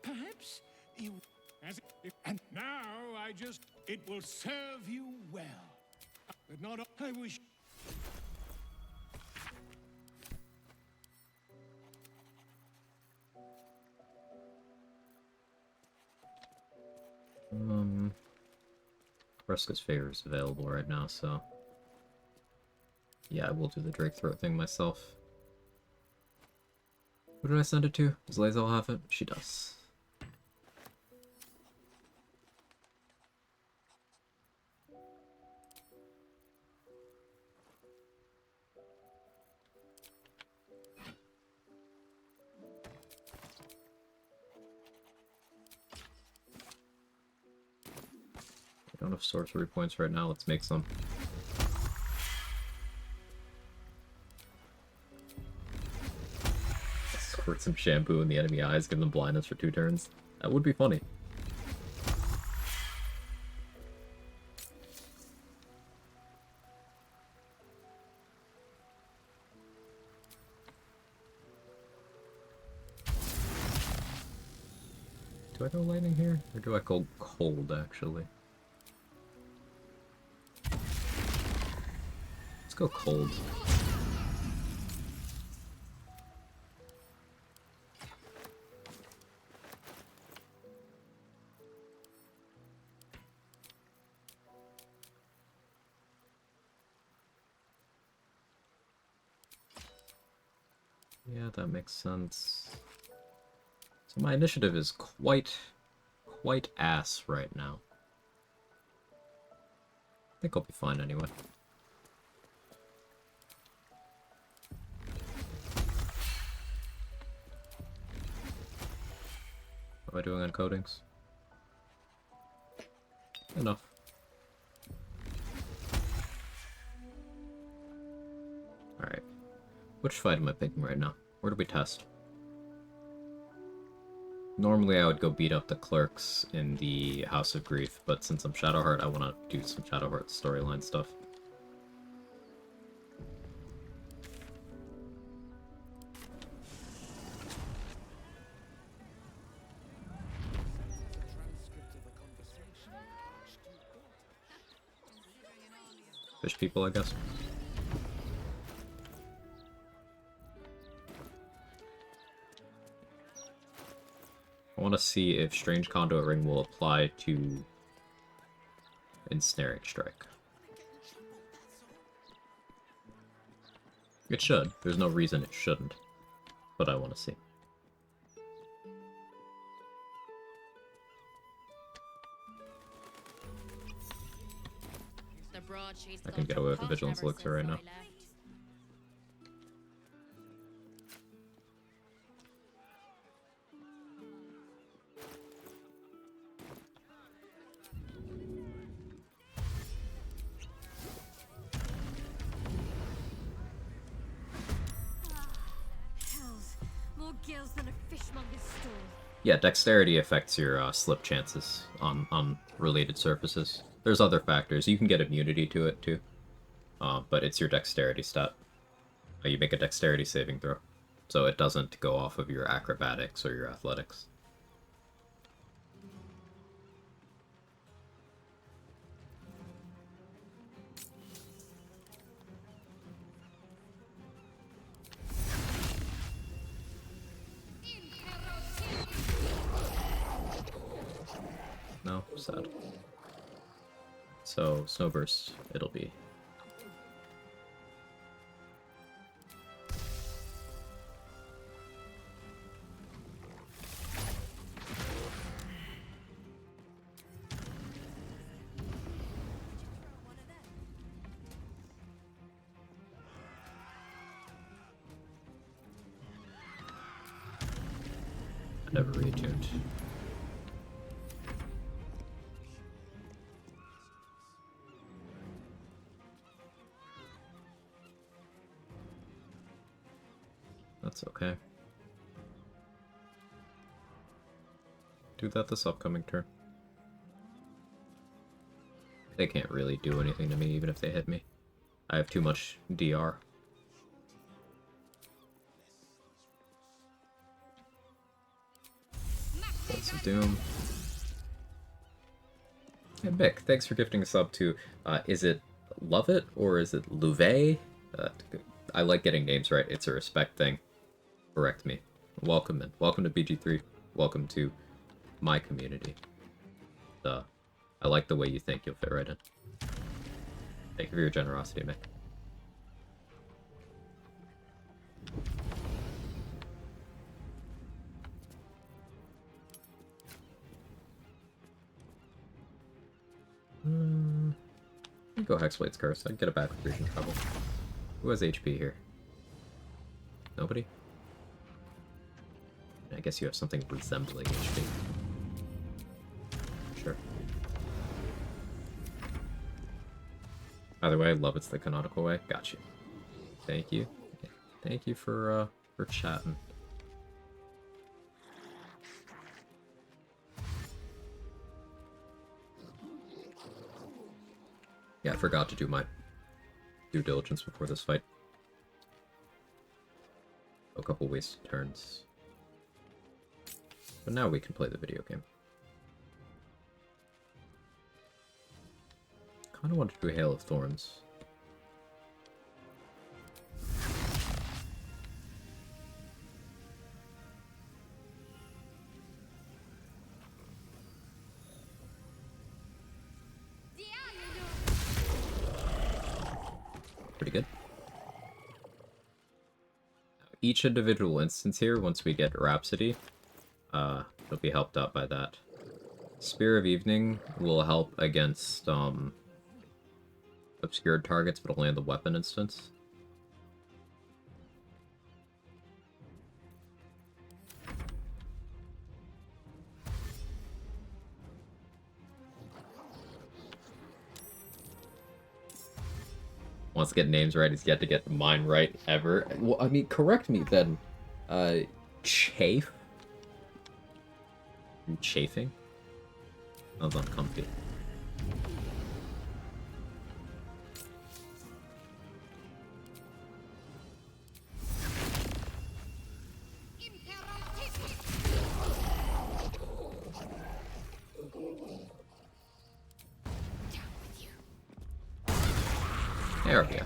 Perhaps you... And now I just... It will serve you well. But not... I wish... Kreska's Favor is available right now, so... Yeah, I will do the Drake Throat thing myself. Who did I send it to? Does Lae'zel have it? She does. I don't have sorcery points right now, let's make some. Squirt some shampoo in the enemy eyes, give them blindness for 2 turns. That would be funny. Do I go lightning here? Or do I go cold, actually? Let's go cold. Yeah, that makes sense. So my initiative is quite ass right now. I think I'll be fine anyway. What am I doing on coatings? Enough. Alright. Which fight am I picking right now? Where do we test? Normally I would go beat up the clerks in the House of Grief, but since I'm Shadowheart, I want to do some Shadowheart storyline stuff. Fish people, I guess. I want to see if Strange Conduit Ring will apply to Ensnaring Strike. It should. There's no reason it shouldn't. But I want to see. I can get away with the Vigilance Elixir right now. Yeah, dexterity affects your slip chances on related surfaces. There's other factors. You can get immunity to it too, but it's your dexterity stat. You make a dexterity saving throw, so it doesn't go off of your acrobatics or your athletics. No, sad. So, Snowburst, it'll be. I never reattuned. That's okay. Do that this upcoming turn. They can't really do anything to me even if they hit me. I have too much DR. That's a Doom. Hey Mick, thanks for gifting a sub to, is it Love It or is it Louvet? I like getting names right, it's a respect thing. Correct me. Welcome in. Welcome to BG3. Welcome to my community. I like the way you think, you'll fit right in. Thank you for your generosity, Mick. Go Hexblade's Curse. I'd get it back with Region Trouble. Who has HP here? Nobody? I guess you have something resembling HP. Sure. Either way, I love it's the canonical way. Got you. Thank you. Thank you for chatting. Yeah, I forgot to do my due diligence before this fight. A couple wasted turns. But now we can play the video game. Kinda wanted to do Hail of Thorns. Pretty good. Each individual instance here, once we get Rhapsody, it'll be helped out by that. Spear of Evening will help against obscured targets, but only on the weapon instance. Wants to get names right, he's yet to get mine right ever. Well, I mean, correct me then. Chafe? Are you chafing? Sounds uncomfy. There we go.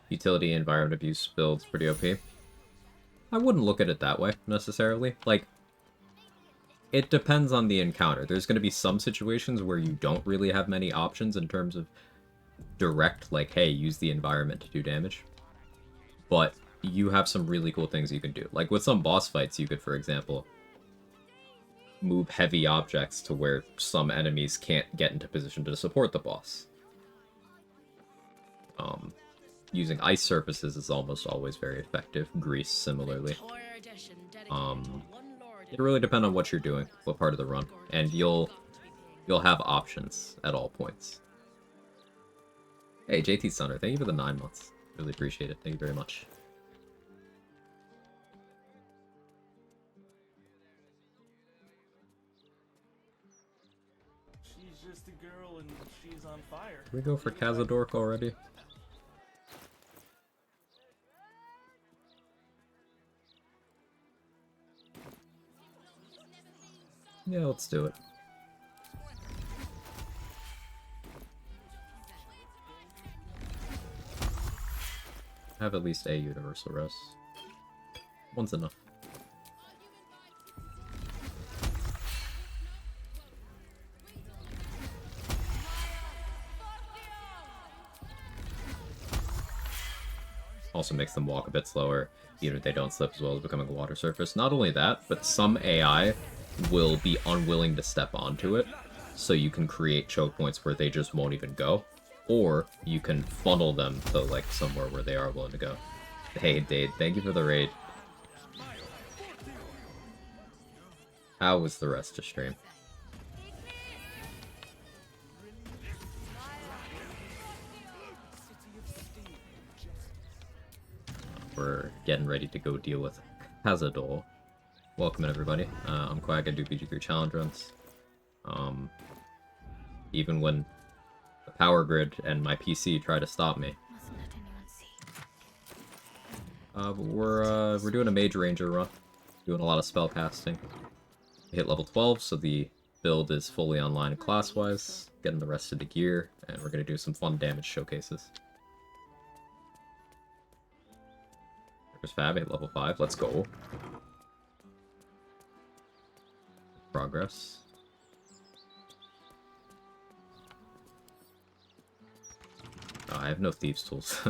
Utility environment abuse builds pretty OP. I wouldn't look at it that way, necessarily. Like, it depends on the encounter. There's going to be some situations where you don't really have many options in terms of direct, like, hey, use the environment to do damage. But you have some really cool things you can do. Like, with some boss fights, you could, for example, move heavy objects to where some enemies can't get into position to support the boss. Using ice surfaces is almost always very effective. Grease, similarly. It really depends on what you're doing, what part of the run, and you'll have options at all points. Hey, JT Sunner, thank you for the 9 months. Really appreciate it. Thank you very much. She's just a girl and she's on fire. Can we go for Cazadork already? Yeah, let's do it. Have at least a universal rest. One's enough. Also makes them walk a bit slower, even if they don't slip as well as becoming a water surface. Not only that, but some AI will be unwilling to step onto it, so you can create choke points where they just won't even go, or you can funnel them to like somewhere where they are willing to go. Hey Dade, thank you for the raid. How was the rest of stream? We're getting ready to go deal with Cazador. Welcome in, everybody. I'm Quag, I do BG3 challenge runs. Even when the power grid and my PC try to stop me. We're doing a Mage Ranger run. Doing a lot of spell casting. We hit level 12, so the build is fully online class-wise. Getting the rest of the gear, and we're gonna do some fun damage showcases. There's Fab at level 5. Let's go. Progress. Oh, I have no thieves tools.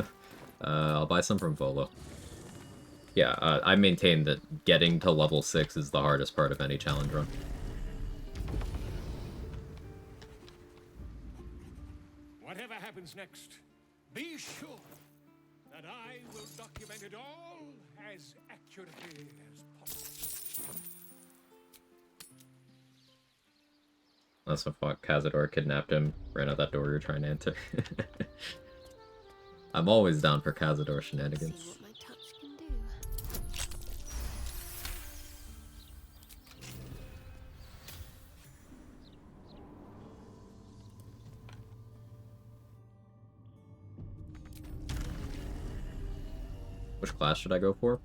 I'll buy some from Volo. Yeah, I maintain that getting to level 6 is the hardest part of any challenge run. Whatever happens next, be sure that I will document it all as accurately as possible. That's what fuck. Cazador kidnapped him, ran out that door you're trying to enter. I'm always down for Cazador shenanigans. Which class should I go for?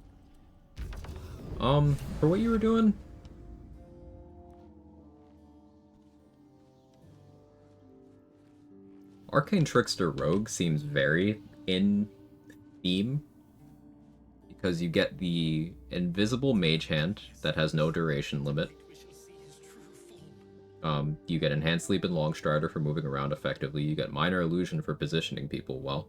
For what you were doing? Arcane Trickster Rogue seems very in theme, because you get the invisible mage hand that has no duration limit. You get Enhanced Sleep and Long Strider for moving around effectively. You get Minor Illusion for positioning people well.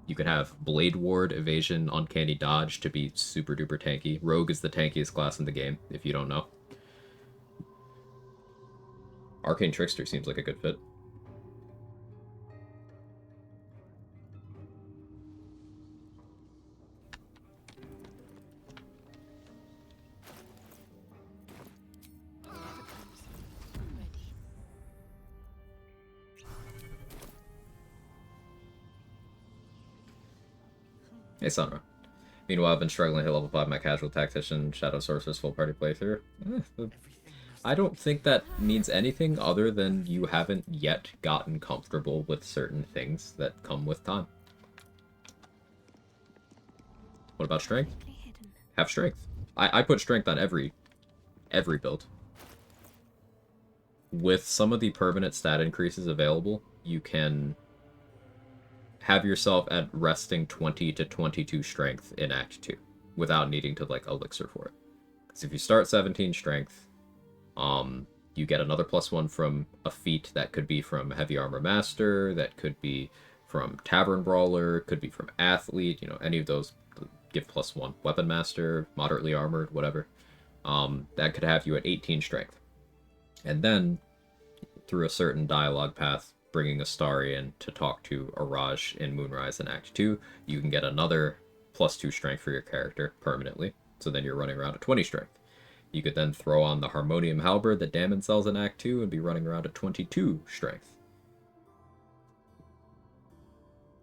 You can have Blade Ward, Evasion, Uncanny Dodge to be super duper tanky. Rogue is the tankiest class in the game, if you don't know. Arcane Trickster seems like a good fit. Hey, Sonra. Meanwhile, I've been struggling to hit level 5 my casual tactician, Shadow Sorceress full party playthrough. I don't think that means anything other than you haven't yet gotten comfortable with certain things that come with time. What about strength? Have strength. I put strength on every build. With some of the permanent stat increases available, you can have yourself at resting 20 to 22 strength in Act 2 without needing to, like, elixir for it. Because if you start 17 strength, you get another +1 from a feat that could be from Heavy Armor Master, that could be from Tavern Brawler, could be from Athlete, you know, any of those give +1. Weapon Master, Moderately Armored, whatever. That could have you at 18 strength. And then, through a certain dialogue path, bringing Astarion to talk to Araj in Moonrise in Act 2, you can get another +2 strength for your character permanently. So then you're running around at 20 strength. You could then throw on the Harmonium Halberd that Damon sells in Act 2 and be running around at 22 strength.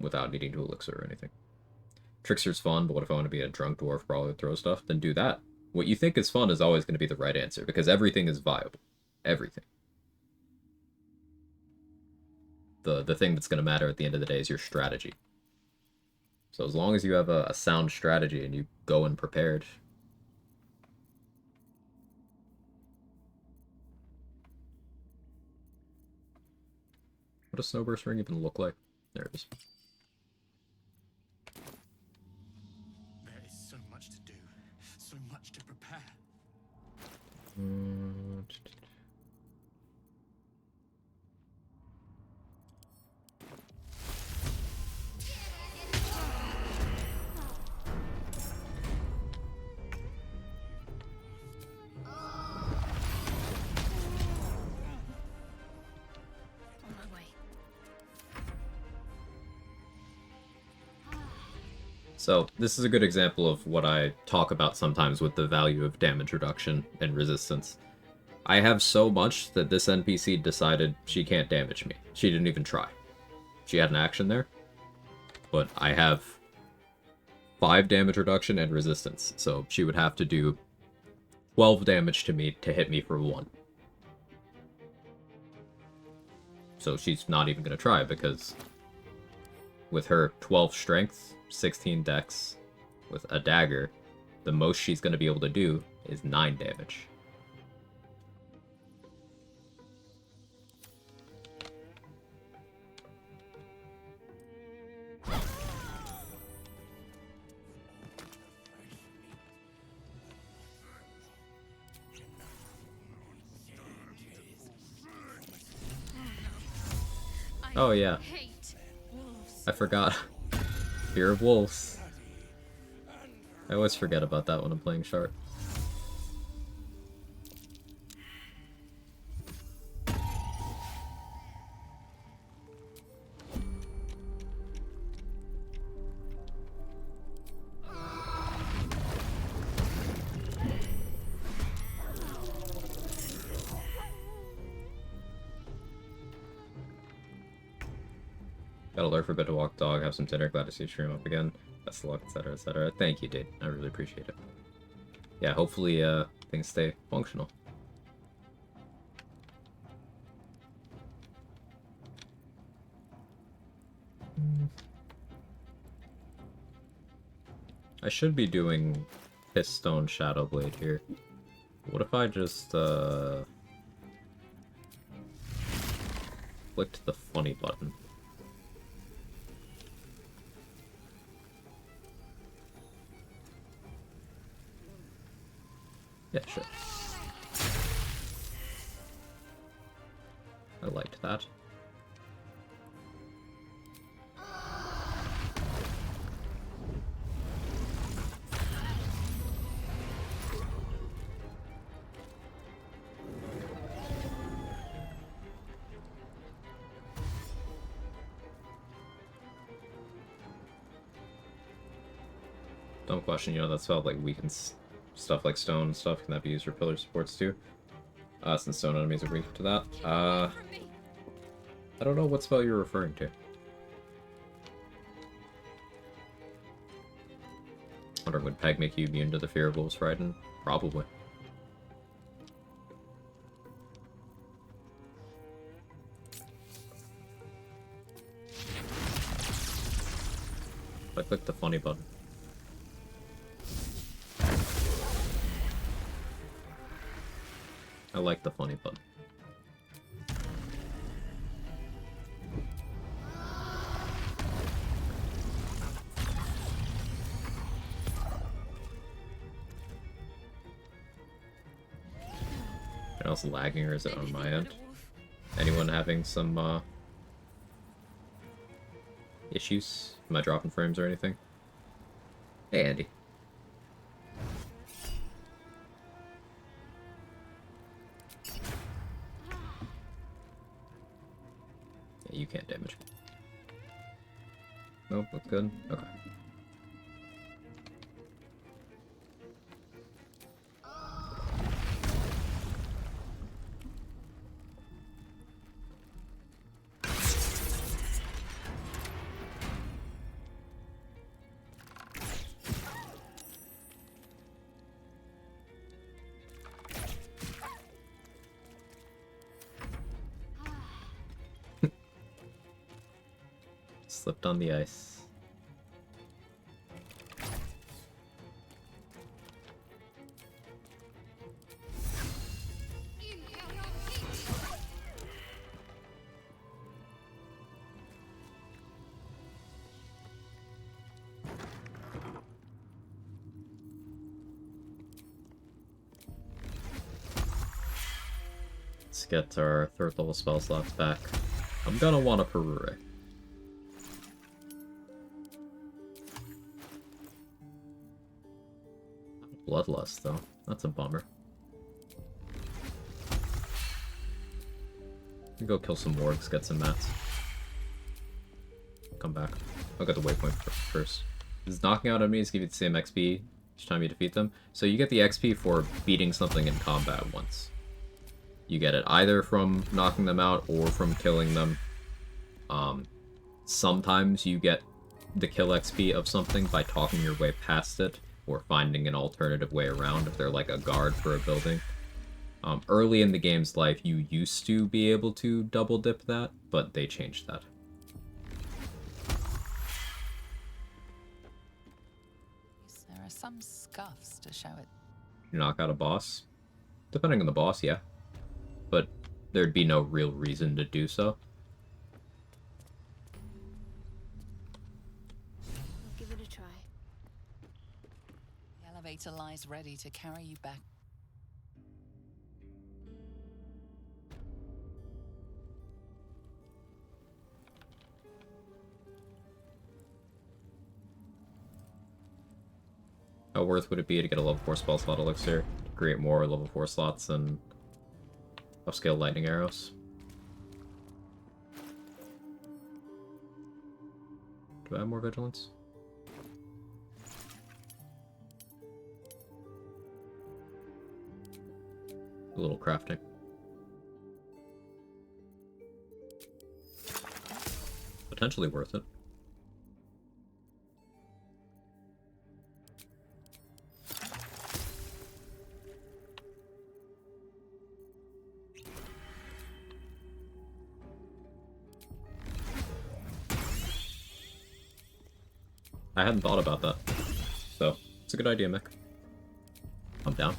Without needing to elixir or anything. Trickster's fun, but what if I want to be a drunk dwarf brawler that throws stuff? Then do that. What you think is fun is always going to be the right answer, because everything is viable. everything. The thing that's going to matter at the end of the day is your strategy. So as long as you have a sound strategy and you go in prepared. What does Snowburst Ring even look like? There it is. There is so much to do, so much to prepare. On my way. So this is a good example of what I talk about sometimes with the value of damage reduction and resistance. I have so much that this NPC decided she can't damage me. She didn't even try. She had an action there, but I have 5 damage reduction and resistance, so she would have to do 12 damage to me to hit me for 1. So she's not even going to try, because with her 12 strength, 16 dex, with a dagger, the most she's going to be able to do is 9 damage. Oh yeah, I forgot. Fear of wolves. I always forget about that when I'm playing Shark. Got to lurk for a bit to walk dog, have some dinner, glad to see you stream up again. Best of luck, etc, etc. Thank you, dude. I really appreciate it. Yeah, hopefully things stay functional. I should be doing Pistone Shadowblade here. What if I just clicked the funny button? Yeah, sure. I liked that. Dumb question, you know that spell like weakens stuff like stone and stuff. Can that be used for pillar supports too? Since stone enemies are weak to that. I don't know what spell you're referring to. Wondering, would Peg make you immune to the fear of wolves riding? Probably. I clicked the funny button. I like the funny button. Anyone else lagging, or is it on my end? Anyone having some issues? Am I dropping frames or anything? Hey, Andy. Yeah, you can't damage me. Nope, that's good. Okay. Slipped on the ice. Let's get our 3rd level spell slots back. I'm gonna want a Perure. Bloodlust, though. That's a bummer. Go kill some wargs, get some mats. Come back. I'll get the waypoint first. Does knocking out enemies give you the same XP each time you defeat them? So you get the XP for beating something in combat once. You get it either from knocking them out or from killing them. Sometimes you get the kill XP of something by talking your way past it, or finding an alternative way around if they're like a guard for a building. Early in the game's life, you used to be able to double dip that, but they changed that. There are some scuffs to show it. You knock out a boss? Depending on the boss, yeah. But there'd be no real reason to do so. I'll give it a try. The elevator lies ready to carry you back. How worth would it be to get a level 4 spell slot elixir, to create more level 4 slots and upscale lightning arrows? Do I have more vigilance? A little crafting. Potentially worth it. I hadn't thought about that. So, it's a good idea, Mick. I'm down.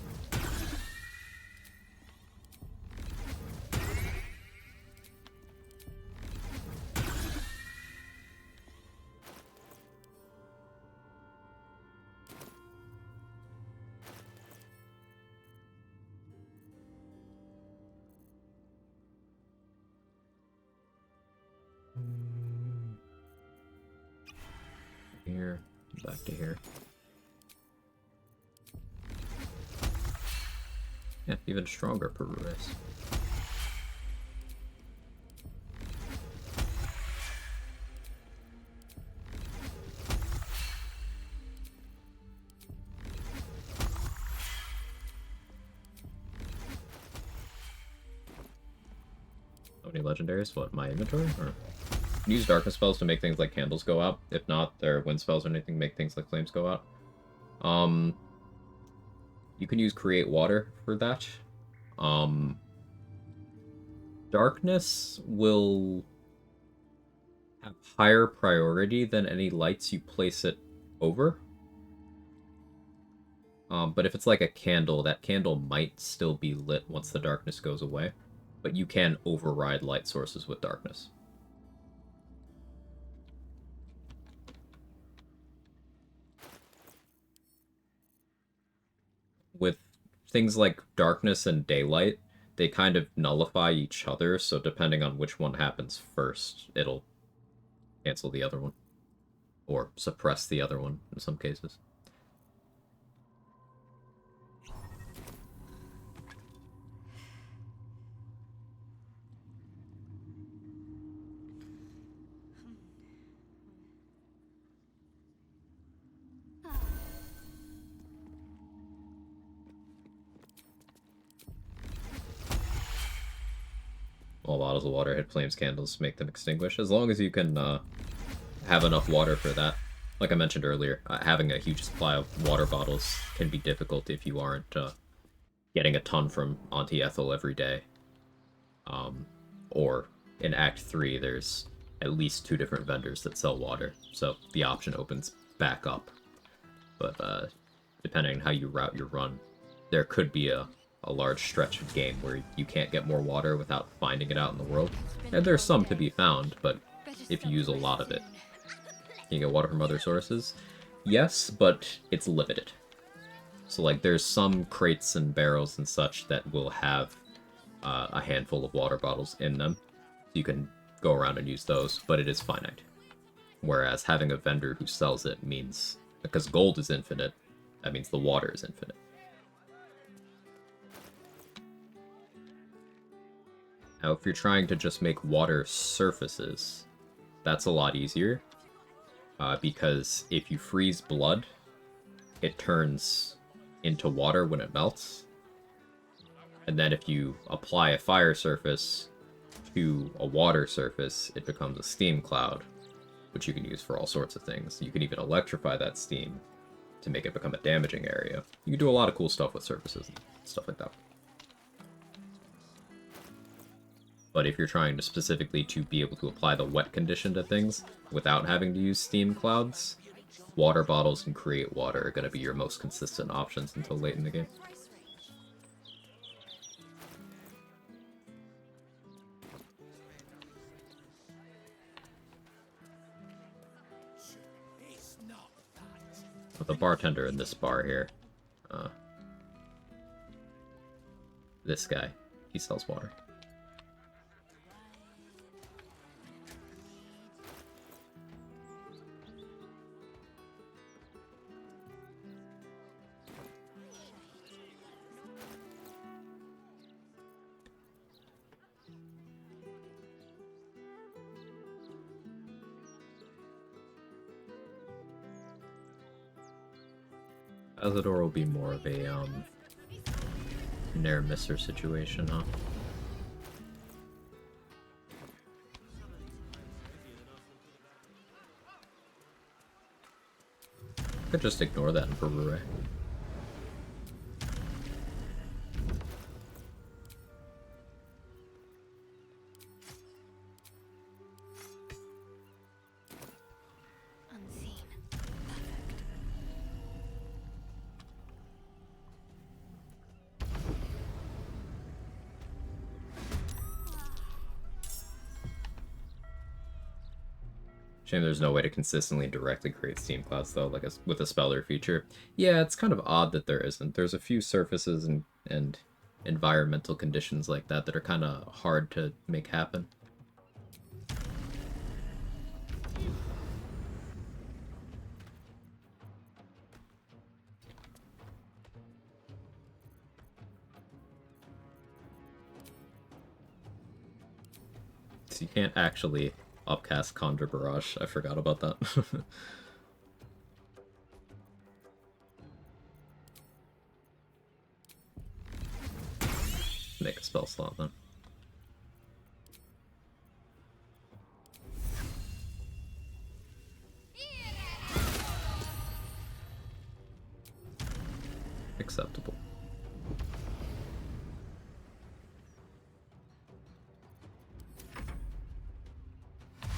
Here, back to here. Yeah, even stronger Perures. How many legendaries? What, my inventory? Or use darkness spells to make things like candles go out. If not, their wind spells or anything make things like flames go out. You can use create water for that. Darkness will have higher priority than any lights you place it over. But if it's like a candle, that candle might still be lit once the darkness goes away. But you can override light sources with darkness. With things like darkness and daylight, they kind of nullify each other, so depending on which one happens first, it'll cancel the other one. Or suppress the other one, in some cases. All bottles of water hit flames candles, make them extinguish, as long as you can have enough water for that. Like I mentioned earlier, having a huge supply of water bottles can be difficult if you aren't getting a ton from Auntie Ethel every day. Or in Act 3, there's at least 2 different vendors that sell water, so the option opens back up. But depending on how you route your run, there could be a large stretch of game where you can't get more water without finding it out in the world. And there's some to be found, but if you use a lot of it. Can you get water from other sources? Yes, but it's limited. So like there's some crates and barrels and such that will have a handful of water bottles in them. You can go around and use those, but it is finite. Whereas having a vendor who sells it means, because gold is infinite, that means the water is infinite. Now, if you're trying to just make water surfaces, that's a lot easier. Because if you freeze blood, it turns into water when it melts. And then if you apply a fire surface to a water surface, it becomes a steam cloud, which you can use for all sorts of things. You can even electrify that steam to make it become a damaging area. You can do a lot of cool stuff with surfaces and stuff like that. But if you're trying to specifically to be able to apply the wet condition to things without having to use steam clouds, water bottles and create water are going to be your most consistent options until late in the game. But the bartender in this bar here, this guy, he sells water. Azador will be more of a, Nair Misser situation, huh? Could just ignore that in Perure. Shame there's no way to consistently directly create steam clouds though, like with a speller feature. Yeah, it's kind of odd that there isn't. There's a few surfaces and environmental conditions like that that are kind of hard to make happen. So you can't actually upcast Conjure Barrage. I forgot about that. Make a spell slot then. Acceptable.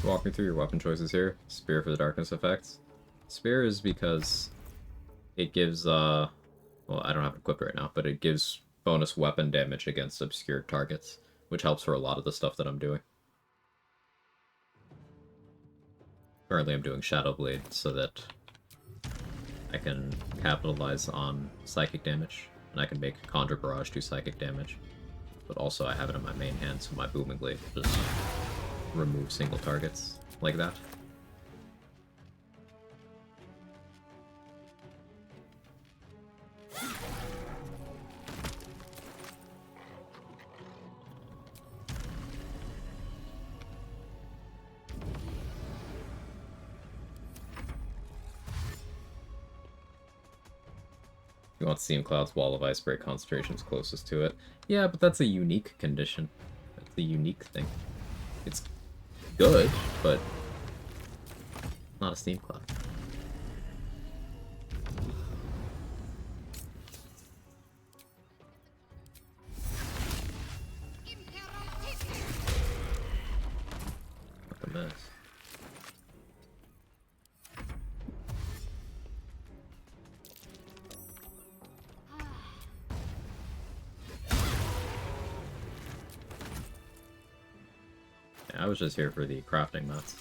Walk me through your weapon choices here. Spear for the darkness effects. Spear is because it gives, well, I don't have it equipped right now, but it gives bonus weapon damage against obscured targets, which helps for a lot of the stuff that I'm doing. Currently I'm doing Shadow Blade so that I can capitalize on psychic damage, and I can make Conjure Barrage do psychic damage. But also I have it in my main hand, so my Booming Blade just remove single targets like that. You want Steam Cloud's Wall of Ice Break concentrations closest to it. Yeah, but that's a unique condition. That's a unique thing. It's good, but not a Steam Cloud. What a mess. I was just here for the crafting mats.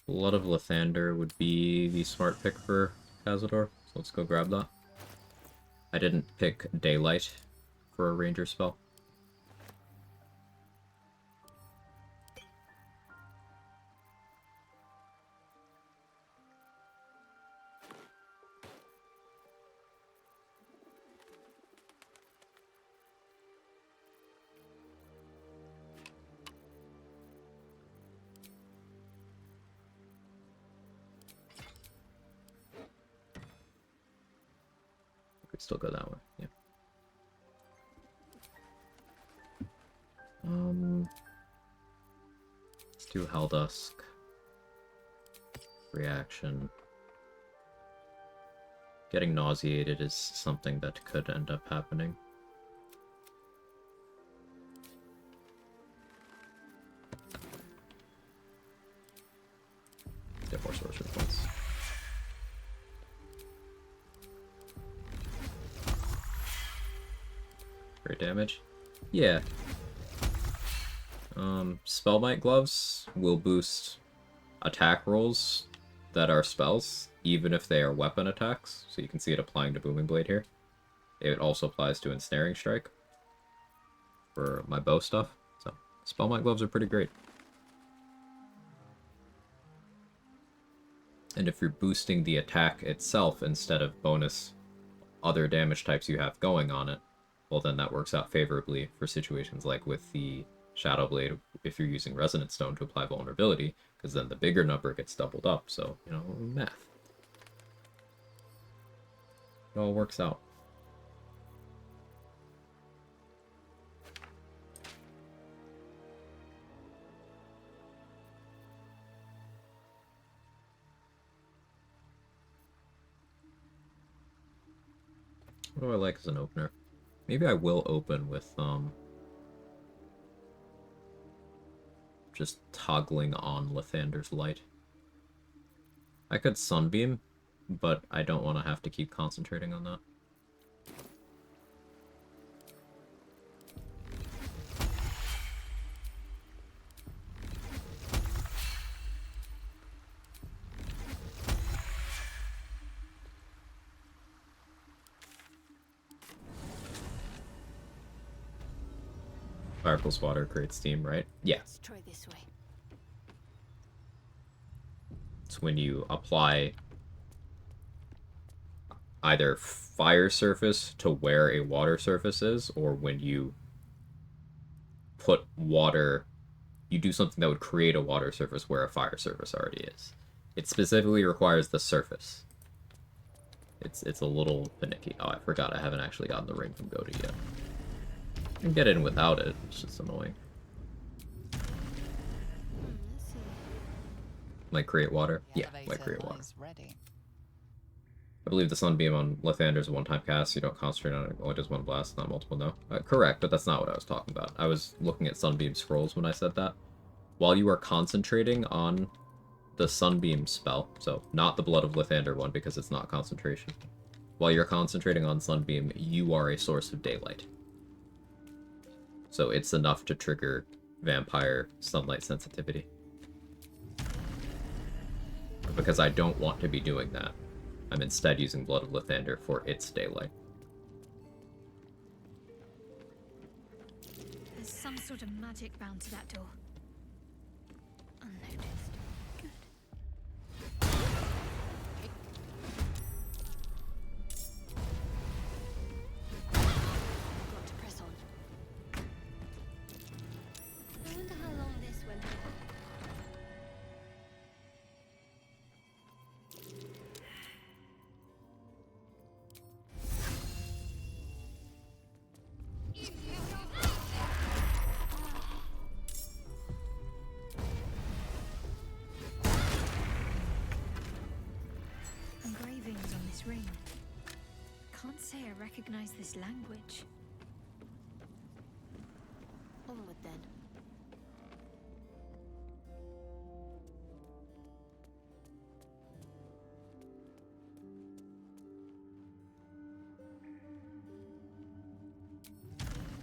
Blood of Lathander would be the smart pick for Cazador, so let's go grab that. I didn't pick Daylight for a ranger spell. Could still go that way, yeah. Let's do Helldusk. Reaction. Getting nauseated is something that could end up happening. Get more sorcery points. Great damage. Yeah. Spellbite gloves will boost attack rolls that are spells, even if they are weapon attacks. So you can see it applying to Booming Blade here. It also applies to Ensnaring Strike for my bow stuff. So Spellbite gloves are pretty great. And if you're boosting the attack itself instead of bonus other damage types you have going on it, well then that works out favorably for situations like with the Shadow Blade if you're using Resonant Stone to apply vulnerability, because then the bigger number gets doubled up, so, you know, math. It all works out. What do I like as an opener? Maybe I will open with, just toggling on Lathander's Light. I could Sunbeam, but I don't want to have to keep concentrating on that. Fire plus water creates steam, right? Yeah. Let's try this way. It's when you apply either fire surface to where a water surface is, or when you put water, you do something that would create a water surface where a fire surface already is. It specifically requires the surface. It's a little finicky. Oh, I forgot I haven't actually gotten the ring from Goda yet. I can get in without it, it's just annoying. Might create water? Yeah, might create water. Ready. I believe the Sunbeam on Lathander is a one-time cast, you don't concentrate on it, only does one blast, not multiple, no. Correct, but that's not what I was talking about. I was looking at Sunbeam scrolls when I said that. While you are concentrating on the Sunbeam spell, so not the Blood of Lathander one because it's not concentration. While you're concentrating on Sunbeam, you are a source of daylight. So it's enough to trigger vampire sunlight sensitivity. Because I don't want to be doing that, I'm instead using Blood of Lathander for its daylight. There's some sort of magic bound to that door. Unnoticed. Good. Got to press on. I wonder how long this went on. Engravings on this ring. Can't say I recognize this language. Onward then.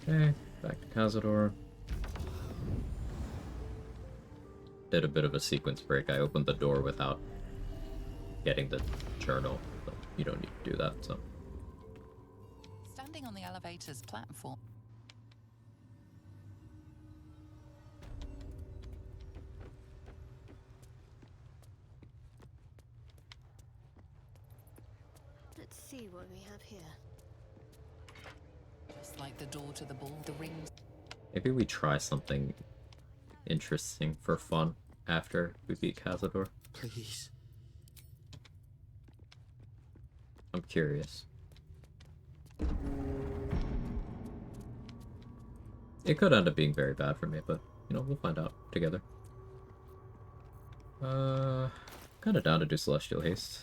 Okay, back to Cazador. Did a bit of a sequence break. I opened the door without getting the journal, but you don't need to do that, so. Standing on the elevator's platform. Let's see what we have here. Just like the door to the ball, the rings. Maybe we try something interesting for fun after we beat Cazador. Please. I'm curious. It could end up being very bad for me, but, you know, we'll find out together. Kinda down to do Celestial Haste.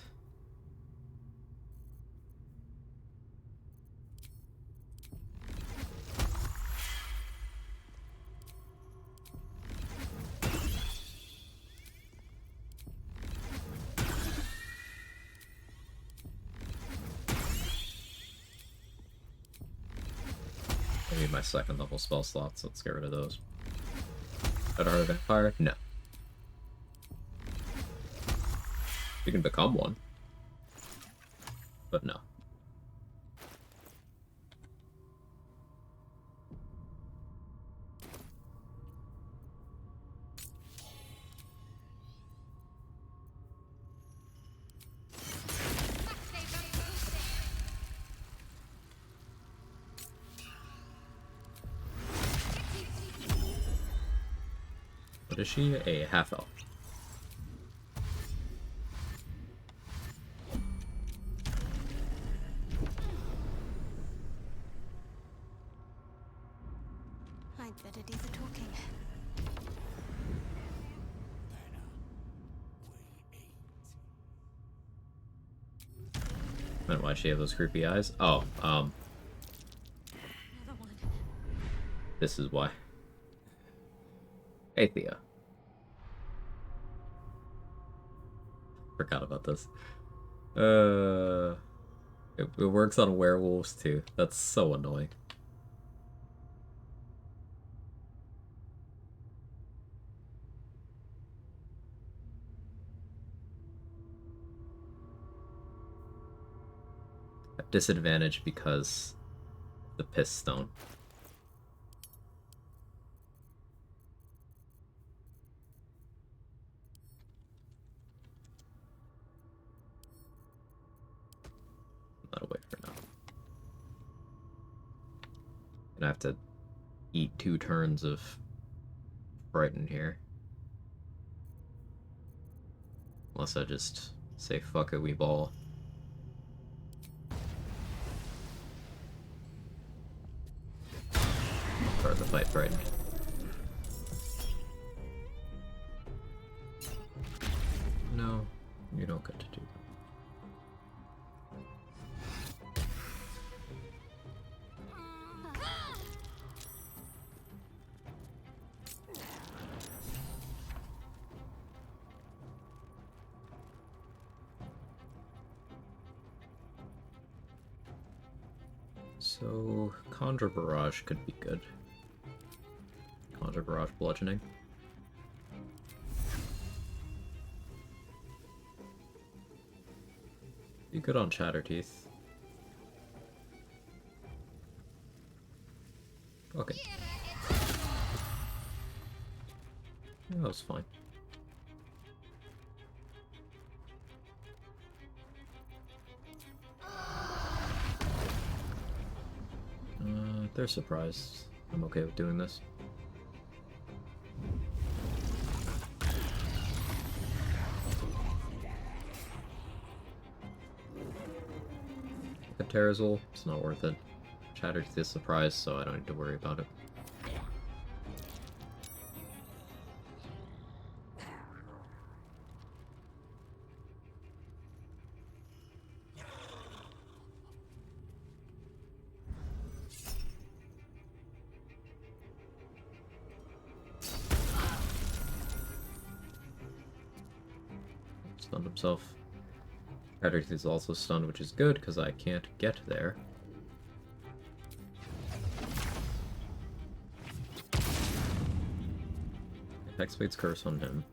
Maybe my second level spell slots, let's get rid of those. Better Heart of Vampire? No. You can become one. But no. What is she? A half elf. I'd better do the talking. And why'd she have those creepy eyes? Oh, Another one. this is why. Hey, Thea. Forgot about this. It works on werewolves too. That's so annoying. At disadvantage because the piss stone. Not away for now. Gonna have to eat 2 turns of Frighten here. Unless I just say fuck it, we ball. Start the fight frightened. No, you don't get to do that. So, Conjure Barrage could be good. Conjure Barrage Bludgeoning. Be good on Chatterteeth. Okay. Yeah, that was fine. They're surprised. I'm okay with doing this. A Terrazol, it's not worth it. Chatterteeth is surprised, so I don't need to worry about it. Stunned himself. Chatterteeth is also stunned, which is good because I can't get there. Hexblade's curse on him.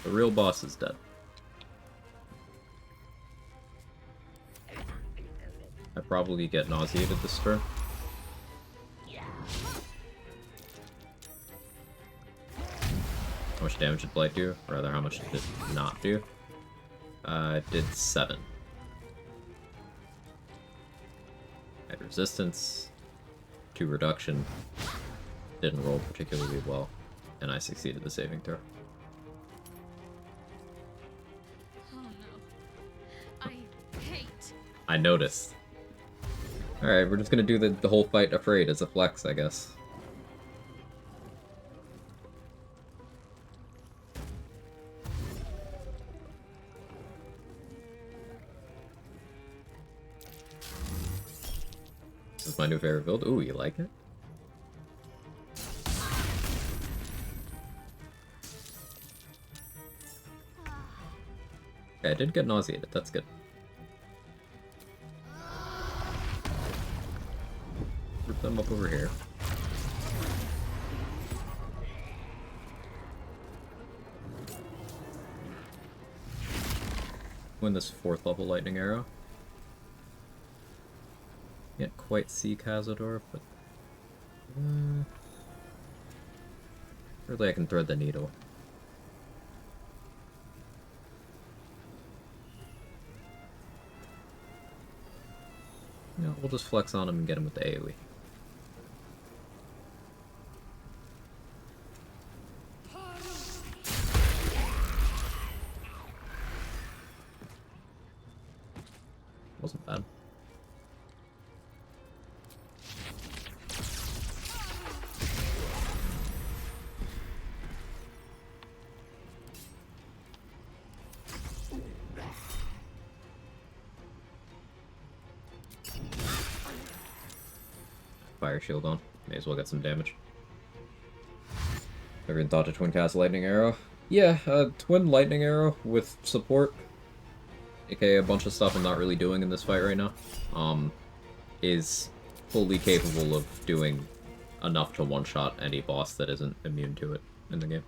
The real boss is dead. I probably get nauseated this turn. How much damage did Blight do? Or rather, how much did it not do? It did 7. I had resistance, 2 reduction, didn't roll particularly well, and I succeeded the saving throw. Oh no. I hate. I noticed. Alright, we're just gonna do the whole fight afraid as a flex, I guess. This is my new favorite build. Ooh, you like it? Okay, I did get nauseated. That's good. Group them up over here. Win this 4th level lightning arrow. Can't quite see Cazador, but really I can thread the needle. No, we'll just flex on him and get him with the AoE. Wasn't bad. Fire shield on. May as well get some damage. Ever thought to twin cast lightning arrow? Yeah, twin lightning arrow with support, aka a bunch of stuff I'm not really doing in this fight right now, is fully capable of doing enough to one-shot any boss that isn't immune to it in the game.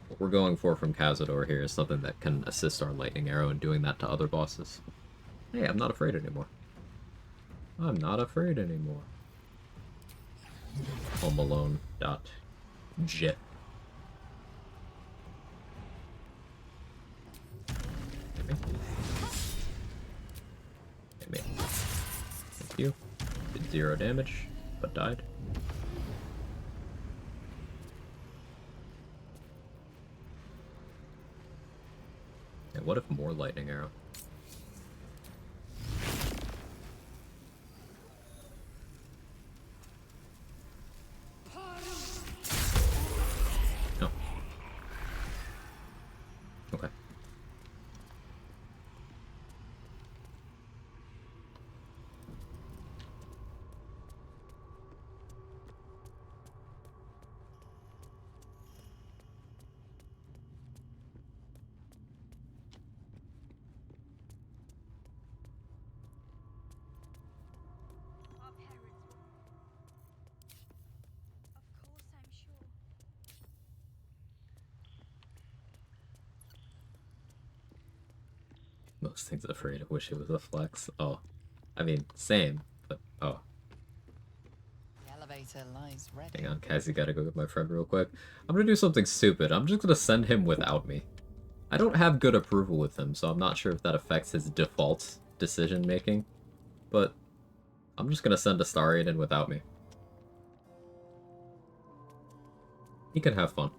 What we're going for from Cazador here is something that can assist our lightning arrow in doing that to other bosses. Hey, I'm not afraid anymore. I'm not afraid anymore. HomeAlone.gif. Hit me. Hit me. Thank you. Did 0 damage, but died. And what if more lightning arrow? No. Okay. Our parents were. Of course, I'm sure. Most things afraid. I wish it was a flex. Oh. I mean, same, but oh. The elevator lies ready. Hang on, Cassie, gotta go get my friend real quick. I'm gonna do something stupid. I'm just gonna send him without me. I don't have good approval with him, so I'm not sure if that affects his default decision making. But I'm just gonna send Astarion in without me. He can have fun.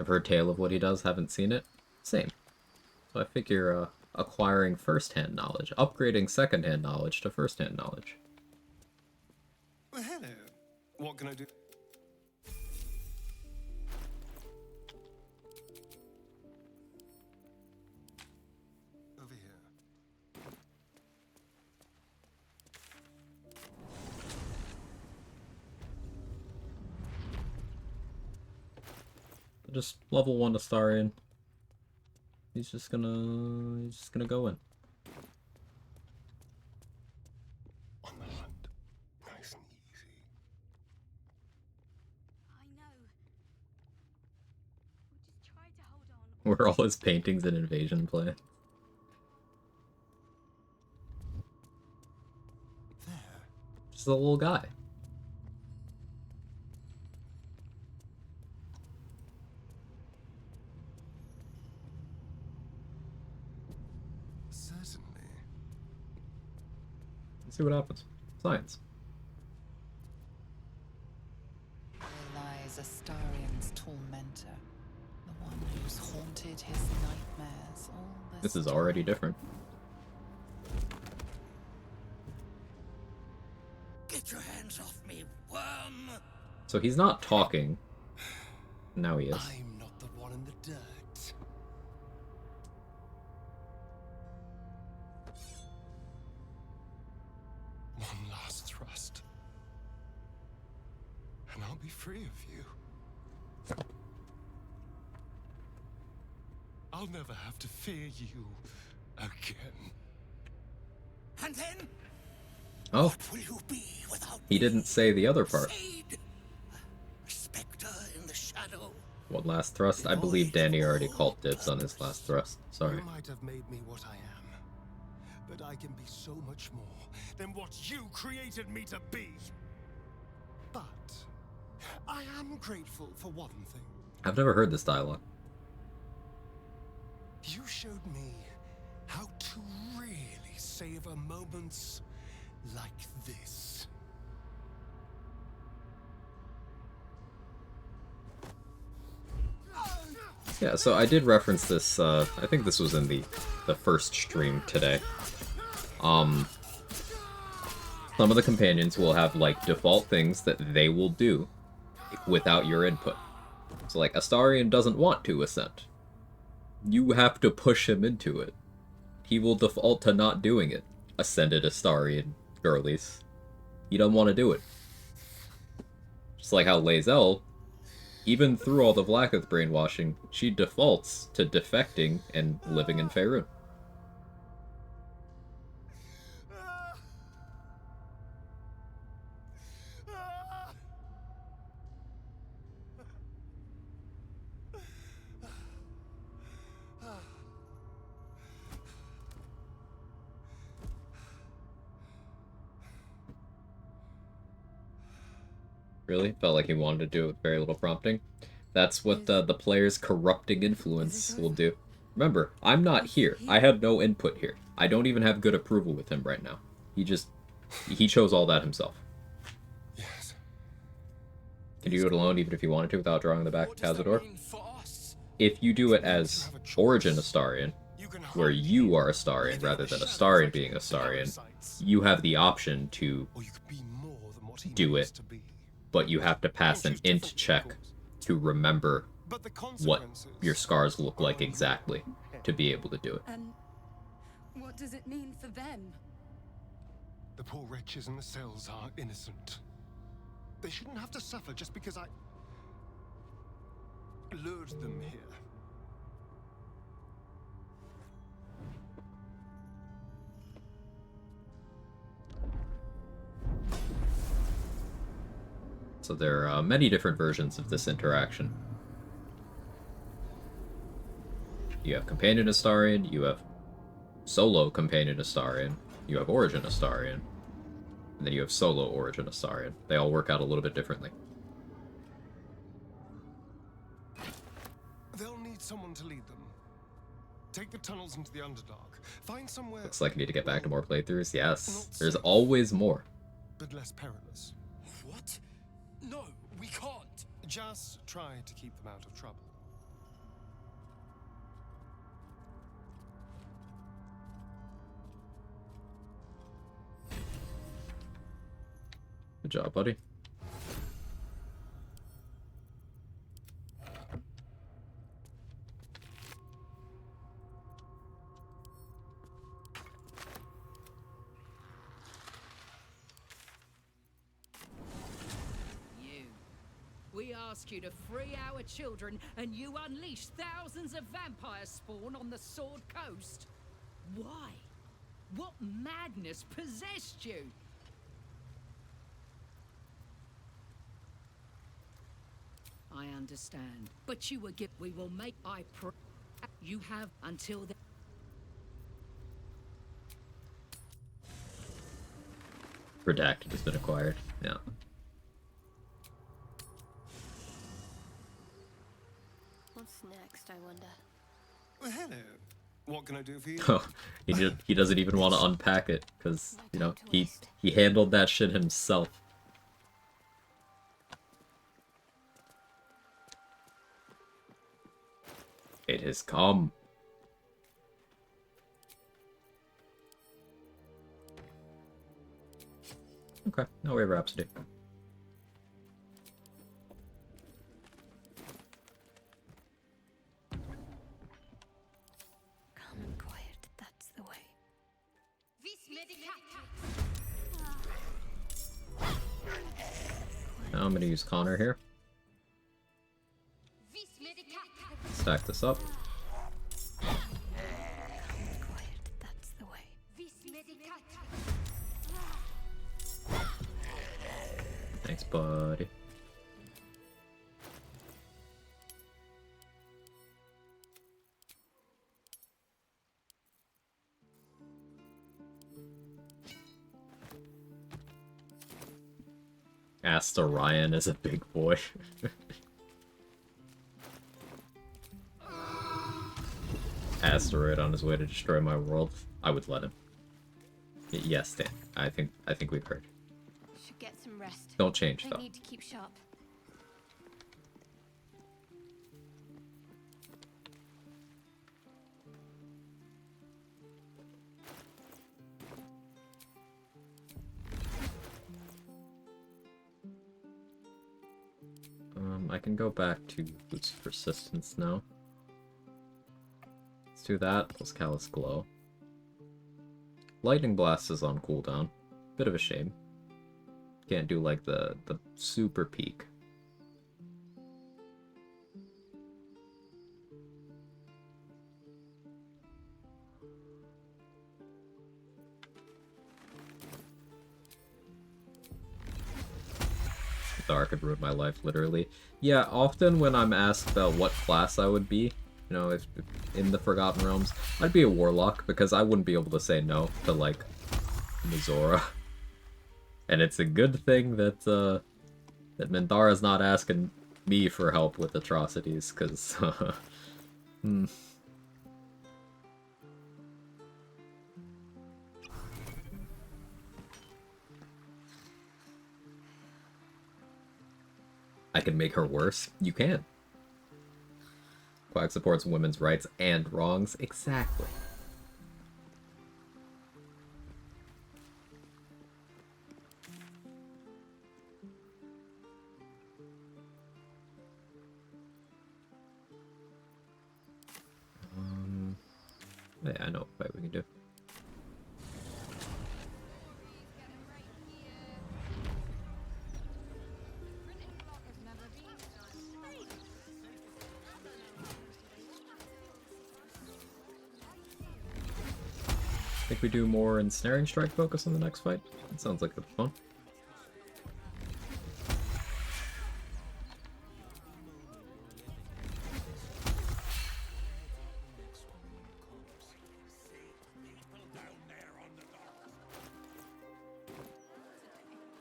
I've heard tale of what he does, haven't seen it. Same. So I figure acquiring first-hand knowledge, upgrading second-hand knowledge to first-hand knowledge. Well, hello. What can I do? Over here. Just level 1 Astarion. He's just gonna go in. On the hunt. Nice and easy. I know. We'll just try to hold on. Where all his paintings and invasion play. There. Just a little guy. Certainly. Let's see what happens. Science. Here lies Astarion's tormentor, the one who's haunted his nightmares all This is already different. Get your hands off me, worm! So he's not talking. Now he is. I'm not the one in the dirt. One last thrust. And I'll be free of you. I'll never have to fear you again. And then, Oh. what will you be without He didn't say the other part. Shade? A spectre in the shadow. One last thrust. I believe Danny already called dibs on his last thrust. Sorry. You might have made me what I am, but I can be so much more than what you created me to be. But I am grateful for one thing. I've never heard this dialogue. You showed me how to really savor moments like this. Yeah, so I did reference this, I think this was in the first stream today. Some of the companions will have, like, default things that they will do without your input. So, like, Astarion doesn't want to ascend. You have to push him into it. He will default to not doing it. Ascended Astarion girlies. He doesn't want to do it. Just like how Lae'zel, even through all the Vlaakith brainwashing, she defaults to defecting and living in Faerun. Really? Felt like he wanted to do it with very little prompting. That's what the player's corrupting influence will do. Remember, I'm not here. I had no input here. I don't even have good approval with him right now. He chose all that himself. Yes. Can you do it alone even if you wanted to without drawing the back of Cazador? If you do it as Origin Astarion, where you are Astarion rather than Astarion being Astarion, you have the option to do it, but you have to pass an int check to remember what your scars look like exactly to be able to do it. And what does it mean for them? The poor wretches in the cells are innocent. They shouldn't have to suffer just because I lured them here. So there are many different versions of this interaction. You have Companion Astarion, you have Solo Companion Astarion, you have Origin Astarion, and then you have Solo Origin Astarion. They all work out a little bit differently. They'll need someone to lead them. Take the tunnels into the Underdark. Find somewhere... Looks like I need to get back to more playthroughs. Yes, there's always more. but less perilous. What? No, we can't. Just try to keep them out of trouble. Good job, buddy. We ask you to free our children, and you unleash thousands of vampire spawn on the Sword Coast. Why? What madness possessed you? I understand, but you were we will make. You have until then. Redacted has been acquired. Yeah. What's next, I wonder? Well, hello. What can I do for you? Oh, he doesn't even want to unpack it because, you know, he handled that shit himself. It has come. Okay, no way, Rhapsody. Calm and quiet, that's the way. Now I'm gonna use Connor here. Stack this up. That's the way. Thanks, buddy. Asked Orion is a big boy. Asteroid on his way to destroy my world. I would let him. Yes, Dan. I think we've heard. Should get some rest. Don't change, I though. need to keep sharp. I can go back to Boots of Persistence now. Let's do that, plus Callous Glow. Lightning Blast is on cooldown. Bit of a shame. Can't do, like, the super peak. Dark had ruined my life, literally. Yeah, often when I'm asked about what class I would be, you know, if in the Forgotten Realms, I'd be a Warlock, because I wouldn't be able to say no to, like, Mizora. And it's a good thing that, that Minthara's not asking me for help with atrocities, because, I can make her worse. You can. Quag supports women's rights and wrongs. Exactly. Yeah, I know what fight we can do. Think we do more Ensnaring Strike focus on the next fight? That sounds like it'd be fun.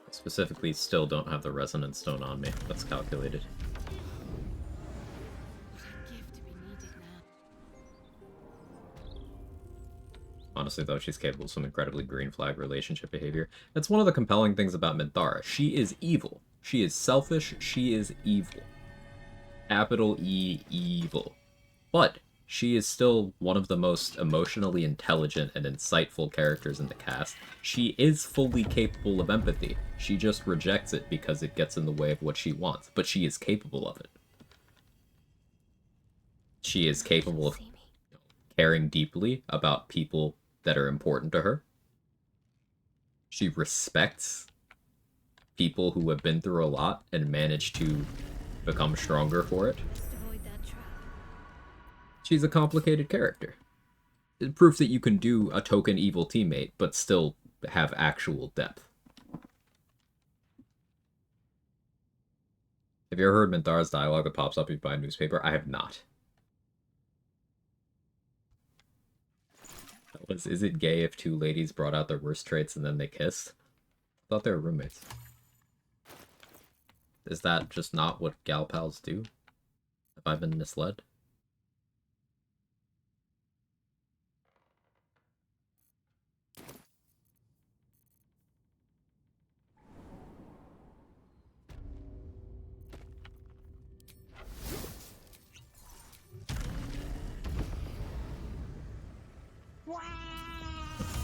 Specifically, still don't have the Resonance Stone on me. That's calculated. Honestly, though, she's capable of some incredibly green flag relationship behavior. That's one of the compelling things about Minthara. She is evil. She is selfish. She is evil. Capital E, evil. But she is still one of the most emotionally intelligent and insightful characters in the cast. She is fully capable of empathy. She just rejects it because it gets in the way of what she wants, but she is capable of it. She is capable of caring deeply about people that are important to her. She respects people who have been through a lot and managed to become stronger for it. She's a complicated character. It's proof that you can do a token evil teammate, but still have actual depth. Have you ever heard Minthara's dialogue that pops up if you buy a newspaper? I have not. Is it gay if two ladies brought out their worst traits and then they kissed? I thought they were roommates. Is that just not what gal pals do? Have I been misled?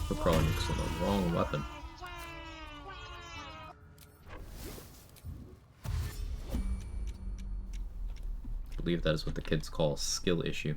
We're probably mixing the wrong weapon. I believe that is what the kids call skill issue.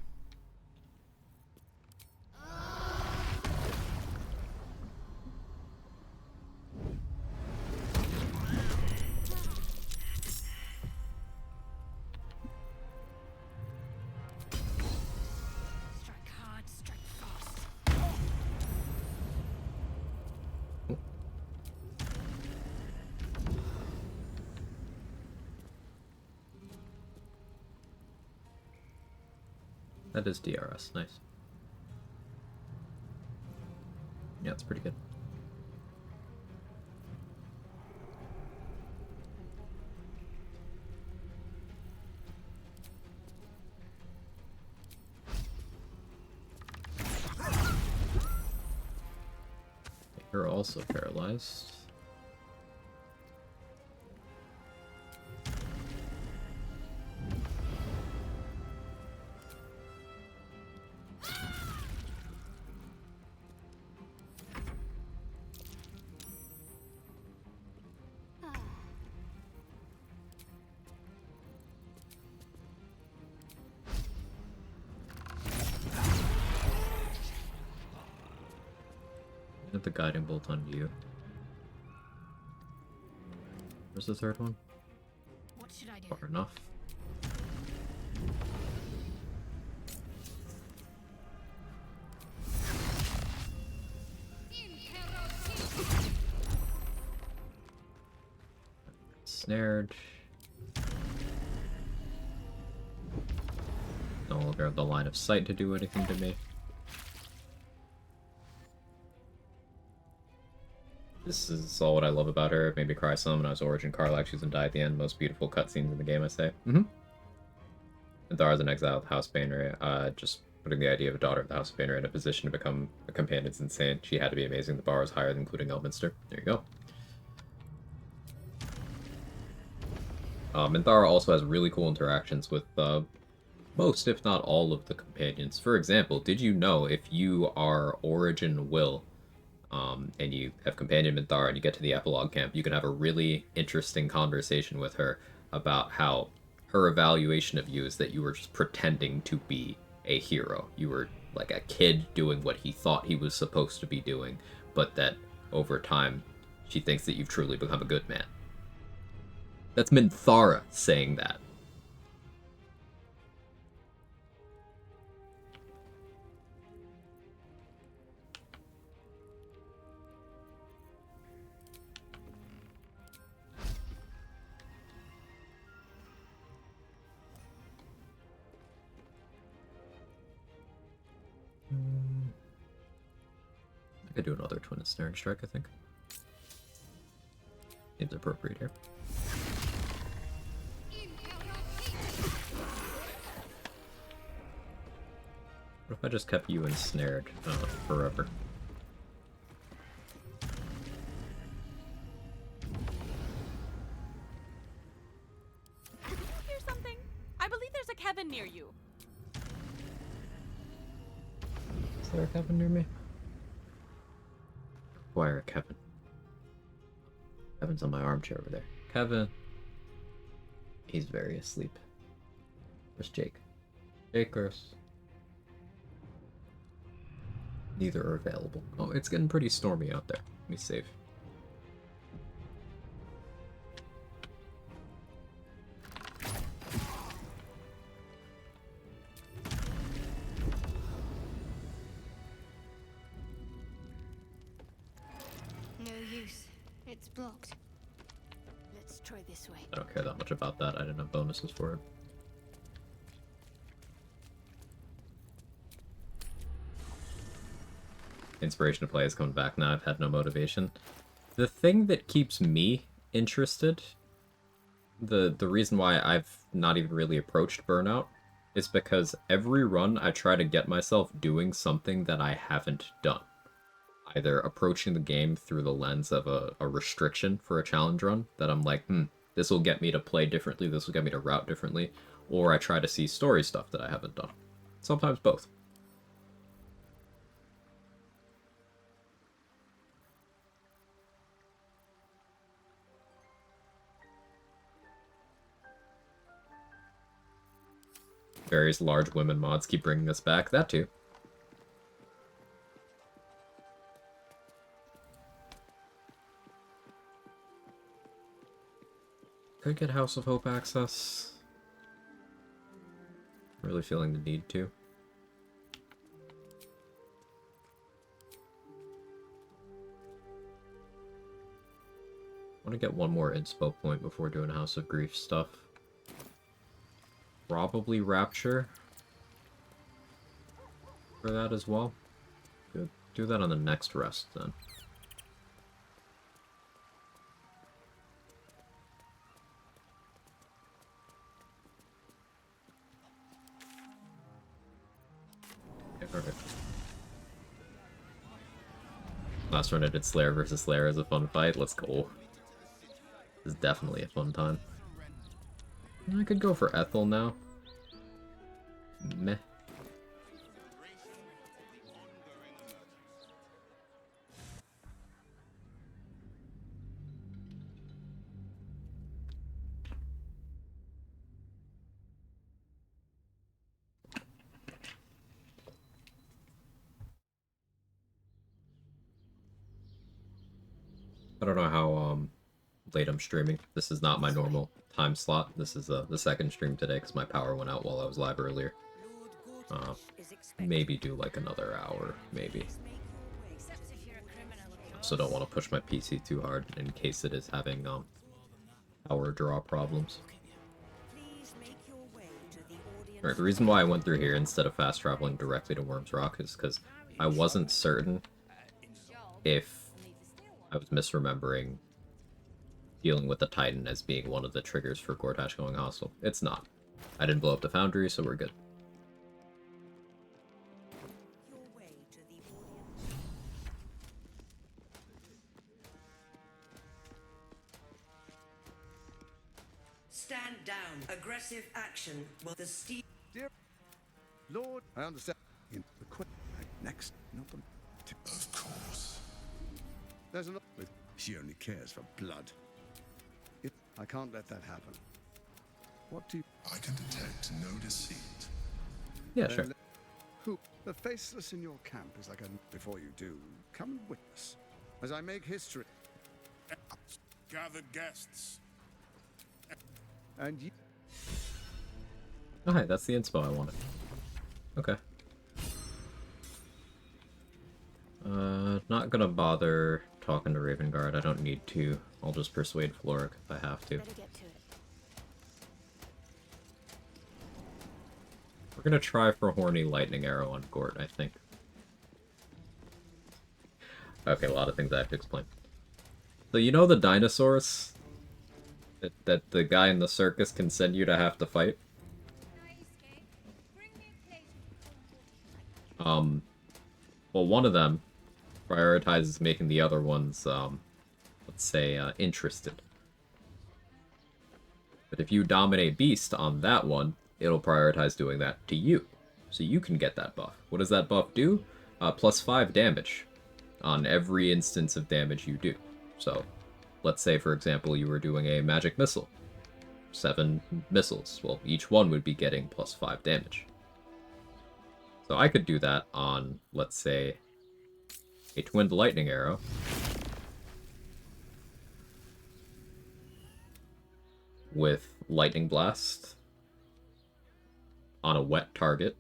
That is DRS, nice. Yeah, it's pretty good. You're also paralyzed. The guiding bolt on you. Where's the third one? What should I do? Far enough. Snared. No longer have the line of sight to do anything to me. This is all what I love about her. It made me cry some when I was Origin Karlach. She's gonna die at the end. Most beautiful cutscenes in the game, I say. Minthara's an exile of the House Banner. Just putting the idea of a daughter of the House Banner in a position to become a companion is insane. She had to be amazing. The bar is higher than including Elminster. There you go. Minthara also has really cool interactions with most, if not all, of the companions. For example, did you know if you are Origin Will, and you have companion Minthara and you get to the epilogue camp, you can have a really interesting conversation with her about how her evaluation of you is that you were just pretending to be a hero. You were like a kid doing what he thought he was supposed to be doing, but that over time she thinks that you've truly become a good man. That's Minthara saying that. I could do another twin and snare and strike, I think. Seems appropriate here. What if I just kept you ensnared forever? Did you hear something? I believe there's a Kevin near you. there a Kevin near me? Acquire a Kevin. Kevin's on my armchair over there. Kevin. He's very asleep. Where's Jake? Jakers. Neither are available. Oh, it's getting pretty stormy out there. Let me save. No use. It's blocked. Let's try this way. I don't care that much about that. I didn't have bonuses for it. Inspiration to play is coming back now. I've had no motivation. The thing that keeps me interested, the reason why I've not even really approached Burnout, is because every run I try to get myself doing something that I haven't done. Either approaching the game through the lens of a restriction for a challenge run, that I'm like, this will get me to play differently, this will get me to route differently, or I try to see story stuff that I haven't done. Sometimes both. Various large women mods keep bringing us back. That too. Could get House of Hope access. Really feeling the need to. Want to get one more inspo point before doing House of Grief stuff. Probably Rapture for that as well. Good. Do that on the next rest then. Okay, perfect. Last run I did Slayer versus Slayer as a fun fight. Let's go. This is definitely a fun time. I could go for Ethel now. Meh. I don't know how late I'm streaming. This is not my normal time slot. This is the second stream today because my power went out while I was live earlier. Maybe do like another hour, maybe. So don't want to push my PC too hard in case it is having power draw problems. Alright, the reason why I went through here instead of fast traveling directly to Worm's Rock is because I wasn't certain if I was misremembering dealing with the Titan as being one of the triggers for Gortash going hostile. It's not. I didn't blow up the foundry, so we're good. Stand down. Aggressive action will the steel. Dear Lord, I understand. In the next, nothing. Of course. There's an. She only cares for blood. I can't let that happen. What do you... I can detect no deceit. Yeah, sure. Who? The faceless in your camp is like a... Before you do, come and witness. As I make history. Gathered guests. And you... Oh, hi, that's the inspo I wanted. Okay. Not gonna bother talking to Ravengard. I don't need to. I'll just persuade Floric if I have to. We're gonna try for Horny Lightning Arrow on Gort, I think. Okay, a lot of things I have to explain. So you know the dinosaurs that the guy in the circus can send you to have to fight? Well, one of them prioritizes making the other ones, let's say, interested. But if you dominate Beast on that one, it'll prioritize doing that to you. So you can get that buff. What does that buff do? plus 5 damage on every instance of damage you do. So, let's say, for example, you were doing a magic missile. 7 missiles. Well, each one would be getting plus 5 damage. So I could do that on, let's say, a twinned lightning arrow. With lightning blast on a wet target.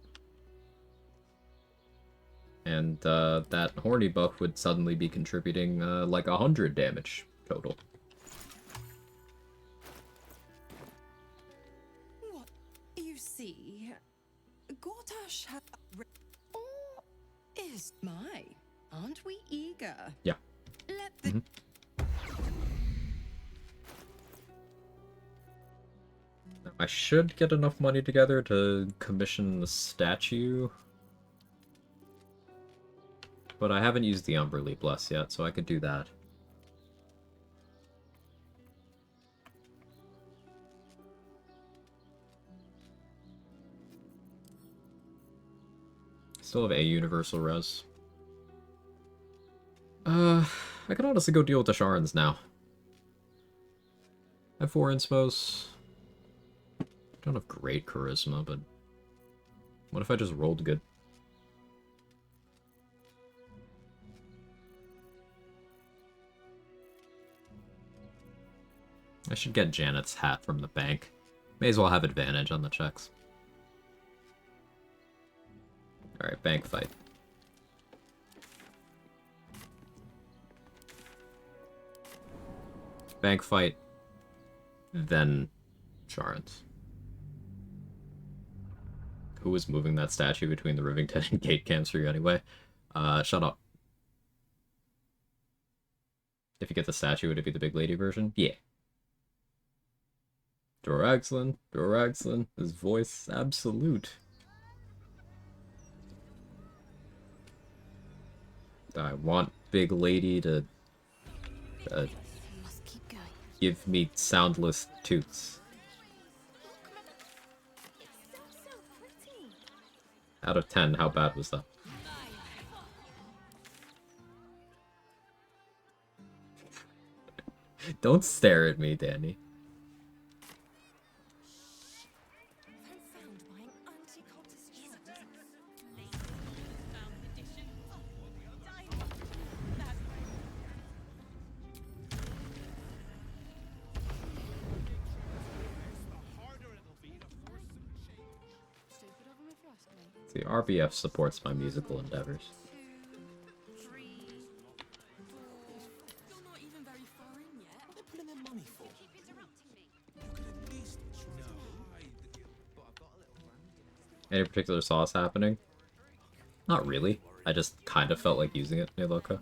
And that horny buff would suddenly be contributing like 100 damage total. What you see, Gortash has... Or is my... Aren't we eager? Yeah. Let the... I should get enough money together to commission the statue. But I haven't used the Umberly Bless yet, so I could do that. Still have a universal res. I could honestly go deal with the Sharans now. I have 4 inspos. Don't have great charisma, but what if I just rolled good? I should get Janet's hat from the bank. May as well have advantage on the checks. Alright, bank fight. Bank fight, then Sharans. Who was moving that statue between the Rivington and Gate camps for you anyway? Shut up. If you get the statue, would it be the big lady version? Yeah. Doraxlin, his voice, absolute. I want big lady to give me soundless toots. Out of 10, how bad was that? Don't stare at me, Danny. The RBF supports my musical endeavors. Any particular sauce happening? Not really. I just kind of felt like using it, Niloka.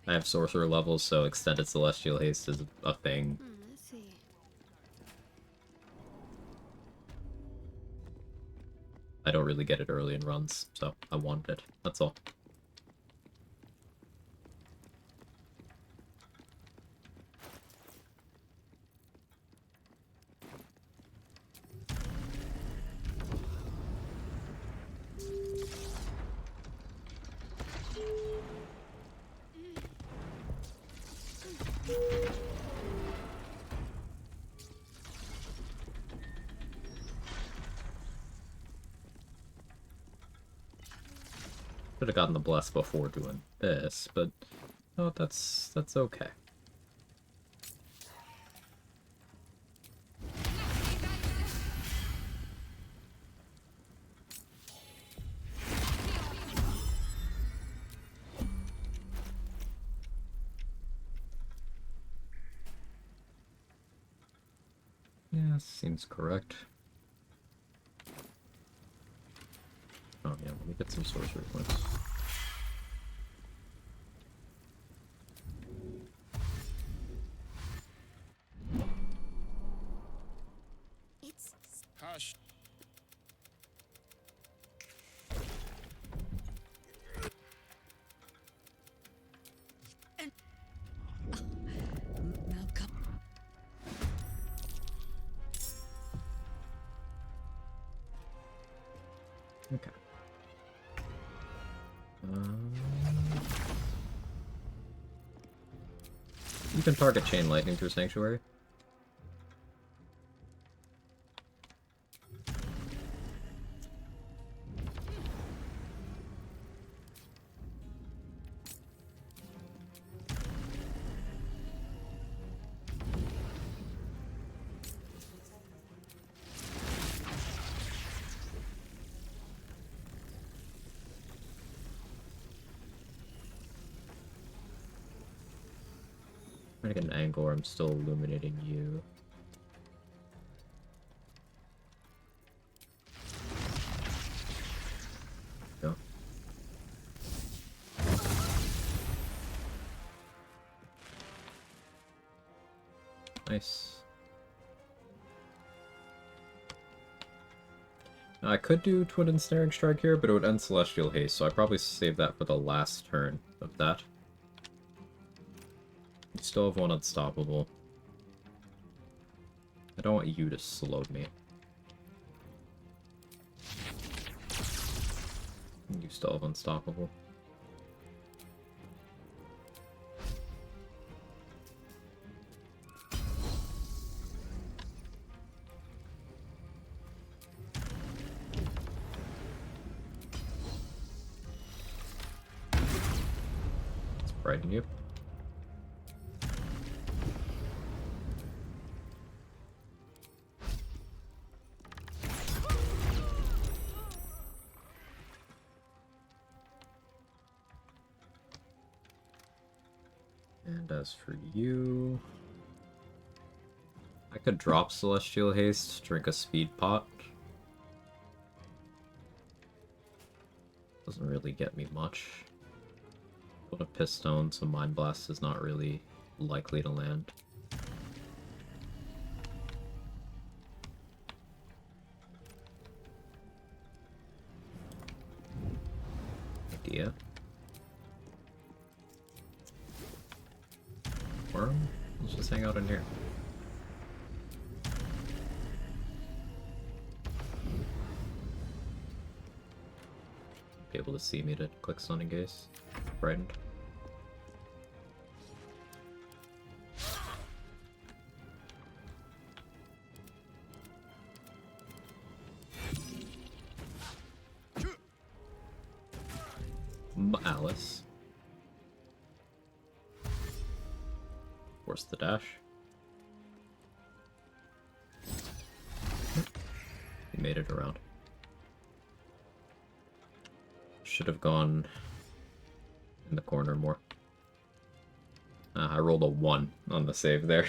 I have sorcerer levels, so extended celestial haste is a thing. Let's see. I don't really get it early in runs, so I wanted it. That's all. Should have gotten the bless before doing this, but no, that's okay. Yeah, seems correct. Oh yeah, let me get some sorcery points. It's hush. Malcolm. Okay. You can target Chain Lightning through Sanctuary. I'm gonna get an angle where I'm still illuminating you. Go. Nice. Now, I could do Twin Ensnaring Strike here, but it would end Celestial Haste, so I probably save that for the last turn of that. You still have one Unstoppable. I don't want you to slow me. You still have Unstoppable. Let's brighten you. And as for you, I could drop Celestial Haste, drink a Speed Pot. Doesn't really get me much. Put a Pistone, so Mind Blast is not really likely to land. Idea. Worm? Let's just hang out in here. Be able to see me to click Stunning Gaze. Brightened. Alice. Force the dash. He made it around. Should have gone in the corner more. I rolled a 1 on the save there.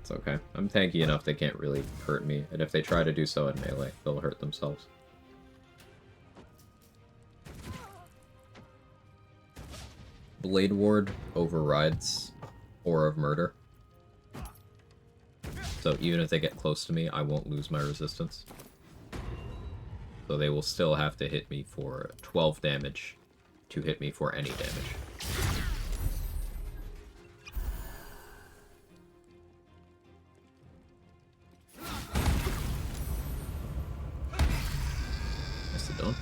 It's okay. I'm tanky enough they can't really hurt me, and if they try to do so in melee, they'll hurt themselves. Blade Ward overrides Aura of Murder. So even if they get close to me, I won't lose my resistance. So they will still have to hit me for 12 damage to hit me for any damage. Nicely done.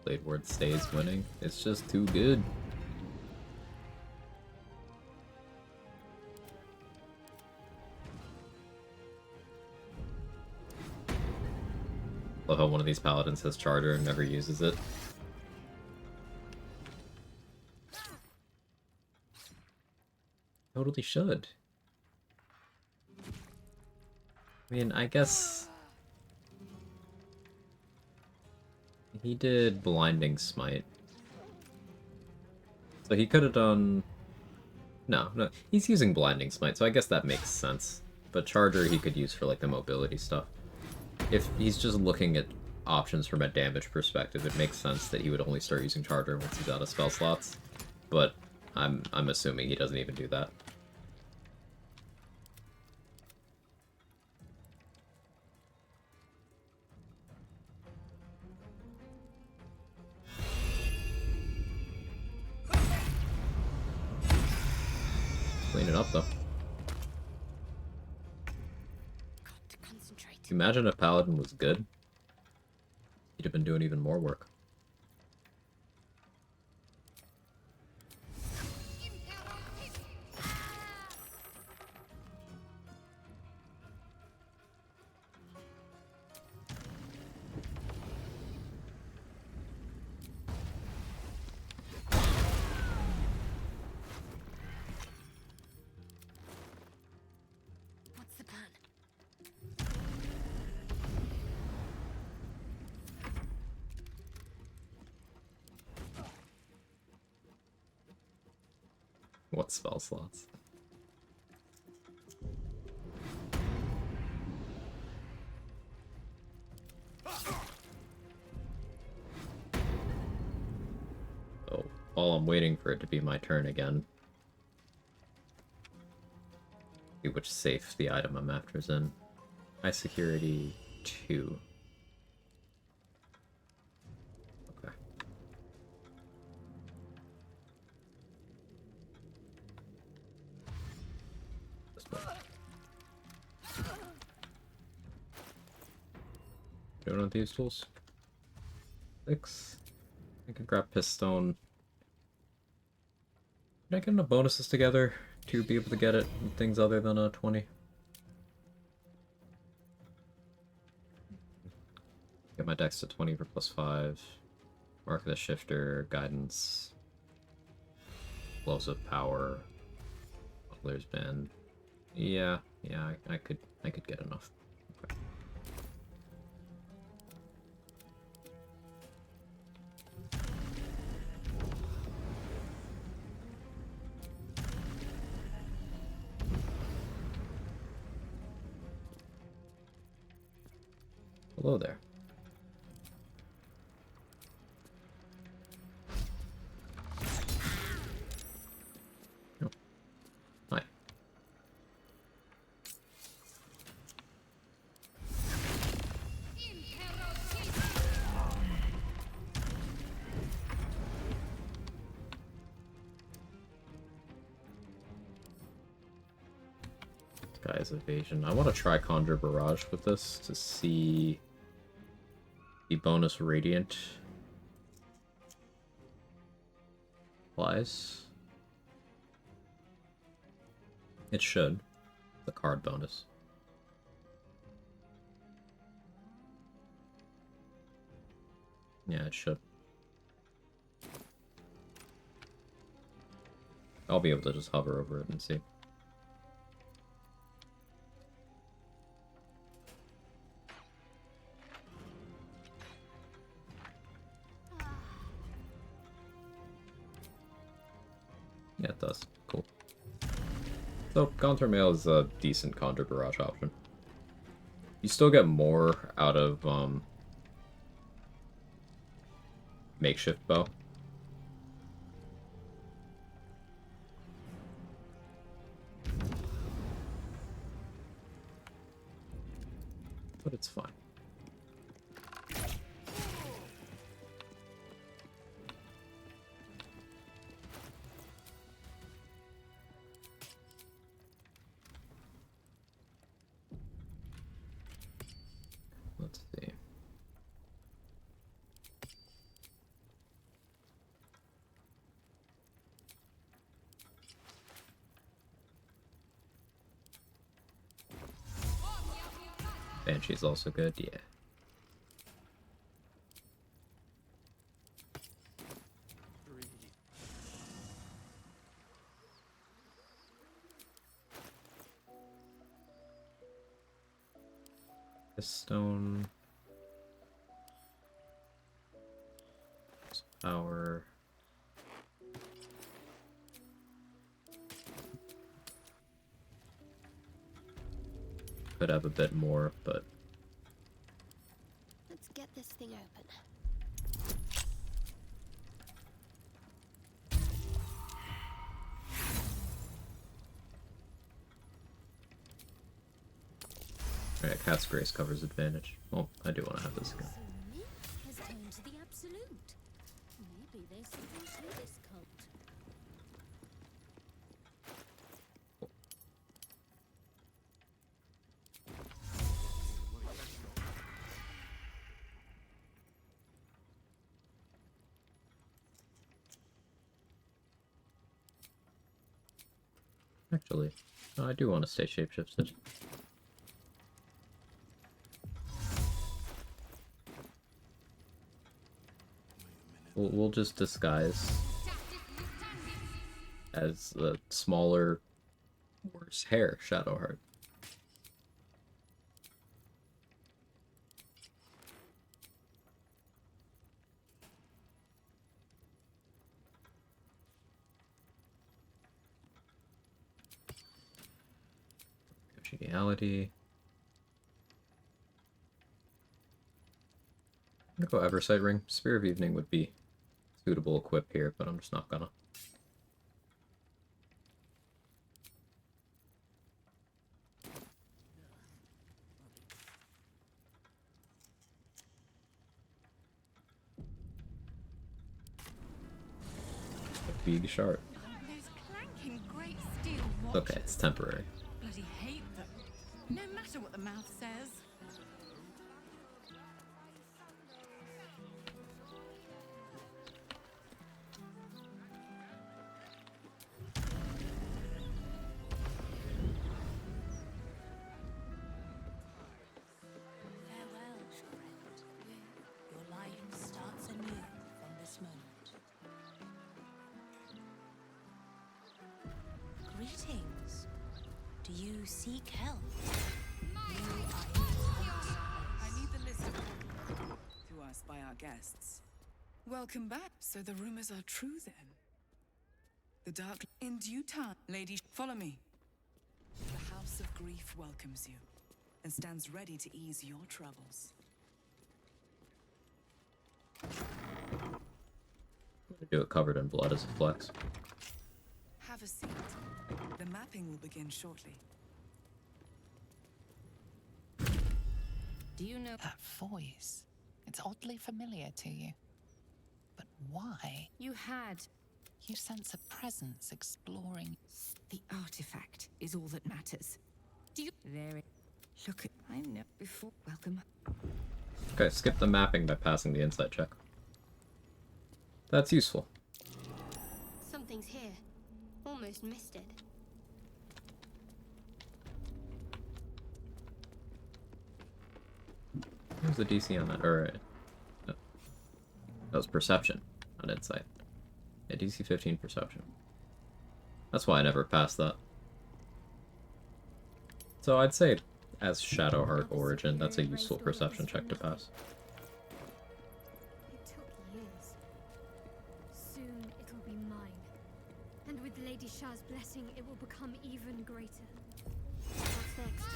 Blade Ward stays winning. It's just too good. Love how one of these paladins has Charter and never uses it. Totally should. I mean, I guess he did Blinding Smite. So he could have done... No, he's using Blinding Smite, so I guess that makes sense. But Charger he could use for like the mobility stuff. If he's just looking at options from a damage perspective, it makes sense that he would only start using Charger once he's out of spell slots. But I'm assuming he doesn't even do that. up, though. Concentrate. Imagine if Paladin was good. He'd have been doing even more work. What's the plan? What spell slots? Oh, while I'm waiting for it to be my turn again. See which safe the item I'm after is in. High security 2. Okay. This one. Doing with these tools? 6. I can grab Pistone. Can I get enough bonuses together to be able to get it in things other than a 20? Get my dex to 20 for +5. Mark of the Shifter, Guidance, Explosive Power, Butler's Band. Yeah, I could get enough. Okay. Hello there. Oh. Hi. Guy's evasion. I want to try Conjure Barrage with this to see the bonus Radiant applies. It should. The card bonus. Yeah, it should. I'll be able to just hover over it and see. Yeah, it does. Cool. So, Contour Mail is a decent Conjure Barrage option. You still get more out of, Makeshift Bow. But it's fine. Let's see. Banshee's also good, yeah. Stone. Power. Could have a bit more, but Let's get this thing open. alright, Cat's Grace covers advantage. Well, I do want to have this again. So myth has turned to the absolute. Maybe there's something to this cult. Actually, no, I do want to stay shapeshifted. We'll just disguise as the smaller, worse hair Shadowheart. Geniality. I'm gonna go Eversight Ring. Spear of Evening would be suitable equip here, but I'm just not gonna. A big shard. Those clanking great steel Okay, it's temporary. Bloody hate them. No matter what the mouth says. Farewell, friend. Your life starts anew from this moment. Greetings. Do you seek help? I need the list to us by our guests. Welcome back. So the rumors are true then. The dark in due time. Lady, follow me. The House of Grief welcomes you and stands ready to ease your troubles. Do it covered in blood as a flex. Have a seat. The mapping will begin shortly. Do you know that voice? It's oddly familiar to you. But why? You had. You sense a presence exploring. The artifact is all that matters. Do you... There it... Look at... I know before... Welcome. Okay, skip the mapping by passing the insight check. That's useful. Something's here. Almost missed it. Where's the DC on that? Or no. That was perception, not insight. Yeah, DC 15 perception. That's why I never passed that. So I'd say, as Shadowheart Origin, that's a useful perception check to pass. It took years. Soon it'll be mine. And with Lady Shah's blessing, it will become even greater. What's next?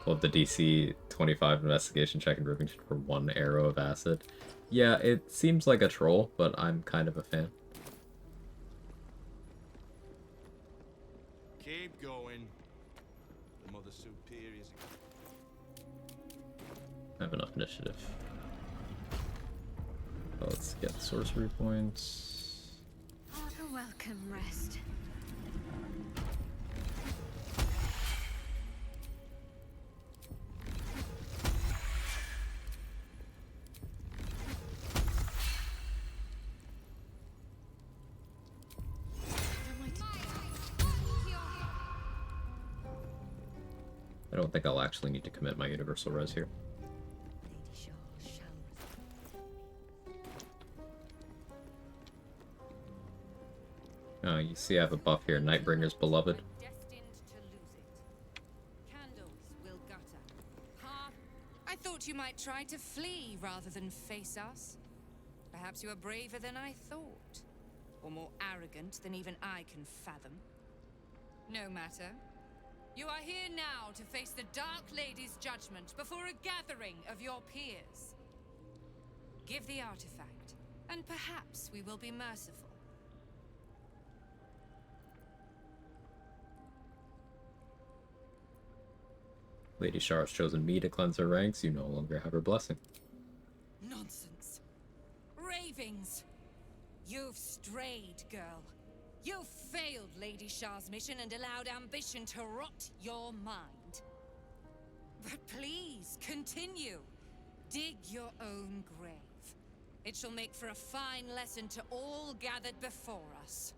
Pulled the DC 25 investigation check and Rivington for 1 arrow of acid. Yeah, it seems like a troll, but I'm kind of a fan. Keep going. The Mother Superior's... I have enough initiative. Let's get sorcery points. What a welcome rest. I don't think I'll actually need to commit my universal res here. You see I have a buff here, Nightbringer's Beloved. Destined to lose it. Candles will gutter. Ha! I thought you might try to flee rather than face us. Perhaps you are braver than I thought. Or more arrogant than even I can fathom. No matter. You are here now to face the Dark Lady's judgment before a gathering of your peers. Give the artifact, and perhaps we will be merciful. Lady Shar has chosen me to cleanse her ranks. You no longer have her blessing. Nonsense. Ravings. You've strayed, girl. You've failed Lady Shah's mission and allowed ambition to rot your mind. But please, continue. Dig your own grave. It shall make for a fine lesson to all gathered before us.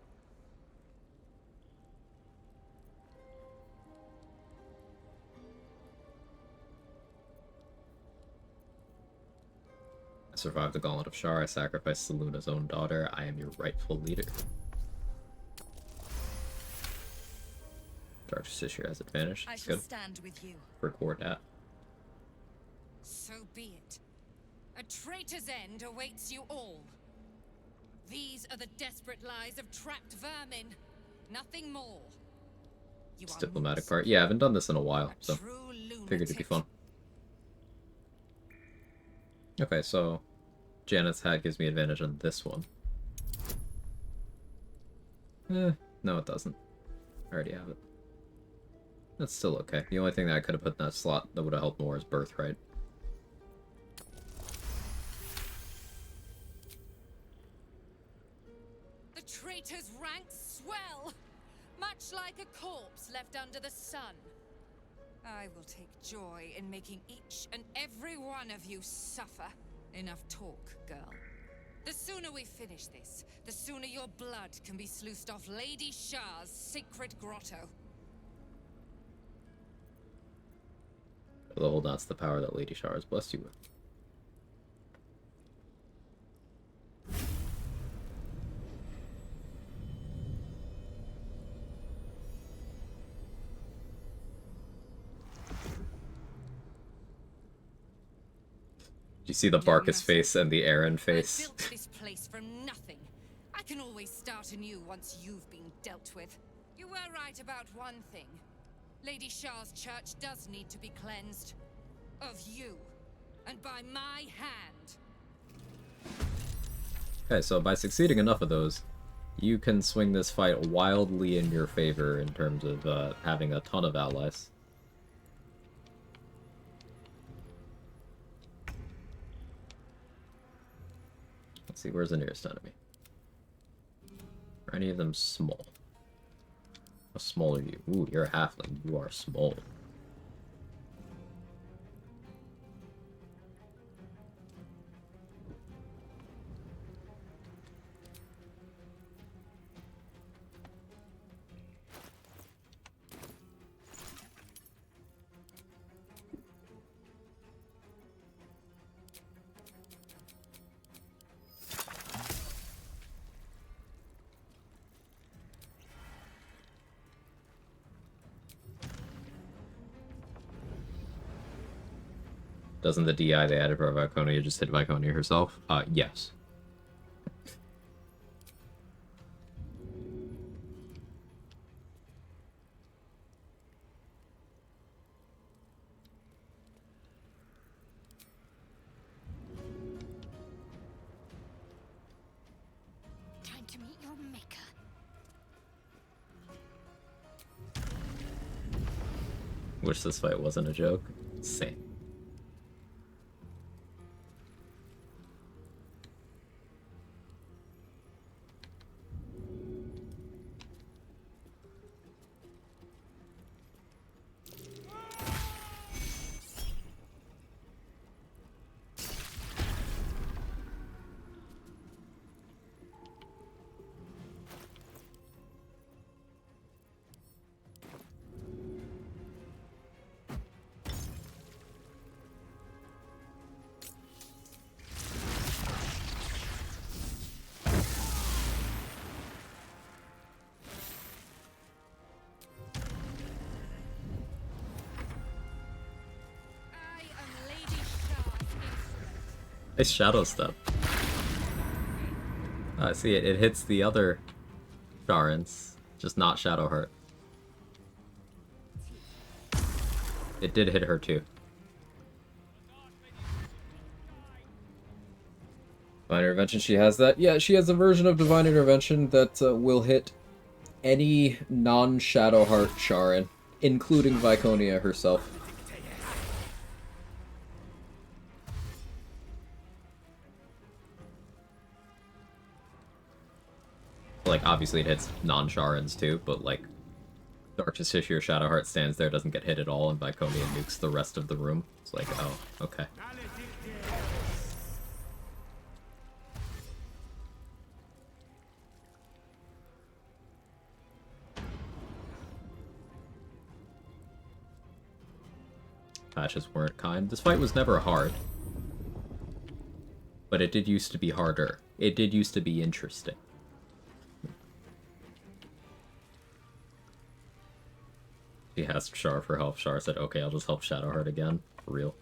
survived the Gauntlet of Shar. I sacrificed Seluna's own daughter. I am your rightful leader. Dark Sister has advantage. I That's shall good. stand with you. Record that. So be it. A traitor's end awaits you all. These are the desperate lies of trapped vermin. Nothing more. You It's are diplomatic part. Yeah, I haven't done this in a while, so figured it'd be fun. Okay, so Janet's hat gives me advantage on this one. No it doesn't. I already have it. That's still okay. The only thing that I could have put in that slot that would have helped more is Birthright. The traitor's ranks swell, much like a corpse left under the sun. I will take joy in making each and every one of you suffer. Enough talk, girl. The sooner we finish this, the sooner your blood can be sluiced off Lady Shar's sacred grotto. Although that's the power that Lady Shar has blessed you with. Do you see the Barkus face and the Aaron face? I built this place from nothing. I can always start anew once you've been dealt with. You were right about one thing. Lady Shar's church does need to be cleansed. Of you. And by my hand. Okay, so by succeeding enough of those, you can swing this fight wildly in your favor in terms of having a ton of allies. Let's see, where's the nearest enemy? Are any of them small? How small are you? Ooh, you're a halfling. You are small. Doesn't the DI they added for Viconia just hit Viconia herself? Yes. Time to meet your maker. Wish this fight wasn't a joke. Same. Nice shadow step. See, it hits the other Sharans, just not Shadowheart. It did hit her too. Divine Intervention, she has that? Yeah, she has a version of Divine Intervention that will hit any non-Shadowheart Sharan, including Viconia herself. Like, obviously it hits non-Sharans too, but like, Dark Justiciar Shadowheart stands there, doesn't get hit at all, and Viconia nukes the rest of the room. It's like, oh, okay. Patches weren't kind. This fight was never hard. but it did used to be harder. It did used to be interesting. She asked Char for help. Char said, okay, I'll just help Shadowheart again. For real.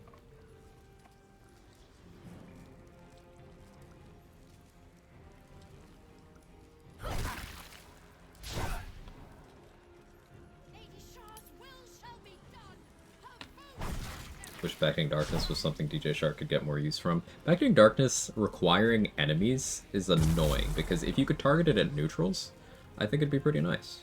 Wish Beckoning Darkness was something DJ Shark could get more use from. Beckoning Darkness requiring enemies is annoying, because if you could target it at neutrals, I think it'd be pretty nice.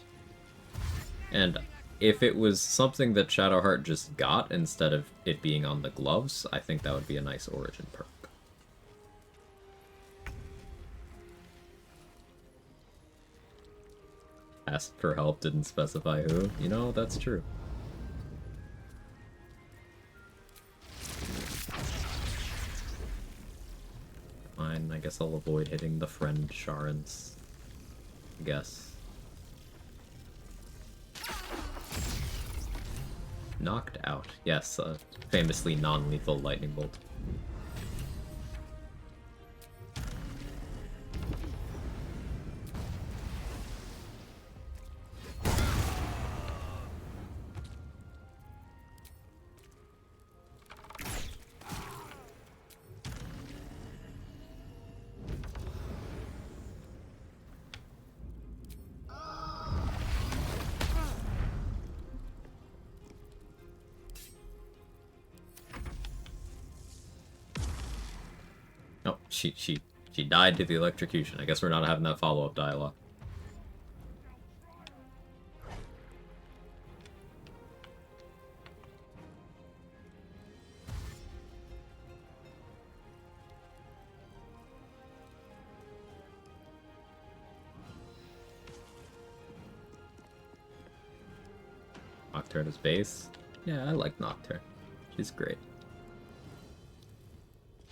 And if it was something that Shadowheart just got instead of it being on the gloves, I think that would be a nice origin perk. Asked for help, didn't specify who. You know, that's true. Fine, I guess I'll avoid hitting the friend Sharans. I guess. Knocked out. Yes, famously non-lethal lightning bolt. Oh, she died to the electrocution. I guess we're not having that follow-up dialogue. Nocturne is base. Yeah, I like Nocturne. She's great.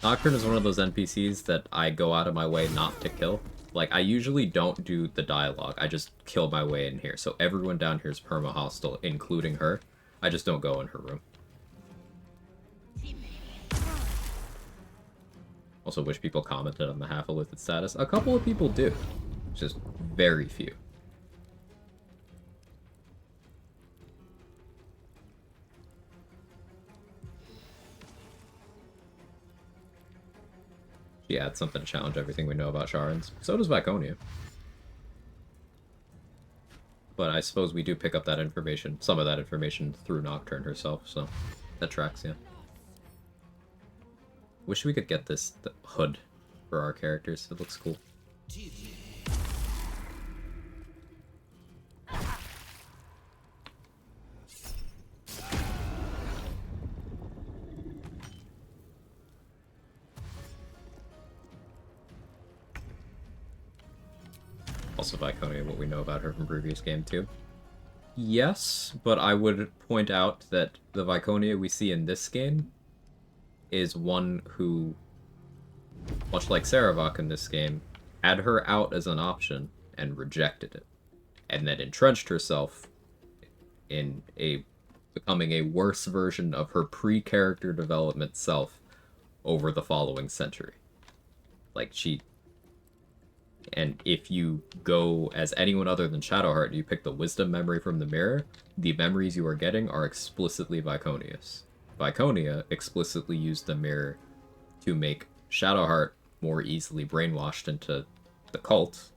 Nocturne is one of those NPCs that I go out of my way not to kill. Like, I usually don't do the dialogue, I just kill my way in here. So everyone down here is perma-hostile, including her. I just don't go in her room. Also wish people commented on the half-elithid status. A couple of people do. Just very few. She adds something to challenge everything we know about Sharans. So does Viconia. But I suppose we do pick up that information, some of that information, through Nocturne herself, so that tracks, yeah. Wish we could get the hood for our characters. It looks cool. Also Viconia, what we know about her from previous game too. Yes, but I would point out that the Viconia we see in this game is one who, much like Saravok in this game, had her out as an option and rejected it, and then entrenched herself in becoming a worse version of her pre-character development self over the following century. Like, and if you go as anyone other than Shadowheart and you pick the wisdom memory from the mirror, the memories you are getting are explicitly Viconia's. Viconia explicitly used the mirror to make Shadowheart more easily brainwashed into the cult.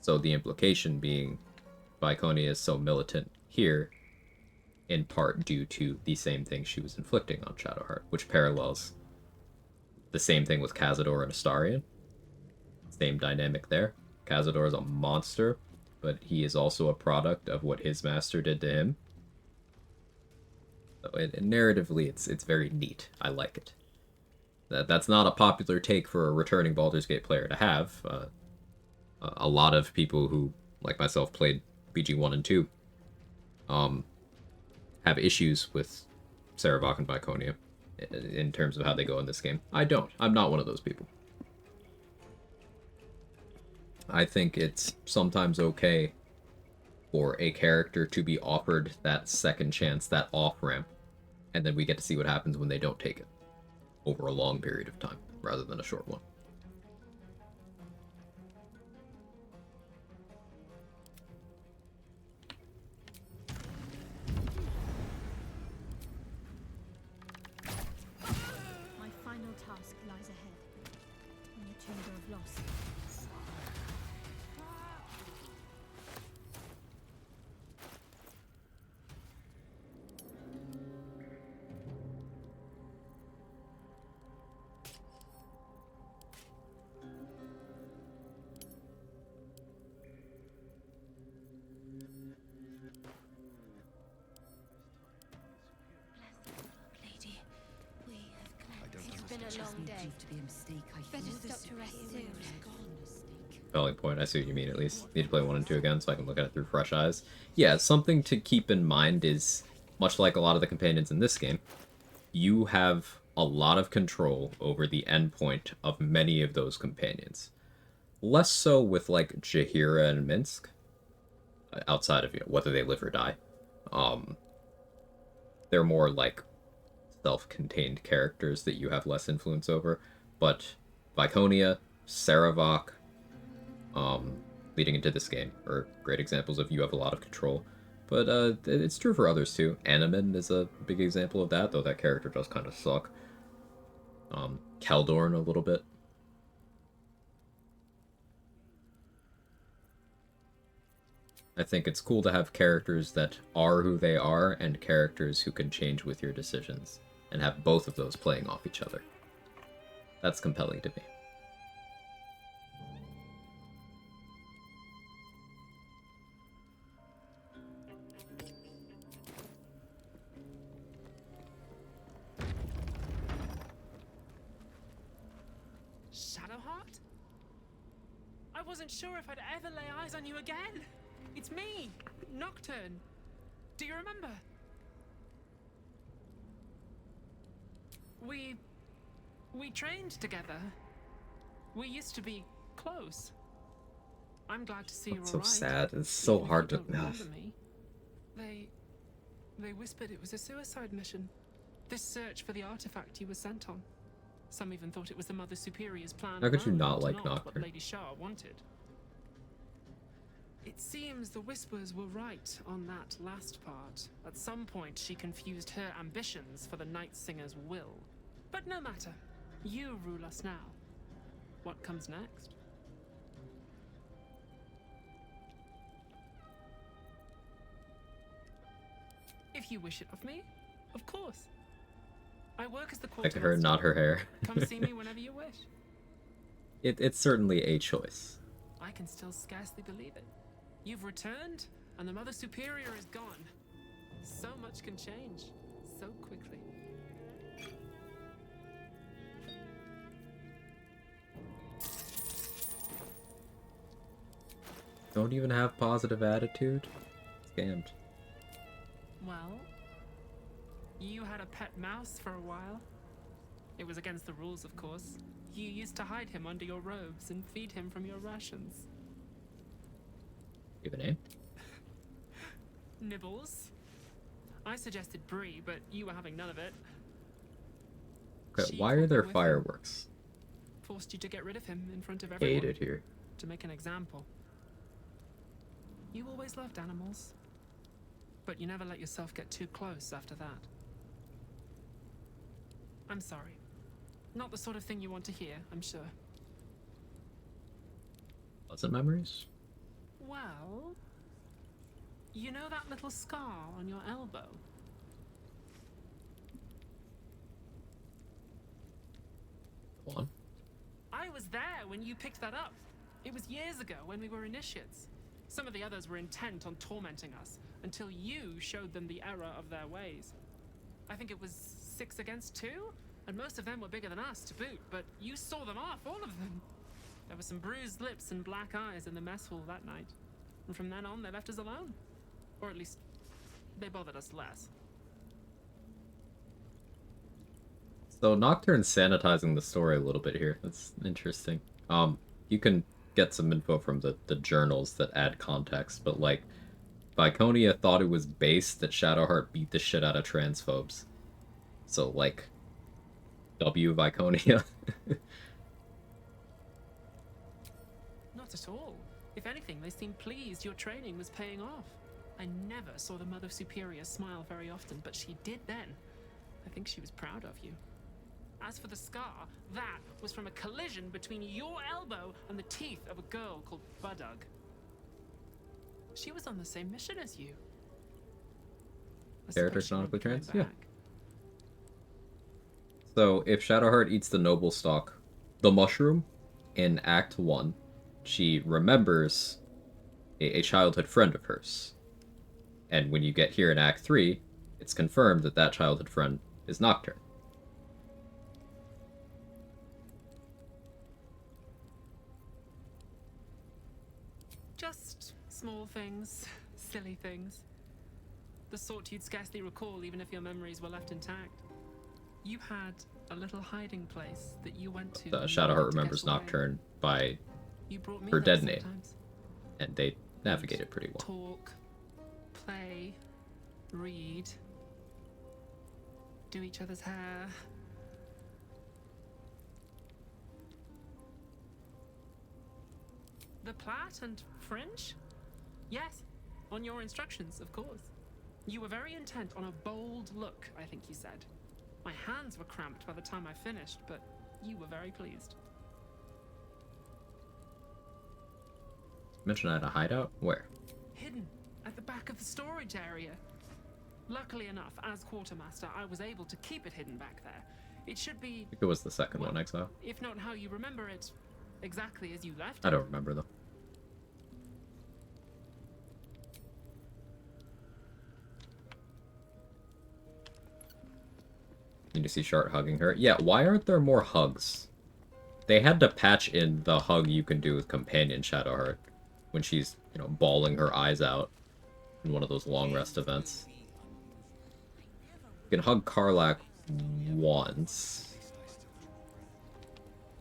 So the implication being Viconia is so militant here, in part due to the same thing she was inflicting on Shadowheart, which parallels the same thing with Cazador and Astarion. Same dynamic there. Cazador is a monster, but he is also a product of what his master did to him. So narratively, it's very neat. I like it. That's not a popular take for a returning Baldur's Gate player to have. A lot of people who, like myself, played BG 1 and 2 have issues with Saravok and Viconia in terms of how they go in this game. I don't. I'm not one of those people. I think it's sometimes okay for a character to be offered that second chance, that off-ramp, and then we get to see what happens when they don't take it over a long period of time, rather than a short one. task lies ahead. In the Chamber of Loss. Lady, we have It's been a long day. To be a mistake. I Better feel the stop to rest superior soon. is gone. Valid point. I see what you mean, at least. Need to play 1 and 2 again so I can look at it through fresh eyes. Yeah, something to keep in mind is, much like a lot of the companions in this game, you have a lot of control over the endpoint of many of those companions. Less so with, like, Jahira and Minsk, outside of, you know, whether they live or die. They're more, like, self-contained characters that you have less influence over. But Viconia, Saravok, leading into this game are great examples of you have a lot of control. But it's true for others too. Animan is a big example of that, though that character does kind of suck. Keldorn a little bit. I think it's cool to have characters that are who they are and characters who can change with your decisions, and have both of those playing off each other. That's compelling to me. Shadowheart? I wasn't sure if I'd ever lay eyes on you again. It's me, Nocturne. Do you remember? We trained together. We used to be close. I'm glad to see you're It's all so right. sad. It's so Even if hard you to... don't remember me. They whispered it was a suicide mission. This search for the artifact you were sent on. Some even thought it was the Mother Superior's plan. How could you alone, not like what Nocturne? Lady Shah wanted. It seems the Whispers were right on that last part. At some point, she confused her ambitions for the Night Singer's will. But no matter. You rule us now. What comes next? If you wish it of me, of course. I work as the Like her, not her hair. Come see me whenever you wish. It's certainly a choice. I can still scarcely believe it. You've returned, and the Mother Superior is gone. So much can change, so quickly. Don't even have positive attitude? Scammed. Well, you had a pet mouse for a while. It was against the rules, of course. You used to hide him under your robes and feed him from your rations. You have a name? Nibbles. I suggested Brie, but you were having none of it. Okay, She why are there with him. fireworks? Forced you to get rid of him in front of everyone. Hate it here. To make an example. You always loved animals. But you never let yourself get too close after that. I'm sorry. Not the sort of thing you want to hear, I'm sure. Pleasant memories? Well, you know that little scar on your elbow? Go on. I was there when you picked that up. It was years ago when we were initiates. Some of the others were intent on tormenting us until you showed them the error of their ways. I think it was 6 against 2, and most of them were bigger than us to boot, but you saw them off, all of them. There were some bruised lips and black eyes in the mess hall that night. And from then on, they left us alone. Or at least, they bothered us less. So Nocturne's sanitizing the story a little bit here. That's interesting. You can get some info from the journals that add context, but like, Viconia thought it was base that Shadowheart beat the shit out of transphobes. So like, W Viconia. Not at all. If anything, they seemed pleased your training was paying off. I never saw the Mother Superior smile very often, but she did then. I think she was proud of you. As for the scar, that was from a collision between your elbow and the teeth of a girl called Budug. She was on the same mission as you. Character canonically trans? Yeah. So, if Shadowheart eats the noble stalk, the mushroom, in Act 1, she remembers a childhood friend of hers. And when you get here in Act 3, it's confirmed that that childhood friend is Nocturne. Just small things, silly things. The sort you'd scarcely recall even if your memories were left intact. You had a little hiding place that you went to. Shadowheart remembers Nocturne by her dead name. And they navigate it pretty well. Talk, play, read, do each other's hair. The plait and fringe? Yes, on your instructions, of course. You were very intent on a bold look, I think you said. My hands were cramped by the time I finished, but you were very pleased. Mentioned I had a hideout? Where? Hidden at the back of the storage area. Luckily enough, as quartermaster, I was able to keep it hidden back there. It should be... I think it was the second one, Exile. If not how you remember it, exactly as you left it. I don't remember, though. Need to see Shart hugging her. Yeah, why aren't there more hugs? They had to patch in the hug you can do with Companion Shadowheart when she's, you know, bawling her eyes out in one of those long rest events. You can hug Karlach once.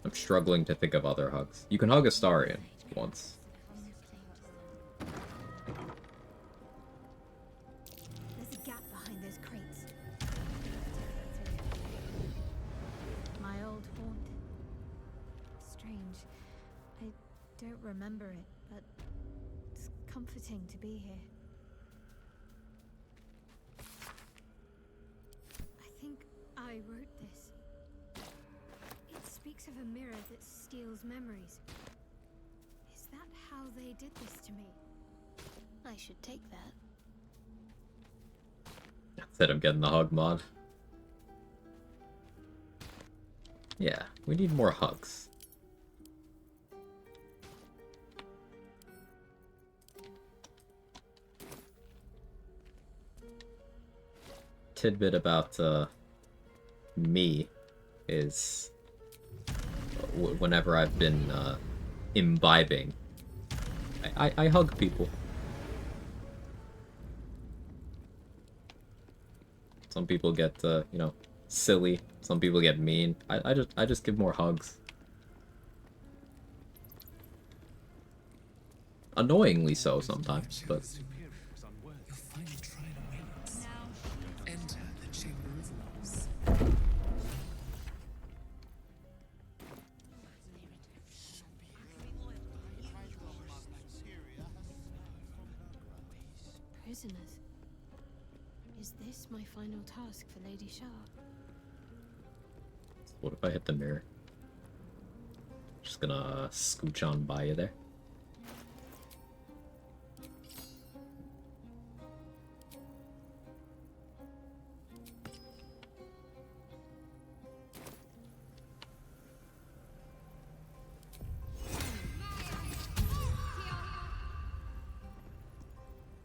I'm struggling to think of other hugs. You can hug Astarion once. There's a gap behind those crates. My old haunt. Strange. I don't remember it, but it's comforting to be here. I think I wrote this. It speaks of a mirror that steals memories. Is that how they did this to me? I should take that. Instead of getting the hug mod. Yeah, we need more hugs. Tidbit about me is whenever I've been imbibing, I hug people. Some people get you know, silly. Some people get mean. I just give more hugs. Annoyingly so sometimes, but. Prisoners. Is this my final task for Lady Shah? What if I hit the mirror? Just gonna scooch on by you there.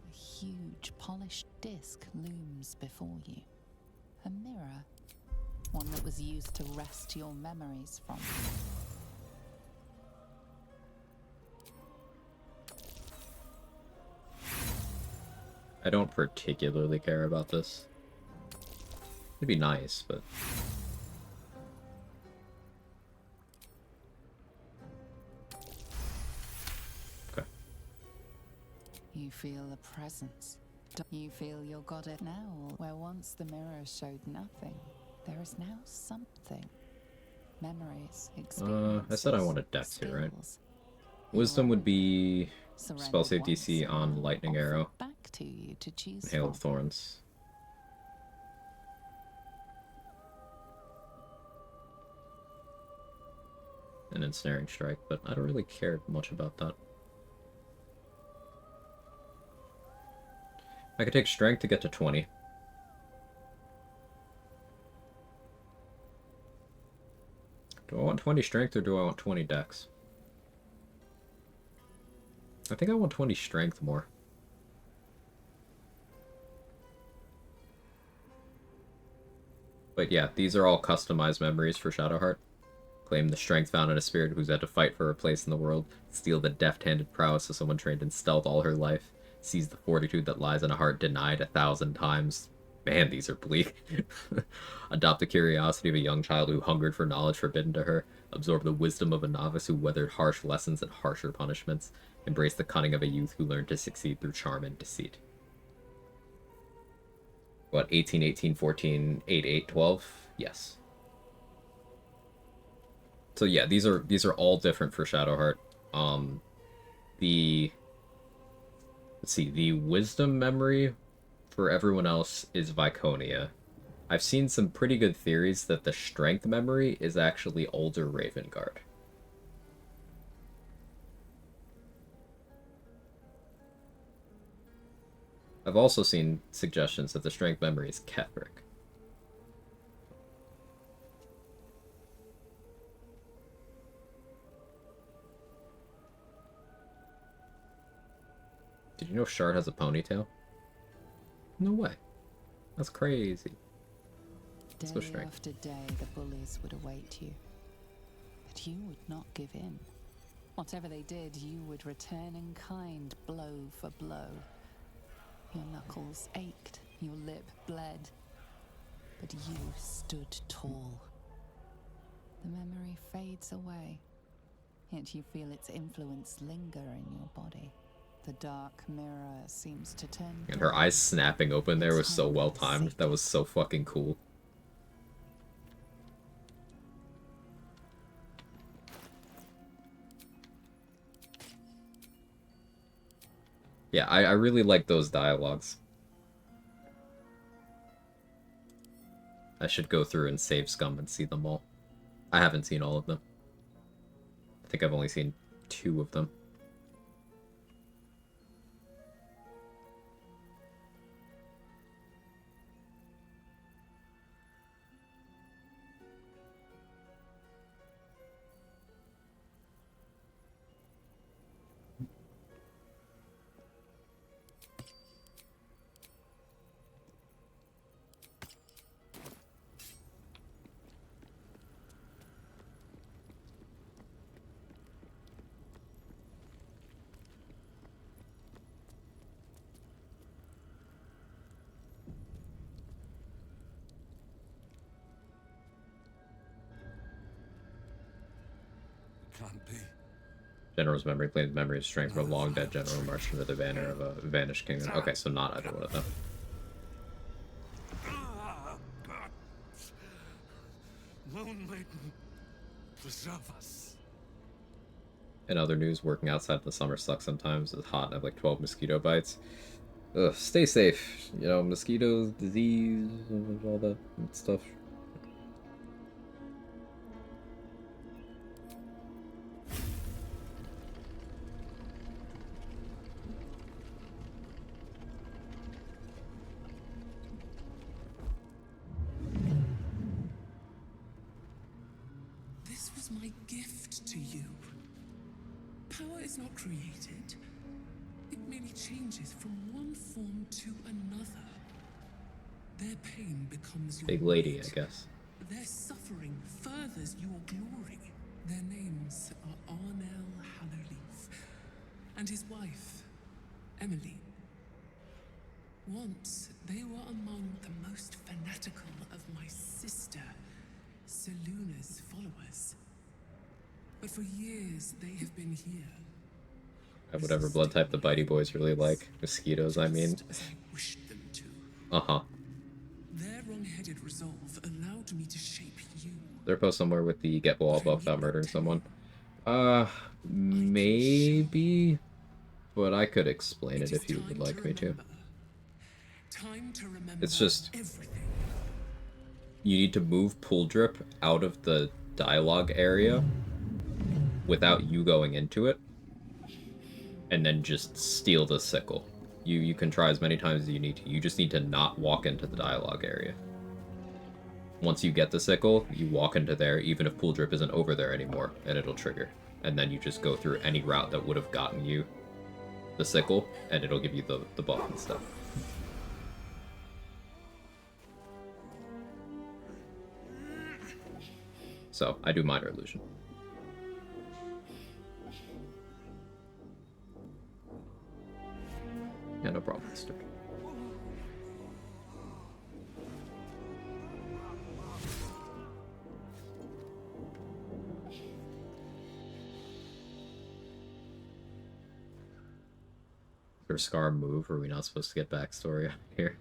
A huge polished disc looms before you. A mirror. One that was used to wrest your memories from you. I don't particularly care about this. It'd be nice, but... Okay. You feel a presence. You feel your goddess now, where once the mirror showed nothing, there is now something. Memories, experiences, I said I wanted depth here, right? Wisdom would be spell save DC on Lightning Arrow. Back to you to choose And Hail of from. Thorns. an ensnaring strike, but I don't really care much about that. I could take strength to get to 20. Do I want 20 strength or do I want 20 dex? I think I want 20 strength more. But yeah, these are all customized memories for Shadowheart. Claim the strength found in a spirit who's had to fight for her place in the world. Steal the deft-handed prowess of someone trained in stealth all her life. Seize the fortitude that lies in a heart denied 1,000 times. Man, these are bleak. Adopt the curiosity of a young child who hungered for knowledge forbidden to her. Absorb the wisdom of a novice who weathered harsh lessons and harsher punishments. Embrace the cunning of a youth who learned to succeed through charm and deceit. What, 18, 18, 14, 8, 8, 12? Yes. So yeah, these are all different for Shadowheart. Let's see, the wisdom memory for everyone else is Viconia. I've seen some pretty good theories that the strength memory is actually older Ravengard. I've also seen suggestions that the strength memory is Ketheric. Did you know Shard has a ponytail? No way. That's crazy. Let's go Day strength. after day, the bullies would await you. But you would not give in. Whatever they did, you would return in kind, blow for blow. Your knuckles ached, your lip bled. But you stood tall. The memory fades away, yet you feel its influence linger in your body. The dark mirror seems to turn. And her eyes snapping open there was so well timed. That was so fucking cool. Yeah, I really like those dialogues. I should go through and save Scum and see them all. I haven't seen all of them. I think I've only seen 2 of them. Can't be. General's memory claims memory of strength from a long dead general marched into the banner of a vanished kingdom. Okay, so not either one of them. Moon Maiden, preserve us. In other news, working outside in the summer sucks sometimes. It's hot and I have like 12 mosquito bites. Ugh, stay safe. You know, mosquitoes, disease, all that stuff. This was my gift to you. Power is not created. It merely changes from one form to another. Their pain becomes your Big lady, weight. I guess. Their suffering furthers your glory. Their names are Arnel Hallowleaf and his wife, Emily. Once, they were among the most fanatical of my sister, Seluna's followers. But for years, they have been here. Have whatever blood type the bitey boys really like. Mosquitoes, I mean. As I wished them to. Uh-huh. Their wrong-headed resolve allowed me to shape you. They're post somewhere with the get wall buff without murdering someone. Maybe. But I could explain it if you would like me to. It's just... You need to move Pool Drip out of the dialogue area without you going into it, and then just steal the sickle. You can try as many times as you need to. You just need to not walk into the dialogue area. Once you get the sickle, you walk into there, even if Pool Drip isn't over there anymore, and it'll trigger. And then you just go through any route that would have gotten you the sickle, and it'll give you the buff and stuff. So, I do Minor Illusion. Yeah, no problem, mister. Or Scar move? Are we not supposed to get backstory on here?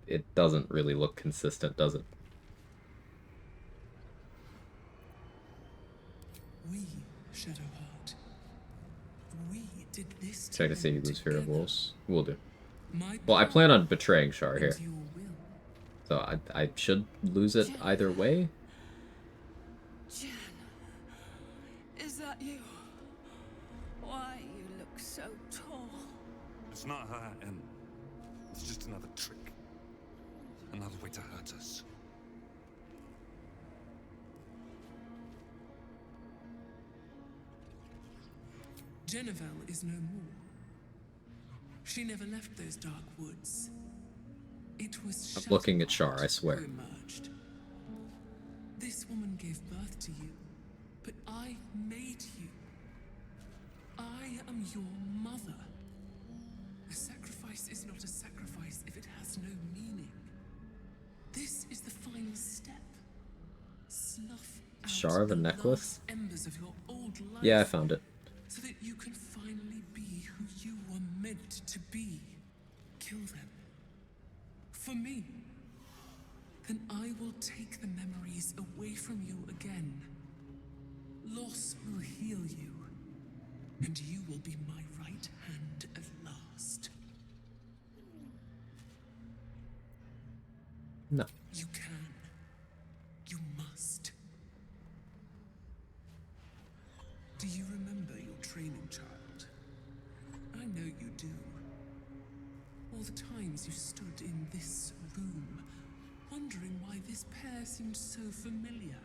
It doesn't really look consistent, does it? We, Shadowheart, we did this. Check to see if you lose Fear of Wolves. Will do. Well, I plan on betraying Shar here. So I should lose it either way. Jen, is that you? Why you look so tall? It's not her, and it's just another trick. Another way to hurt us. Jennifer is no more. She never left those dark woods. It was I'm looking at Shar, I swear. emerged. This woman gave birth to you, but I made you. I am your mother. A sacrifice is not a sacrifice if it has no meaning. This is the final step. Snuff out Shar of a the necklace? last embers of your old life. Yeah, I found it. So that you can finally be who you were meant to be. Kill them. For me. Then I will take the memories away from you again. Loss will heal you. And you will be my right hand at last. No. You can. You must. Do you remember your training, child? I know you do. All the times you stood in this room, wondering why this pair seemed so familiar.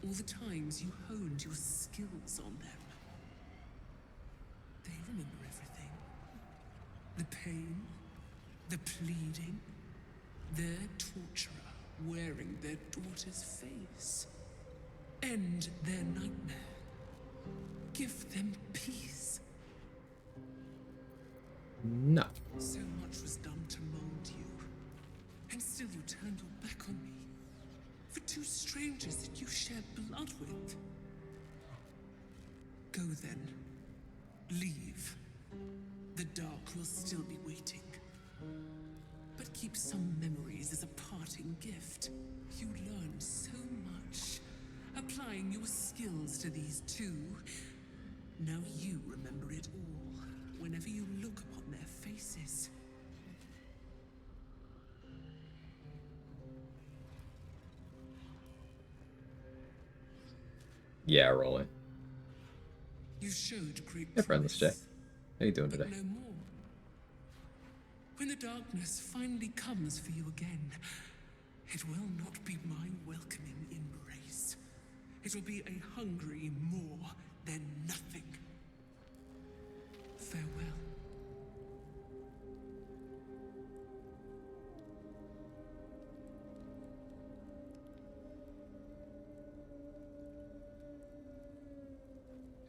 All the times you honed your skills on them. They remember everything. The pain, the pleading, their torturer wearing their daughter's face. End their nightmare. Give them peace. No. So much was done to mold you. And still you turned your back on me. For two strangers that you shared blood with. Go then. Leave. The dark will still be waiting. But keep some memories as a parting gift. You learned so much. Applying your skills to these two. Now you remember it all. Whenever you look upon their faces. Yeah, rolling. You showed great Hey, friendless Jay. promise, How you doing but today? no more. When the darkness finally comes for you again, it will not be my welcoming embrace. It will be a hungry more than nothing. Farewell.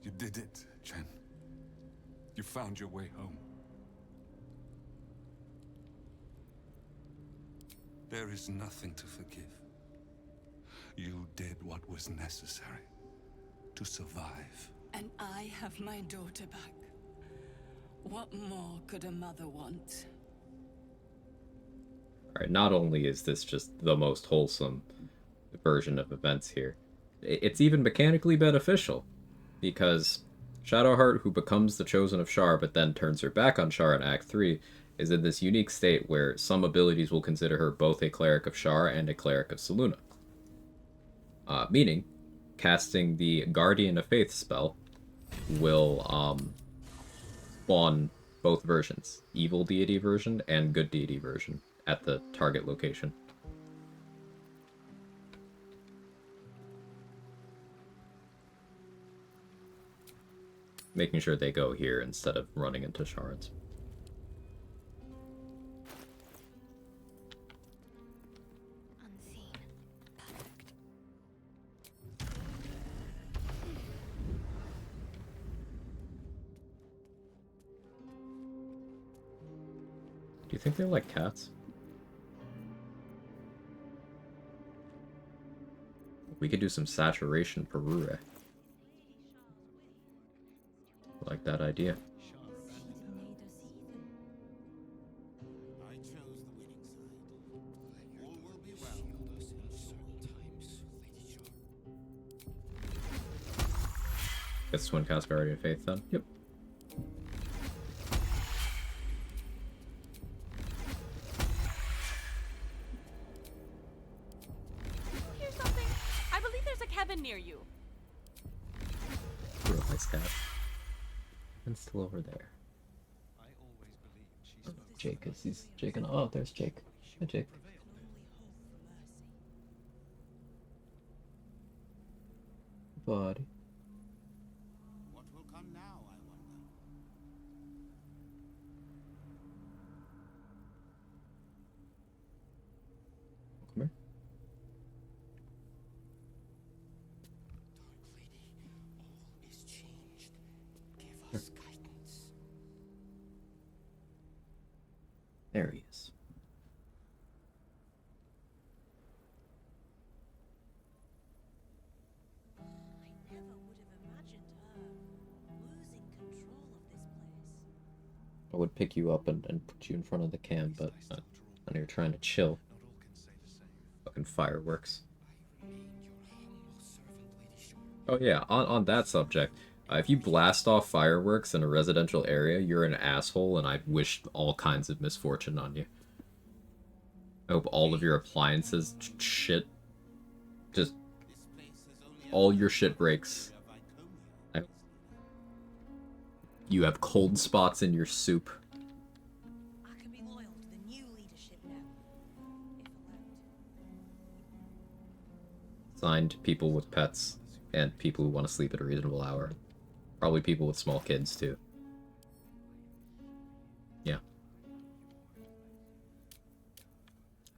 You did it, Jen. You found your way home. There is nothing to forgive. You did what was necessary to survive. And I have my daughter back. What more could a mother want? Alright, not only is this just the most wholesome version of events here, it's even mechanically beneficial. Because Shadowheart, who becomes the Chosen of Shar but then turns her back on Shar in Act 3, is in this unique state where some abilities will consider her both a cleric of Shar and a cleric of Selûne. Meaning, casting the Guardian of Faith spell will spawn both versions, evil deity version and good deity version, at the target location. Making sure they go here instead of running into shards. Do you think they like cats? We could do some saturation Perure. Like that idea. Gets twin cast Guardian of Faith then? Yep. Here's something. I believe there's a cabin near you. Real nice cat. And still over there. Oh, Jake is Jake and oh, there's Jake. Hi, Jake. Buddy. What will come now, I wonder? Come here. All is changed. Give us guidance. There he is. I would pick you up and put you in front of the cam, but I know you're trying to chill. Fucking fireworks. Oh yeah, on that subject, if you blast off fireworks in a residential area, you're an asshole, and I wish all kinds of misfortune on you. I hope all of your appliances, shit, just all your shit breaks. You have cold spots in your soup. I can be loyal to the new leadership now, if allowed. Signed, people with pets and people who want to sleep at a reasonable hour. Probably people with small kids too. Yeah.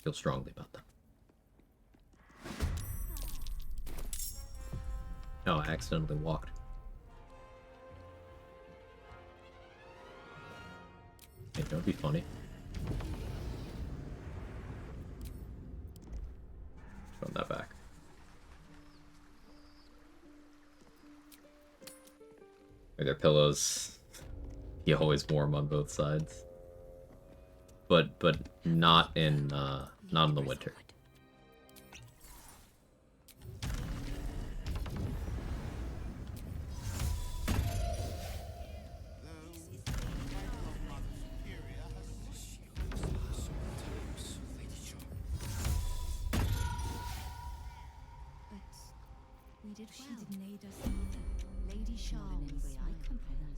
Feel strongly about that. Oh, I accidentally walked. Hey, don't be funny. Run that back. Are their pillows? You always warm on both sides. But not in the winter. We did well. She didn't aid us either. Lady Charles, in any way I comprehend.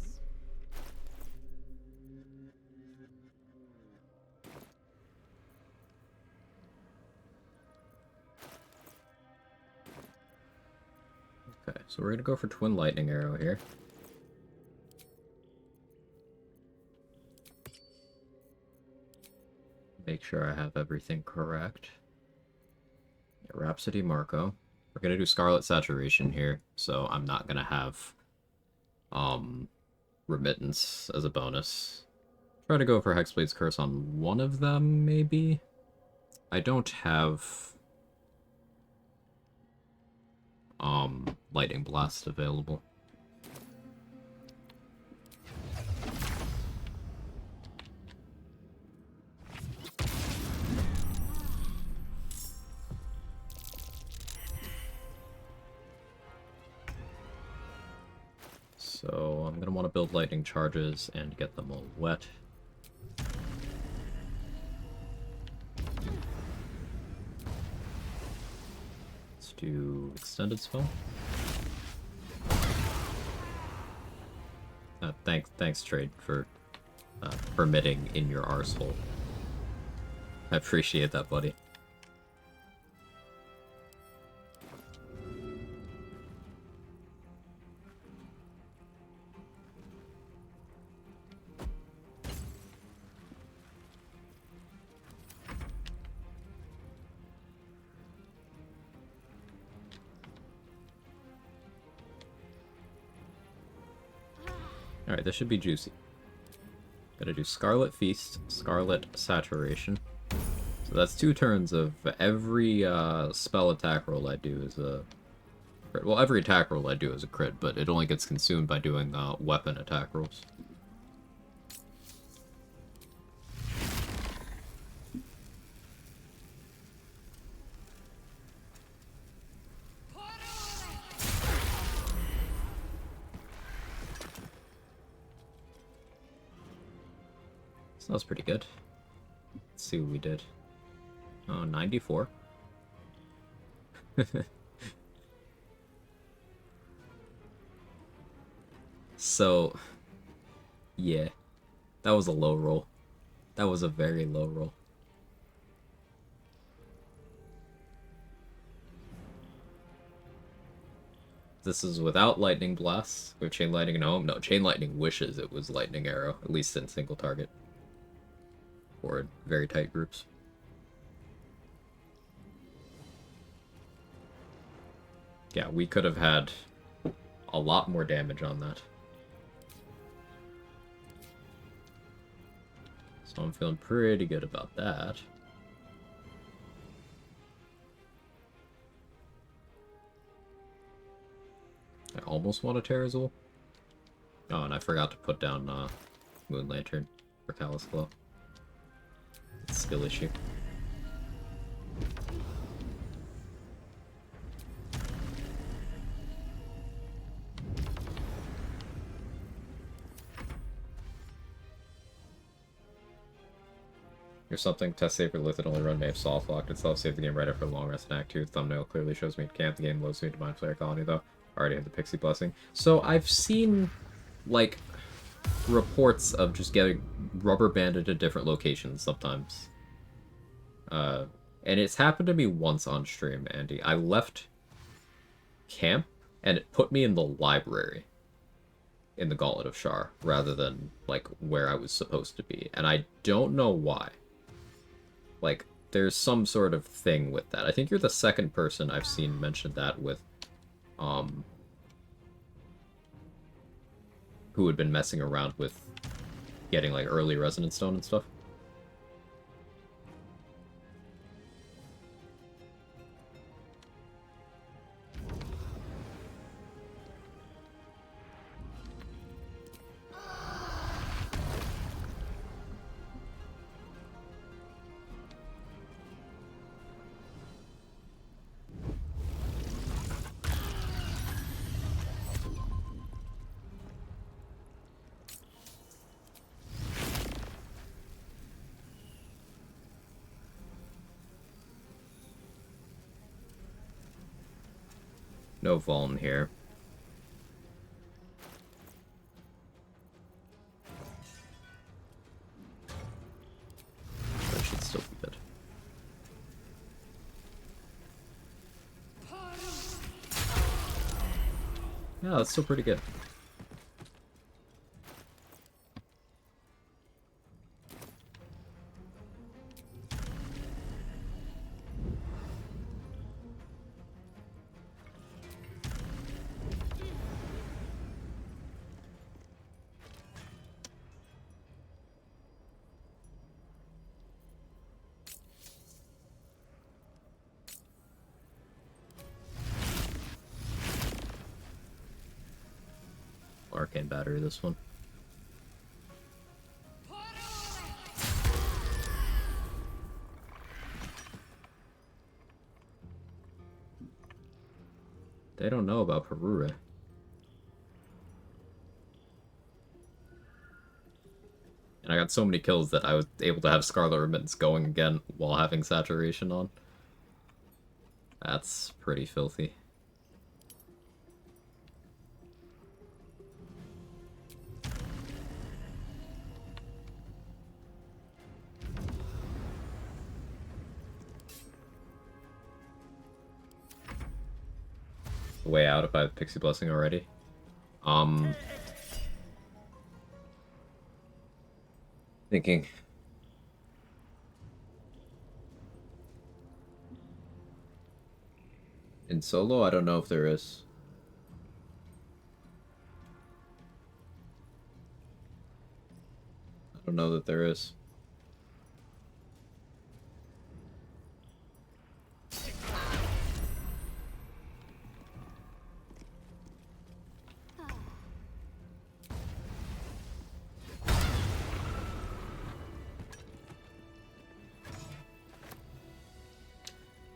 Okay, so we're gonna go for Twin Lightning Arrow here. Make sure I have everything correct. Rhapsody Marco. We're gonna do Scarlet Saturation here, so I'm not gonna have Remittance as a bonus. Try to go for Hexblade's Curse on one of them, maybe? I don't have Lightning Blast available. So I'm going to want to build lightning charges and get them all wet. Let's do extended spell. Thanks, Trade, for permitting in your arsehole. I appreciate that, buddy. Alright, this should be juicy. Gotta do Scarlet Feast, Scarlet Saturation. So that's 2 turns of every spell attack roll I do is a crit. Well, every attack roll I do is a crit, but it only gets consumed by doing weapon attack rolls. So that was pretty good. Let's see what we did. Oh, 94. So, yeah. That was a low roll. That was a very low roll. This is without Lightning Blast. We have Chain Lightning and Home. No, Chain Lightning wishes it was Lightning Arrow, at least in single target. Or very tight groups. Yeah, we could have had a lot more damage on that. So I'm feeling pretty good about that. I almost want a Terrazul. Oh, and I forgot to put down Moon Lantern for Callous Glow. It's a skill issue. Here's something. Test save for Lithid only run may have soft locked itself. Save the game right after a long rest in Act 2. Thumbnail clearly shows me at camp. The game loads me to Mind Flayer Colony though. Already have the Pixie Blessing. So I've seen like reports of just getting rubber banded at different locations sometimes. And it's happened to me once on stream, Andy. I left camp and it put me in the library in the Gauntlet of Shar rather than like where I was supposed to be. And I don't know why. Like, there's some sort of thing with that. I think you're the second person I've seen mention that with, who had been messing around with getting, like, early Resonance Stone and stuff. No Vuln here. That should still be good. Yeah, that's still pretty good. Arcane Battery, this one. They don't know about Perure. And I got so many kills that I was able to have Scarlet Remittance going again while having Saturation on. That's pretty filthy. the way out if I have Pixie Blessing already. Thinking. In solo, I don't know if there is. I don't know that there is.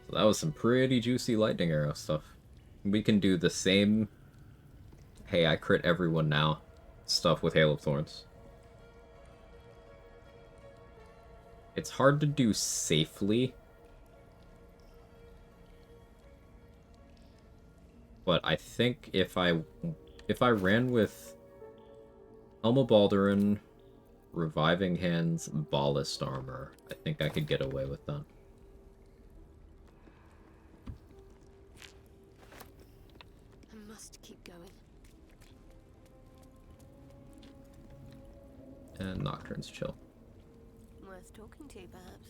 So that was some pretty juicy lightning arrow stuff. We can do the same, hey, I crit everyone now stuff with Hail of Thorns. It's hard to do safely, but I think if I ran with Helm of Baldurin, Reviving Hands, Ballast Armor, I think I could get away with that. I must keep going. And Nocturne's chill. Worth talking to, perhaps.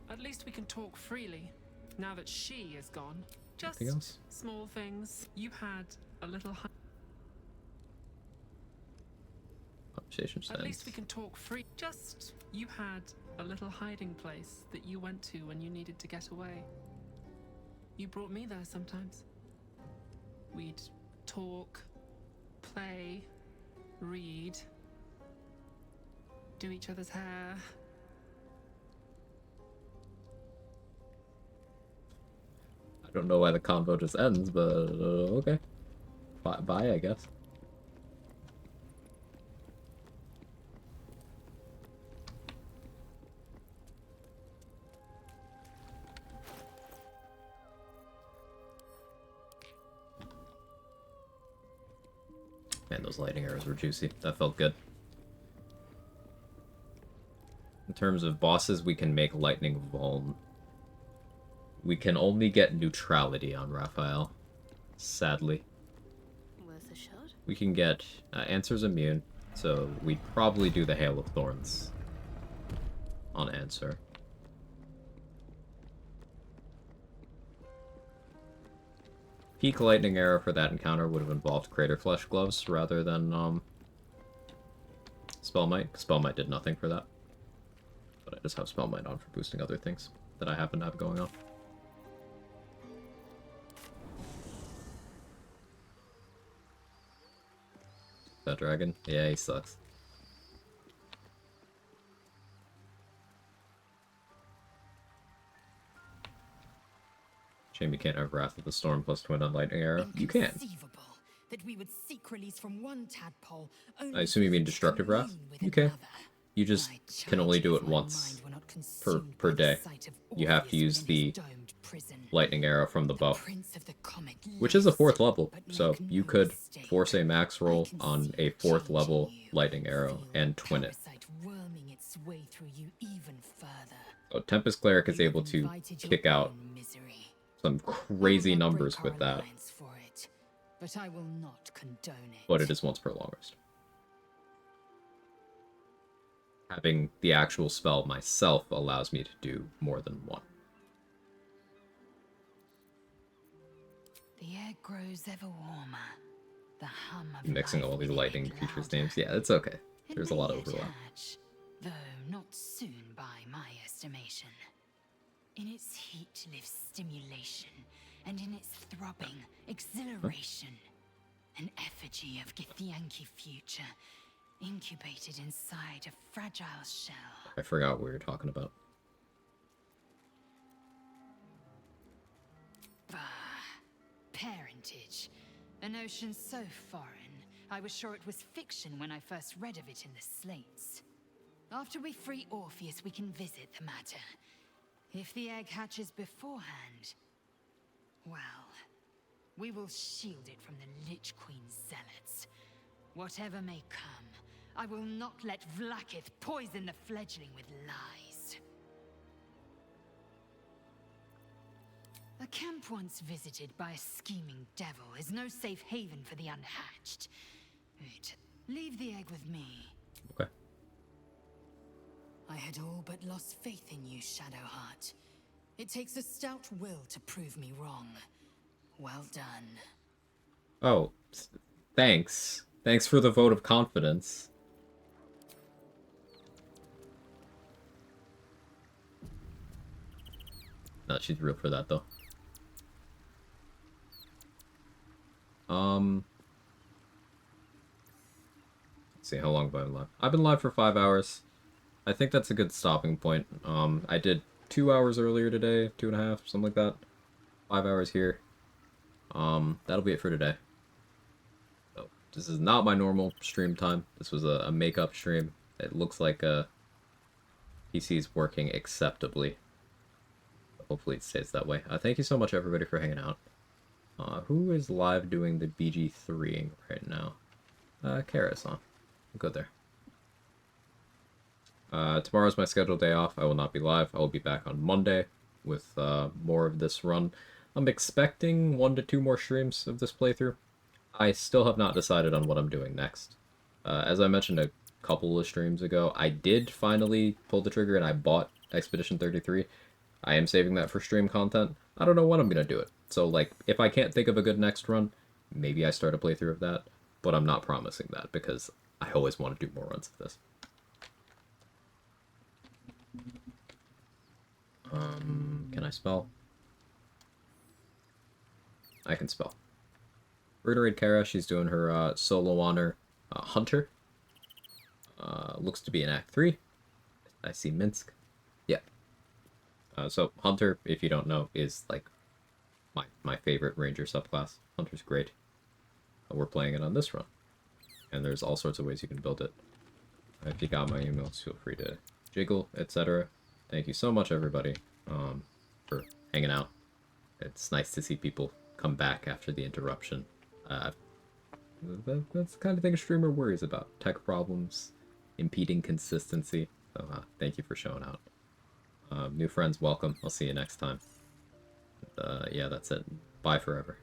At least we can talk freely, now that she is gone. Just Anything else? small things. You had a little... Conversation stands. At least we can talk free. Just, you had a little hiding place that you went to when you needed to get away. You brought me there sometimes. We'd talk, play, read, do each other's hair. I don't know why the convo just ends, but okay. Bye, I guess. Man, those lightning arrows were juicy. That felt good. In terms of bosses, we can make lightning vuln. We can only get neutrality on Raphael, sadly. Worth a shot? We can get Answer's immune, so we'd probably do the Hail of Thorns on Answer. Peak lightning arrow for that encounter would have involved Crater Flesh Gloves rather than Spellmight. Spellmight did nothing for that. But I just have Spellmight on for boosting other things that I happen to have going on. That dragon? Yeah, he sucks. Shame you can't have Wrath of the Storm plus Twin on Lightning Arrow. You can. That we would seek release from one tadpole. I assume you mean Destructive Wrath? You can. You just can only do it once per day. You have to use the Lightning Arrow from the bow, which is a 4th level, so you could force a max roll on a 4th level Lightning Arrow and twin it. So Tempest Cleric is able to kick out some crazy numbers with that, but I will not condone it. but it is once per long rest. Having the actual spell myself allows me to do more than one. The air grows ever warmer. The hum of Mixing all these lightning creatures' names. Yeah, it's okay. There's a lot of overlap. Though not soon by my estimation. In its heat lives stimulation, and in its throbbing, exhilaration. An effigy of Githyanki future, incubated inside a fragile shell. I forgot what we were talking about. Bah, parentage. A notion so foreign, I was sure it was fiction when I first read of it in the slates. After we free Orpheus, we can visit the matter. If the egg hatches beforehand, well, we will shield it from the Lich Queen's zealots. Whatever may come, I will not let Vlaakith poison the fledgling with lies. A camp once visited by a scheming devil is no safe haven for the unhatched. Right. Leave the egg with me. Okay. I had all but lost faith in you, Shadowheart. It takes a stout will to prove me wrong. Well done. Oh, thanks. Thanks for the vote of confidence. No, she's real for that, though. Let's see, how long have I been live? I've been live for 5 hours. I think that's a good stopping point. I did 2 hours earlier today, 2.5, something like that. 5 hours here. That'll be it for today. So, this is not my normal stream time. This was a makeup stream. It looks like PC's working acceptably. Hopefully it stays that way. Thank you so much, everybody, for hanging out. Who is live doing the BG3 right now? Kara's on. I'll go there. Tomorrow's my scheduled day off. I will not be live. I will be back on Monday with more of this run. I'm expecting 1 to 2 more streams of this playthrough. I still have not decided on what I'm doing next. As I mentioned a couple of streams ago, I did finally pull the trigger and I bought Expedition 33. I am saving that for stream content. I don't know when I'm going to do it. So, like, if I can't think of a good next run, maybe I start a playthrough of that. But I'm not promising that because I always want to do more runs of this. Can I spell? I can spell. We're gonna raid Kara. She's doing her solo honor Hunter. Looks to be in Act 3. I see Minsk. Yeah. So Hunter, if you don't know, is like my favorite ranger subclass. Hunter's great. We're playing it on this run. And there's all sorts of ways you can build it. If you got my emails, feel free to jiggle, etc. Thank you so much, everybody, for hanging out. It's nice to see people come back after the interruption. That's the kind of thing a streamer worries about. Tech problems, impeding consistency. So thank you for showing out. New friends, welcome. I'll see you next time. Yeah, that's it. Bye forever.